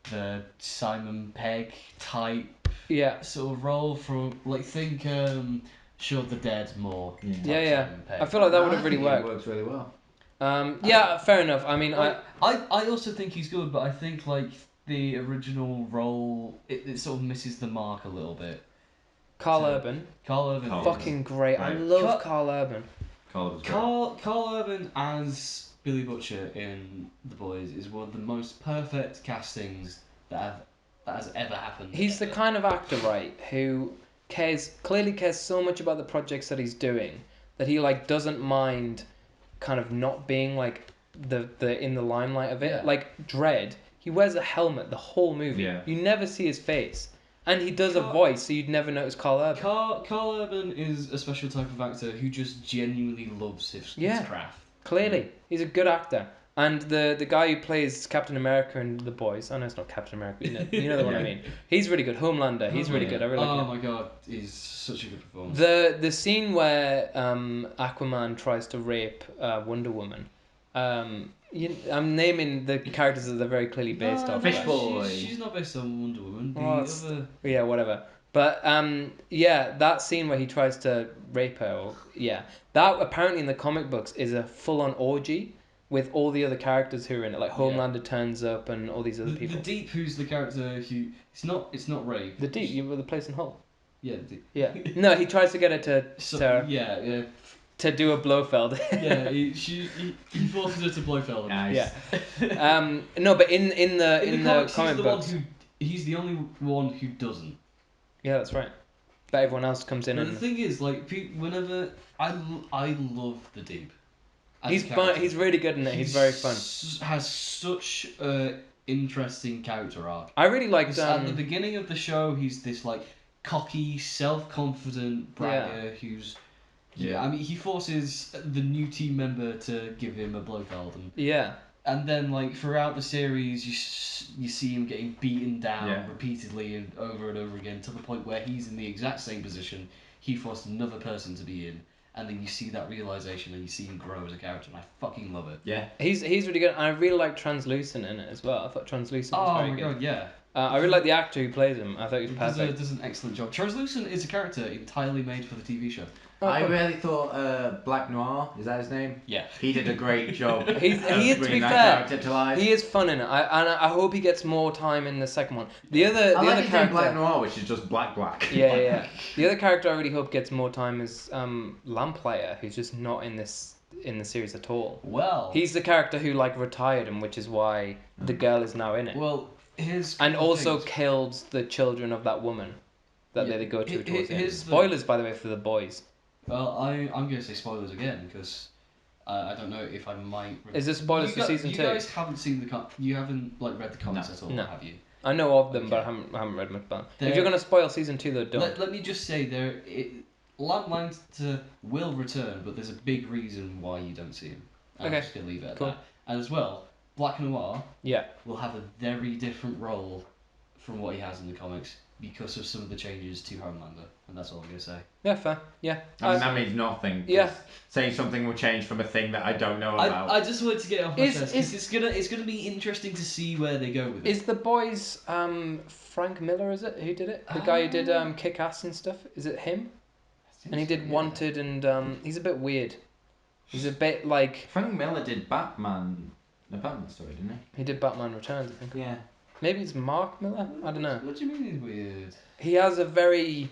the Simon Pegg type Yeah, sort of role from like think Shaun of the Dead more. Yeah. type Yeah. Simon Pegg. I feel like that would I have really think worked. It works really well. Yeah, fair enough. I mean, I also think he's good, but I think like the original role it sort of misses the mark a little bit. Carl So- Urban, Carl Urban. Carl fucking great. I Right. love Carl- Carl Urban. Carl Urban as Billy Butcher in The Boys is one of the most perfect castings that has ever happened. He's the ever. kind of actor, right, who clearly cares so much about the projects that he's doing that he like doesn't mind kind of not being like the in the limelight of it. Yeah. Like Dredd, he wears a helmet the whole movie. Yeah. You never see his face. And he does a Carl- voice, so you'd never notice Carl Urban. Carl Urban is a special type of actor who just genuinely loves his Yeah. craft. Clearly, he's a good actor. And the guy who plays Captain America in The Boys, I know it's not Captain America, you know the one I Yeah. mean. He's really good. Homelander, he's really good. I really like Oh him. my god, he's such a good performance. The scene where Aquaman tries to rape Wonder Woman, I'm naming the characters that they're very clearly based off. Fish but- Boy. She's not based on Wonder Woman. The Oh, it's- other... Yeah, whatever. But yeah, that scene where he tries to rape her, that apparently in the comic books is a full-on orgy with all the other characters who are in it. Like Homelander turns up and all these other The people. Deep, who's the character who it's not Ray. The Deep, you were the place in Hull. Yeah, the Deep. Yeah. No, he tries to get her to So, yeah. to do a Blofeld. Yeah, he forces her to Blofeld. Nice. Yeah. No, but in the comics, comic books. He's the only one who doesn't. Yeah, that's right. But everyone else comes in But the and thing is, like, whenever I love the Deep. as a he's fun. character. He's really good in it. He's very fun. Has such a interesting character arc. I really liked. 'Cause at the beginning of the show, he's this like cocky, self-confident bragger who's. Yeah, I mean, he forces the new team member to give him a Blofeld, Yeah. and then like throughout the series, you see him getting beaten down Yeah. repeatedly and over again to the point where he's in the exact same position he forced another person to be in, and then you see that realization and you see him grow as a character, and I fucking love it. Yeah. He's really good. I really like Translucent in it as well. I thought Translucent was Oh very my good. god, yeah. I really like the actor who plays him. I thought he was He perfect. does an excellent job. Translucent is a character entirely made for the TV show. Oh, I cool. really thought Black Noir, is that his name? Yeah. He did a great job. He of is, to be bringing that fair, character to life. he is fun in it. I hope he gets more time in the second one. The other I like other his name character. Black Noir, which is just black. Yeah. The other character I really hope gets more time is Lamplighter, who's just not in the series at all. Well. He's the character who like retired him, which is why the girl is now in it. Well, here's. And also things. killed the children of that woman that Yeah, they go to he- towards the end. here's the- Spoilers, by the way, for the boys. Well, I'm going to say spoilers again because I don't know if I might. Is this spoilers for season 2? You guys haven't seen you haven't like read the comics No. at all, No. have you? I know of them, but I Okay. haven't read much about them. They're- If you're going to spoil season 2, though, don't. Let me just say Lamplighter will return, but there's a big reason why you don't see him. And Okay, I'm just going to leave it at cool. that. And as well, Black Noir Yeah. will have a very different role from what he has in the comics because of some of the changes to Homelander, and that's all I'm going to say. Yeah, fair. Yeah. I mean, that means nothing. 'cause Yeah. Saying something will change from a thing that I don't know about. I just wanted to get it off my Is- chest because it's gonna be interesting to see where they go with it. Is the boys Frank Miller, is it? Who did it? The guy who did Kick Ass and stuff? Is it him? And he did Wanted and he's a bit weird. He's a bit like Frank Miller did Batman, the Batman story, didn't he did Batman Returns, I think. he? Yeah. Maybe it's Mark Miller? I don't know. What do you mean he's weird? He has a very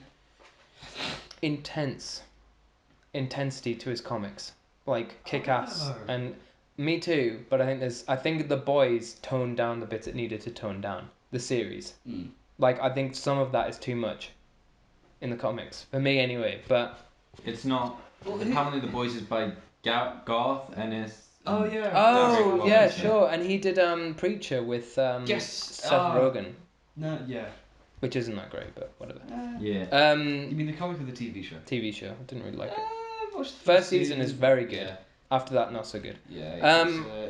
intensity to his comics. Like Kick Ass Oh. and me too, but I think the boys toned down the bits it needed to tone down. The series. Mm. Like I think some of that is too much in the comics. For me anyway, but It's not. Well, Apparently, The Boys is by Garth Ennis. Oh yeah. Derek oh Roberts, yeah, yeah. sure. And he did Preacher with Yes. Seth Ah. Rogen, No, yeah. which isn't that great, but whatever. Yeah. You mean the comic or the TV show? TV show. I didn't really like it. I watched the First season is very good. Yeah. After that, not so good. Yeah.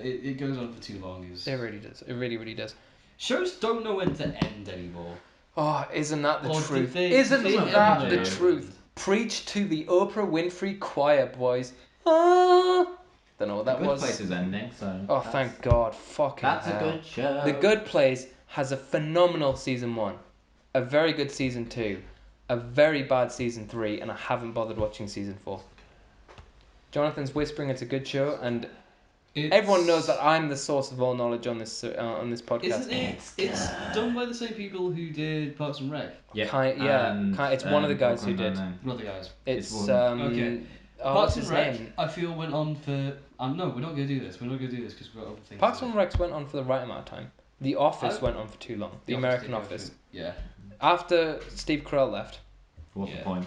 It goes on for too long. It really does. It really, really does. Shows don't know when to end anymore. Oh, isn't that the Or truth? did they- Isn't did they that ever the know? truth? Preach to the Oprah Winfrey choir, boys. Ah. Don't know what that Good was. Place is ending, so. Oh, that's- thank God. Fucking That's a hell. good show. The Good Place has a phenomenal season 1, a very good season 2, a very bad season 3, and I haven't bothered watching season 4. Jonathan's whispering it's a good show, and everyone knows that I'm the source of all knowledge on this podcast. Isn't it? It's done by the same people who did Parks and Rec. Yeah. It's one of the guys who Brooklyn did. Nine-Nine. Not the guys. It's one. Okay. Oh, Parks what's and his Rec, name? I feel went on for. No, we're not going to do this. We're not going to do this because we've got other things. Parks to and do. Rec went on for the right amount of time. The Office I- went on for too long. The Office American did go Office. through- Yeah. After Steve Carell left, What's Yeah. the point?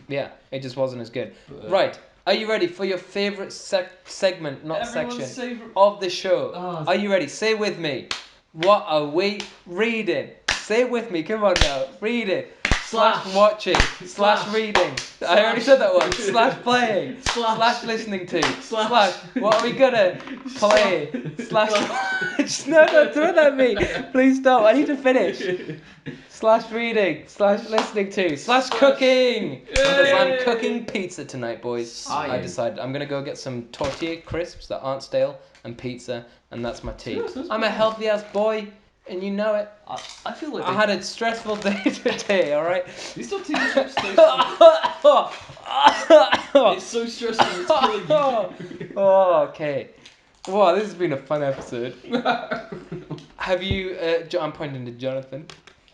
yeah, it just wasn't as good. But, Right, are you ready for your favourite segment, not Everyone's section, favourite. of the show? Oh, Are you ready? Say with me. What are we reading? Say it with me. Come on now. Reading. Slash watching. Slash reading. I already said that one. Slash playing. Slash listening to. Slash. What are we gonna play? Slash. Just no, don't throw that at me. Please stop. I need to finish. Slash reading. Slash listening to. Slash cooking. Because I'm cooking pizza tonight, boys. Are I you? decided I'm gonna go get some tortilla crisps that aren't stale and pizza, and that's my tea. Yes, that's I'm a good. healthy ass boy, and you know it. I feel like I had a stressful day today. All right. these tortilla chips taste. Oh, It's so stressful. It's killing you. okay. Wow, this has been a fun episode. Have you? I'm pointing to Jonathan.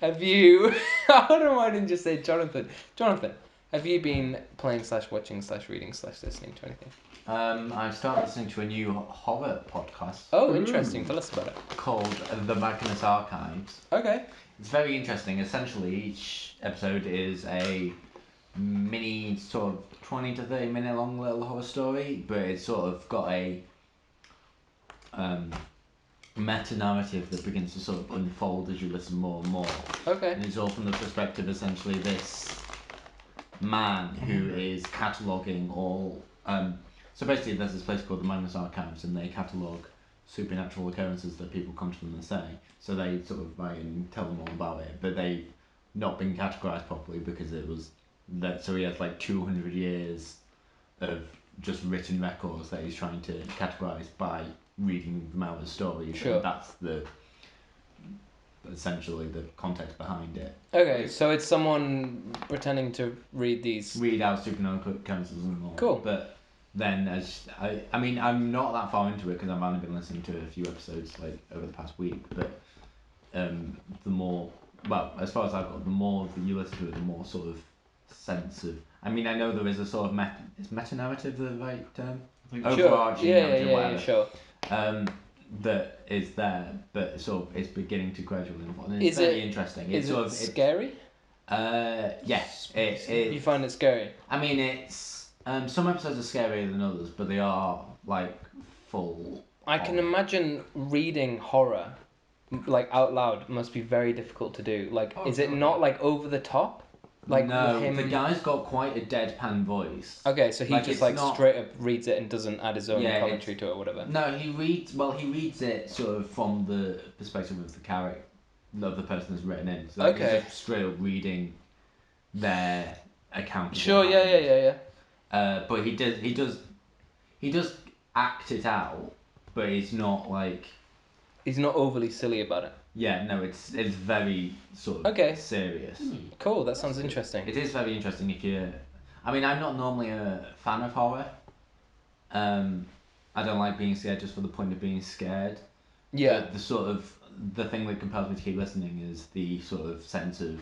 Have you? I don't know why I didn't just say Jonathan. Jonathan, have you been playing / watching / reading / listening to anything? I've started listening to a new horror podcast Oh, interesting. Tell us about it. called The Magnus Archives. Okay. It's very interesting. Essentially, each episode is a mini, sort of 20 to 30 minute long little horror story, but it's sort of got a meta narrative that begins to sort of unfold as you listen more and more. Okay. And it's all from the perspective, essentially, this man who is cataloguing all. So basically, there's this place called the Magnus Archives, and they catalogue supernatural occurrences that people come to them and say. So they sort of write and tell them all about it, but they've not been categorised properly because it was that. So he has like 200 years of just written records that he's trying to categorise by reading them out as stories. Sure. And that's essentially the context behind it. Okay, so it's someone pretending to read these. Read out supernatural occurrences and all. Cool. But then, as I mean, I'm not that far into it because I've only been listening to a few episodes like over the past week. But the more, well, as far as I've got, the more that you listen to it, the more sort of sense of. I mean, I know there is a sort of is meta narrative the right term? I think Sure. Overarching Yeah, narrative, whatever. sure. That is there, but sort of it's beginning to gradually evolve. And Is it's very it- interesting. Is It's sort it of scary? yes. You find it scary? I mean, it's some episodes are scarier than others, but they are like full. I can on. imagine reading horror, like out loud, must be very difficult to do. Like, Oh, is it God, not yeah. like over the top? Like no, with him. the guy's got quite a deadpan voice. Okay, so he Like, just it's like not- straight up reads it and doesn't add his own Yeah, commentary to it or whatever. No, he reads. Well, he reads it sort of from the perspective of the character, of the person that's written in. So like, Okay. he's just straight up reading their account. of Sure, what yeah, happened. yeah. But he does act it out, but it's not like. He's not overly silly about it. Yeah, no, it's very sort of Okay. serious. Cool, that sounds interesting. It is very interesting if you. I mean, I'm not normally a fan of horror. I don't like being scared just for the point of being scared. Yeah. But the thing that compels me to keep listening is the sort of sense of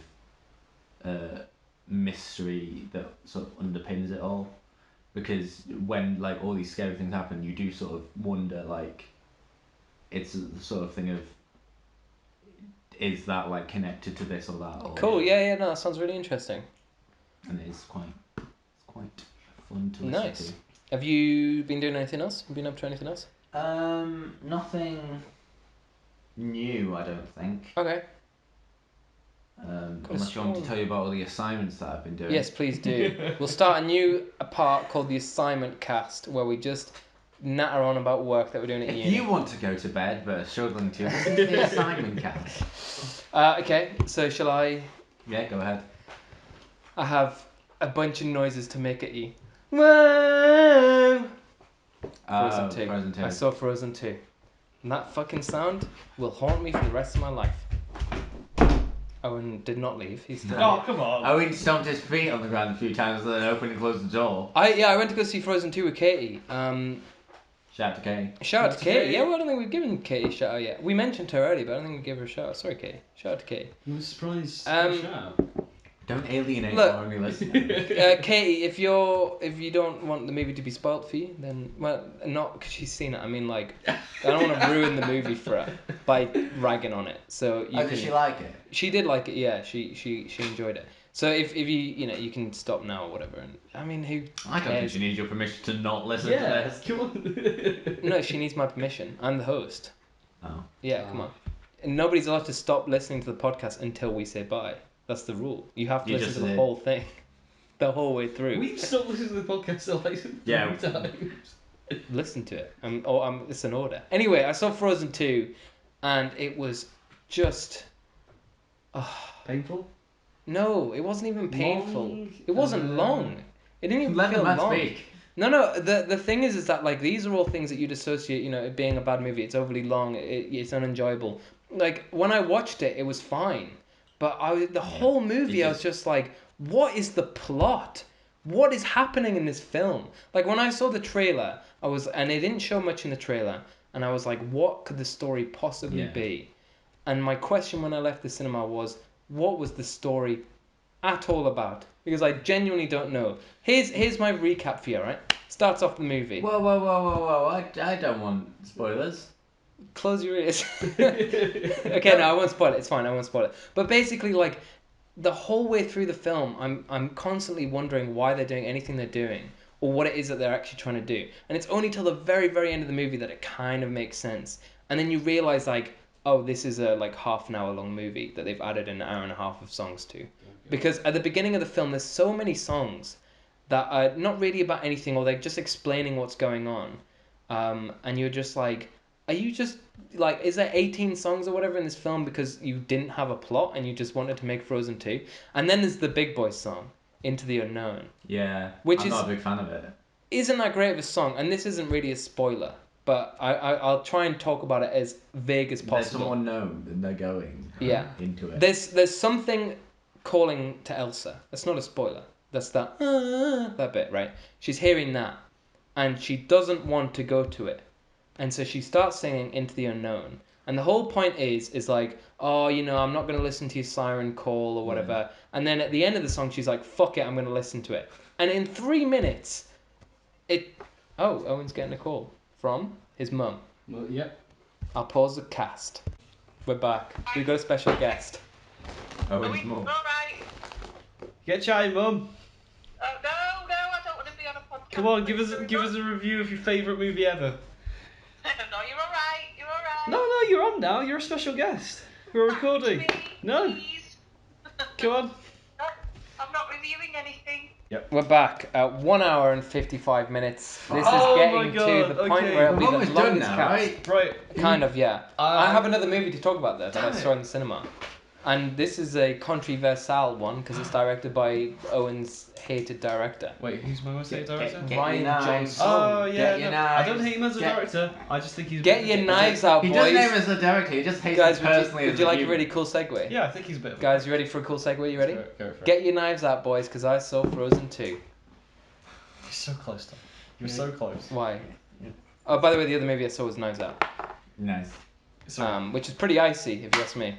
mystery that sort of underpins it all. Because when like all these scary things happen, you do sort of wonder like, it's the sort of thing of. Is that like connected to this or that? Or, Cool, yeah, no, that sounds really interesting. And it's quite fun to listen Nice. Have you been doing anything else? Been up to anything else? to. Nothing new, I don't think. Okay. Unless you want me to tell you about all the assignments that I've been doing. Yes, please do. We'll start a new part called the Assignment Cast, where we just natter on about work that we're doing at If uni. you want to go to bed but are struggling to, listen to the assignment cast. Okay, so shall I? Yeah, go ahead. I have a bunch of noises to make at you. Whoa! Frozen 2. Frozen 2. I saw Frozen 2. And that fucking sound will haunt me for the rest of my life. Owen did not leave. He's still Oh, here. come on. Owen stomped his feet on the ground a few times and then opened and closed the door. I went to go see Frozen 2 with Katie. Shout out to Katie. Shout out to That's Katie. Katie. Yeah, well, I don't think we've given Katie a shout out yet. We mentioned her earlier, but I don't think we gave her a shout out. Sorry, Katie. Shout out to Katie. I'm surprised. Um, Don't alienate Look. our only listener. Katie, if you don't want the movie to be spoilt for you, then well, not because she's seen it. I mean, like, I don't want to ruin the movie for her by ragging on it. So you Oh, can. does she like it? She did like it. Yeah, she enjoyed it. So if you can stop now or whatever. And I mean, who? I don't think cares? she needs your permission to not listen Yeah, to this. come on. No, she needs my permission. I'm the host. Oh. Yeah, come on. And nobody's allowed to stop listening to the podcast until we say bye. That's the rule. You have to You listen just to the did. whole thing, the whole way through. We've stopped listening to the podcast so like 3 Yeah. times. Listen to it. It's an order. Anyway, I saw Frozen 2, and it was just. Painful? No, it wasn't even painful. Long? It wasn't long. It didn't even Let the feel man long. speak. No. The thing is that like these are all things that you'd associate, it being a bad movie. It's overly long. It's unenjoyable. Like when I watched it, it was fine, but the whole movie, I was just like, what is the plot? What is happening in this film? Like when I saw the trailer, and they didn't show much in the trailer, and I was like, what could the story possibly Yeah. be? And my question when I left the cinema was, what was the story at all about? Because I genuinely don't know. Here's my recap for you, right? Starts off the movie. Whoa! I don't want spoilers. Close your ears. Okay, no, I won't spoil it. It's fine. I won't spoil it. But basically, like, the whole way through the film, I'm constantly wondering why they're doing anything they're doing, or what it is that they're actually trying to do. And it's only till the very, very end of the movie that it kind of makes sense. And then you realize, like, oh, this is a like half an hour long movie that they've added an hour and a half of songs to. Because at the beginning of the film, there's so many songs that are not really about anything, or they're just explaining what's going on. And you're just like, are you just like, is there 18 songs or whatever in this film because you didn't have a plot and you just wanted to make Frozen 2? And then there's the Big Boy song, Into the Unknown. Yeah, Which I'm is- not a big fan of it. Isn't that great of a song? And this isn't really a spoiler, but I'll try and talk about it as vague as There's possible. someone known and they're going Yeah. into it. There's something calling to Elsa. That's not a spoiler. That's that bit, right? She's hearing that, and she doesn't want to go to it, and so she starts singing Into the Unknown. And the whole point is like, oh, you know, I'm not gonna listen to your siren call or whatever. And then at the end of the song, she's like, fuck it, I'm gonna listen to it. And in 3 minutes, Owen's getting a call from his mum. Well, yep. I'll pause the cast. We're back. We've got a special guest. Oh, it's more. Alright. Get chatty, Mum. No, I don't want to be on a podcast. Come on, give us a review of your favourite movie ever. No, you're alright. You're alright. No, you're on now. You're a special guest. We're recording. Me, No. Please. Come on. No, I'm not reviewing anything. We're back at 1 hour and 55 minutes. This Oh is my getting God, to the point okay. where it'll We're be the almost done longest now, cast. right? Right. Kind of, yeah. I Uh, have another movie to talk about that I damn saw in the cinema. And this is a controversial one because it's directed by Owen's hated director. Wait, who's my most hated director? Get Ryan your knives. Johnson. Oh yeah, Get your no, I don't knives. hate him as a Get- director. I just think he's. Get your knives out, He boys. doesn't name as a director, he just hates Guys, him personally would as you a like a human. really cool segue? Yeah, I think he's a bit. Of a Guys, you ready for a cool segue? You ready? Go for it. Get your knives out, boys, because I saw Frozen 2. You're so close, Tom. You're so close. Why? Oh, by the way, the other movie I saw was Knives Out, Nice. which is pretty icy, if you ask me.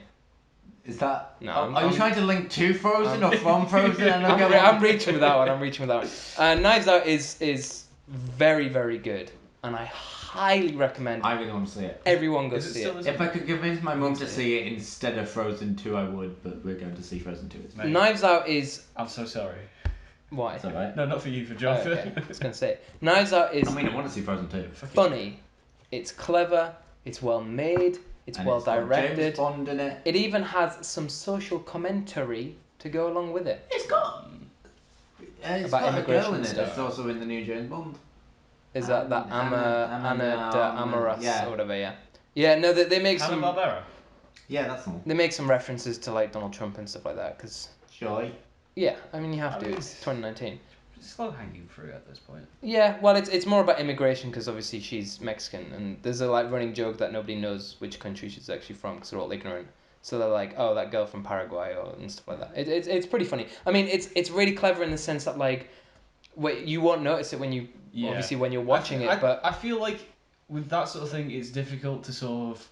Is that... No, are I'm- you trying to link to Frozen or from Frozen? I don't get I'm what- reaching with that one. I'm reaching with that one. Knives Out is very, very good, and I highly recommend I really want to see it. everyone go Is it see still it. the If I could convince my mum to see it instead of Frozen 2, I would, but we're going to see Frozen 2. It's Mate. Knives Out is I'm so sorry. why? It's alright. No, not for you, for Oh, Jonathan. okay. I was gonna say Knives Out is I mean, I want to see Frozen 2. funny, it's clever, it's well made, it's And well got James directed. Bond in it. It even has some social commentary to go along with it. It's got... it's About got a immigration girl in it stuff. that's also in the new James Bond. Is that Anna de Amoras yeah. or whatever? Yeah. Yeah. No, they make Hanna some Barbera. Yeah, that's the one. they make some references to like Donald Trump and stuff like that. Cause Joy. yeah, I mean you have I to. mean, It's 2019. Slow hanging fruit at this point. Yeah, well, it's more about immigration because obviously she's Mexican, and there's a like running joke that nobody knows which country she's actually from because they're all ignorant. So they're like, oh, that girl from Paraguay or and stuff like that. It's pretty funny. I mean, it's really clever in the sense that like, you won't notice it when you Yeah. obviously when you're watching it, but I feel like with that sort of thing, it's difficult to sort of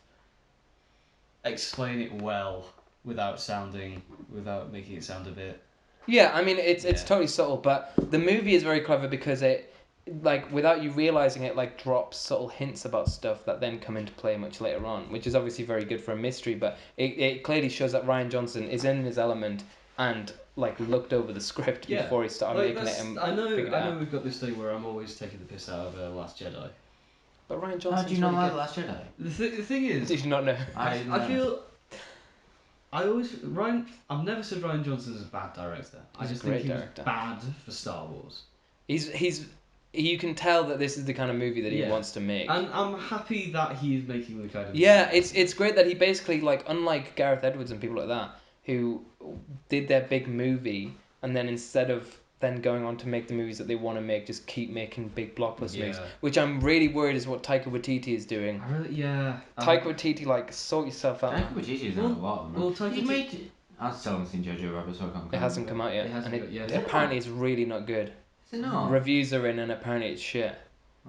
explain it well without making it sound a bit. yeah, I mean it's Yeah. totally subtle, but the movie is very clever because it like without you realizing it like drops subtle hints about stuff that then come into play much later on, which is obviously very good for a mystery, but it clearly shows that Ryan Johnson is in his element and like looked over the script Yeah. before he started Like, making it that's- and I know figured it out. we've got this thing where I'm always taking the piss out of Last Jedi. But Ryan Oh, Johnson's do you not really like good. Last Jedi? The thing is, Did you not know? I didn't I know. feel. I've never said Ryan Johnson's a bad director. I He's a just think great he was director. bad for Star Wars. He's you can tell that this is the kind of movie that he Yeah. wants to make. And I'm happy that he's making the kind of. Yeah, it's great that he basically like unlike Gareth Edwards and people like that who did their big movie and then instead of then going on to make the movies that they want to make, just keep making big blockbuster movies, Yeah. which I'm really worried is what Taika Waititi is doing. I really, yeah. Taika Waititi, like sort yourself out. Taika Waititi's done a lot of them. well, Taika He Waititi- made... I still haven't seen Jojo Rabbit, so I can't It hasn't come out yet, It hasn't and got- yeah. apparently it's really not good. Is it not? Reviews are in, and apparently it's shit.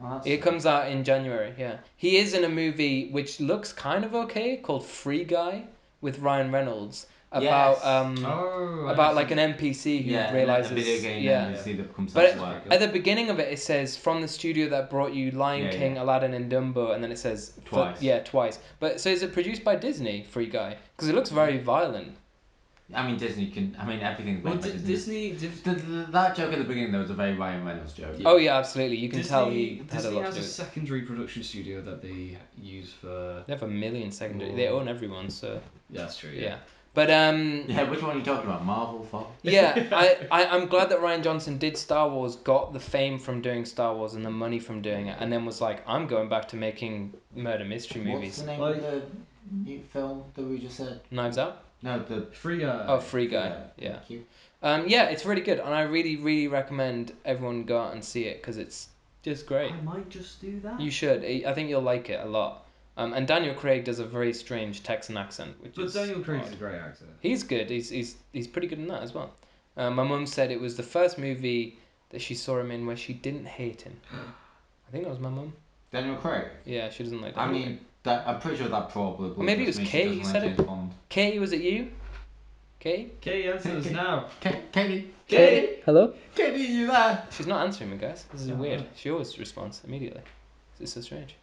Oh, that's It comes out in January. Yeah, he is in a movie which looks kind of okay called Free Guy with Ryan Reynolds about Yes. Oh, about like an NPC who Yeah, realizes a video game yeah. NPC that becomes But self-aware. at the beginning of it, it says from the studio that brought you Lion Yeah, King, yeah. Aladdin, and Dumbo, and then it says Twice. twice. But so is it produced by Disney? Free Guy, because it looks very violent. I mean, Disney can. I mean, everything's Well, made by Disney. Disney. That joke at the beginning, though, was a very Ryan Reynolds joke. Yeah. Oh yeah, absolutely. You can tell Disney, he had a Disney lot to has do a with it. secondary production studio that they use for. They have a million secondary. Oh. They own everyone, so Yeah, that's true. yeah. But Yeah, which one are you talking about? Marvel, Fox? yeah, I'm glad that Ryan Johnson did Star Wars, got the fame from doing Star Wars and the money from doing it, and then was like, I'm going back to making murder mystery movies. What's the name Like- of the new film that we just said? Knives Out. No, the Free Guy. Oh, Free Guy. Yeah. Thank you. Yeah, it's really good, and I really, really recommend everyone go out and see it because it's just great. I might just do that. You should. I think you'll like it a lot. And Daniel Craig does a very strange Texan accent, which But is Daniel Craig's odd. a great actor. He's good. He's pretty good in that as well. My mum said it was the first movie that she saw him in where she didn't hate him. I think that was my mum. Daniel Craig. Yeah, she doesn't like I Daniel mean, Craig. I'm pretty sure that probably. Or maybe it just was means she Kate doesn't who like said it. James Bond. Katie, was it you? Katie? Katie answers now. Katie. Katie. Hello? Katie, you there? She's not answering me, guys. This is Oh, weird. right. She always responds immediately. This is so strange.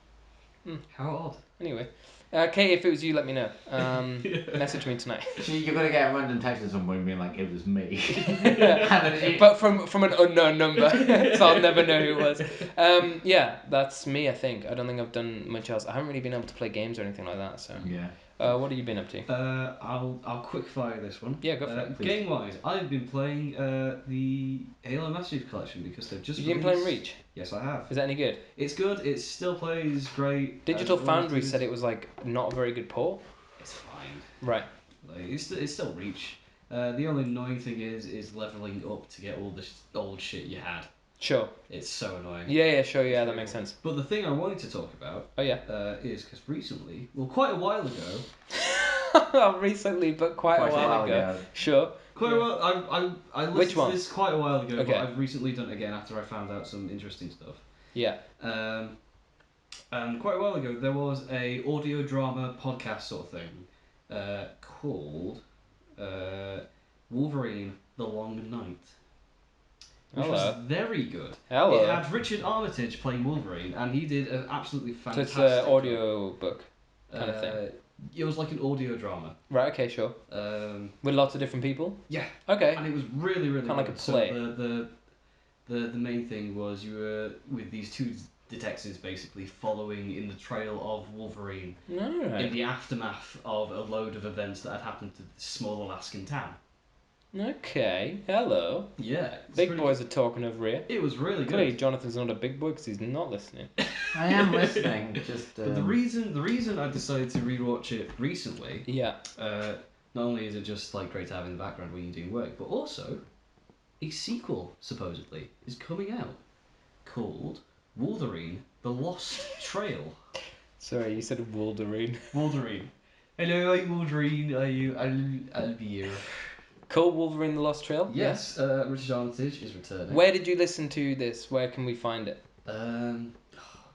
How odd. Anyway, Katie, if it was you, let me know. Message me tonight. You're gonna get a random text at some point being like, it was me. And then you- But from an unknown number, so I'll never know who it was. Yeah, that's me. I think. I don't think I've done much else. I haven't really been able to play games or anything like that. So, Yeah. what have you been up to? I'll quick fire this one. Yeah, go for it. please. Game wise, I've been playing the Halo Master Chief Collection because they've just. You been playing released- Reach? Yes, I have. Is that any good? It's good. It still plays great. Digital Foundry said it was like not a very good port. It's fine. Right. Like, it's still Reach. The only annoying thing is leveling up to get all the old shit you had. Sure. It's so annoying. Yeah, sure. Yeah, that makes sense. But the thing I wanted to talk about Oh yeah. is because recently, well, quite a while ago, Recently, but quite a while ago. Sure. quite a while, I listened Which to one? this quite a while ago, Okay. but I've recently done it again after I found out some interesting stuff. Yeah. And quite a while ago, there was a audio drama podcast sort of thing called Wolverine: The Long Night, which Hello. was very good. Hello. It had Richard Armitage playing Wolverine, and he did an absolutely So fantastic. it's an audio book kind of thing. It was like an audio drama. Right. Okay. Sure. With lots of different people. Yeah, Okay. and it was really, really Kinda like good. a play. So the main thing was you were with these two detectives basically following in the trail of Wolverine in Alright. the aftermath of a load of events that had happened to this small Alaskan town. Okay. Hello. Yeah, it's Big pretty- boys are talking over here. It was really Clearly, good. Jonathan's not a big boy because he's not listening. I am listening. Just. But the reason I decided to rewatch it recently, Yeah. not only is it just like great to have in the background when you're doing work, but also a sequel supposedly is coming out called Wolverine: The Lost Trail. Sorry, you said Wolverine. Wolverine. Hello, I'm Wolverine. I'll be here. Cool. Wolverine: The Lost Trail. Yes, Richard Armitage is returning. Where did you listen to this? Where can we find it? Oh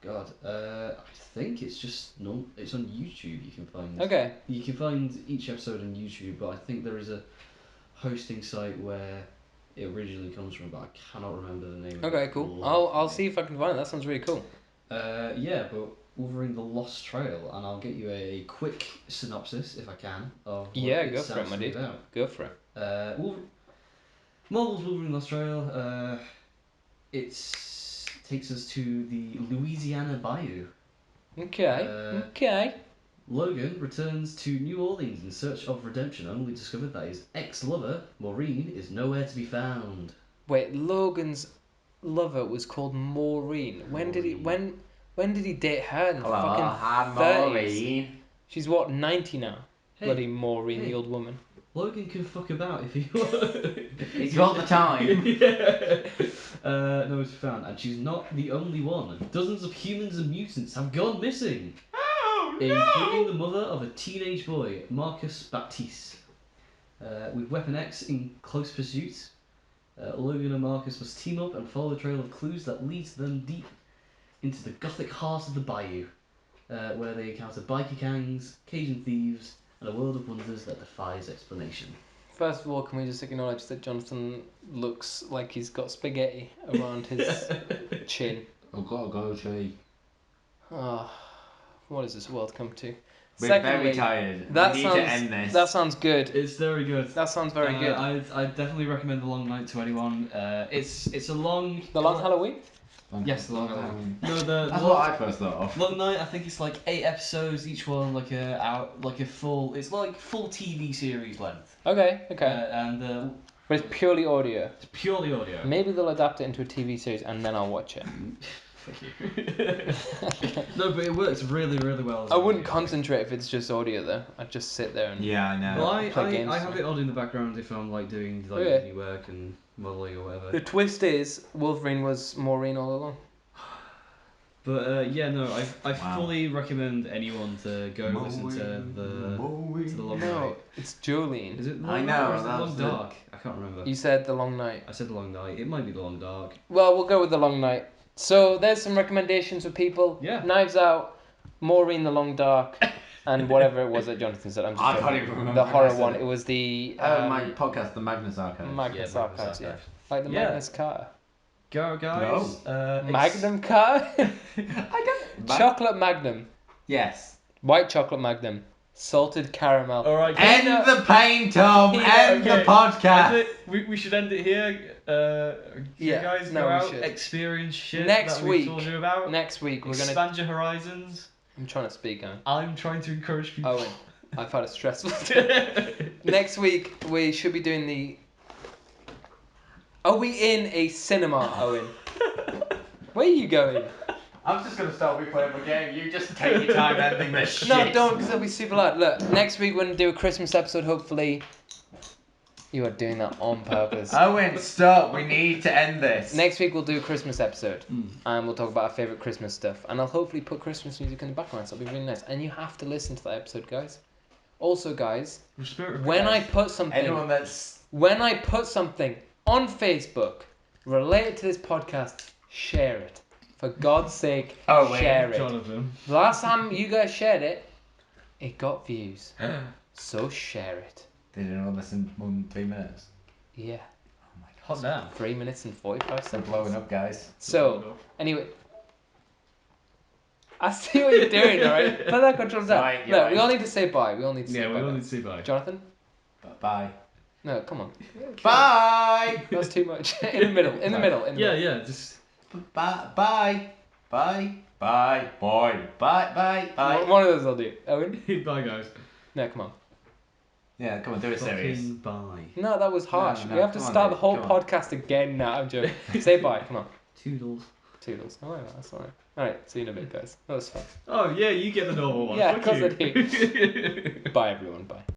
God. I think it's just it's on YouTube. You can find. Okay. You can find each episode on YouTube, but I think there is a hosting site where it originally comes from, but I cannot remember the name. of Okay. it. Cool. I'll see if I can find it. That sounds really cool. Yeah, but Wolverine: The Lost Trail, and I'll get you a quick synopsis if I can of what Yeah, it's go for it, my actually dude. about. Go for it. Marvel's Wolverine: Lost Trail. Takes us to the Louisiana Bayou. Okay. Okay. Logan returns to New Orleans in search of redemption, only discovered that his ex-lover, Maureen, is nowhere to be found. Wait, Logan's lover was called Maureen. When did he date her in the Hello, fucking I'm 30s? Maureen. She's what, 90 now? Hey, Bloody Maureen, hey. the old woman. Logan can fuck about if he wants. It's all the time. Yeah. Nowhere to be found, and she's not the only one. Dozens of humans and mutants have gone missing. Including the mother of a teenage boy, Marcus Baptiste. With Weapon X in close pursuit, Logan and Marcus must team up and follow a trail of clues that lead to them deep into the gothic heart of the bayou, where they encounter biker gangs, Cajun thieves, and a world of wonders that defies explanation. First of all, can we just acknowledge that Jonathan looks like he's got spaghetti around his chin? I've got to go, Tree. Oh, what has this world come to? We're Secondly, very tired. that We need sounds to end this. that sounds good. It's very good. That sounds very good. I definitely recommend The Long Night to anyone. It's a long. The Long Halloween? Yes, The Long Halloween. No, That's the what I first thought of. Long Night. I think it's like 8 episodes, each one like a full. It's like full TV series length. Okay, okay. And But it's purely audio. it's purely audio. Maybe they'll adapt it into a TV series and then I'll watch it. Fuck you. No, but it works really, really well. as I an wouldn't audio. concentrate if it's just audio though. I'd just sit there and. Yeah, I know. Well, play games. I have it on in the background if I'm like doing like Okay. uni work and modelling or whatever. The twist is Wolverine was Maureen all along. But yeah, no, I Wow. fully recommend anyone to go listen to the Long No, Night. it's Jolene. Is it the I Long know, Night or is it the that's Long the- Dark? I can't remember. You said The Long Night. I said the Long Night. It might be the Long Dark. Well, we'll go with The Long Night. So there's some recommendations for people. Yeah. Knives Out, Maureen the Long Dark, and whatever it was that Jonathan said. I'm just I joking. can't even remember the when I horror said one. it. It was the My podcast, the Magnus Archive. Magnus Yeah, Archives, yeah. Archive. Like the Yeah. Magnus Carter. Go guys. It's- Magnum Carter? I got Chocolate Magnum. Yes. White chocolate Magnum. Salted caramel. All right. End the pain, Tom. Yeah, End okay. the podcast. End it. We should end it here. You Yeah, guys no, go we out, should. experience shit Next that we've week. told you about. Next week we're gonna. Expand your horizons. I'm trying to speak, Owen. I'm trying to encourage people. Owen, I've had a stressful day. Next week we should be doing the. Are we in a cinema, Owen? Where are you going? I'm just gonna start replaying my game. You just take your time ending this shit. No, don't, because it'll be super loud. Look, next week we're gonna do a Christmas episode. Hopefully, you are doing that on purpose. Owen, stop. We need to end this. Next week we'll do a Christmas episode, Mm. and we'll talk about our favorite Christmas stuff. And I'll hopefully put Christmas music in the background, so it'll be really nice. And you have to listen to that episode, guys. Also, guys, when I put something, Anyone that's when I put something on Facebook related to this podcast, share it. For God's sake, Oh, wait, share it. Jonathan. The last time you guys shared it, it got views. So share it. They didn't all listen more than 3 minutes. Yeah. Oh my god. Hot damn. 3 minutes and 45 They're seconds. blowing up, guys. So, anyway. I see what you're doing, alright? Put that control down. Right, you're Look, we right. all need to say bye. We all need to say Yeah, bye. we all now. need to say bye. Jonathan? Bye. No, come on. Bye. That's too much. In the middle. In the middle. In the Yeah, middle. yeah, just. Bye. Bye. Bye. Bye. Boy. Bye. Bye. Bye. One of those I'll do. Owen? Bye, guys. No, come on. Yeah, come on, do it serious. Fucking bye. No, that was harsh. no, we have to come on, start the dude, whole come on. podcast again now. I'm joking. Say bye. Come on. Toodles. Toodles. Alright, that's alright. Alright, see you in a bit, guys. That was fun. Oh, yeah, you get the normal one. Yeah, Fuck 'cause I you. Bye, everyone. Bye.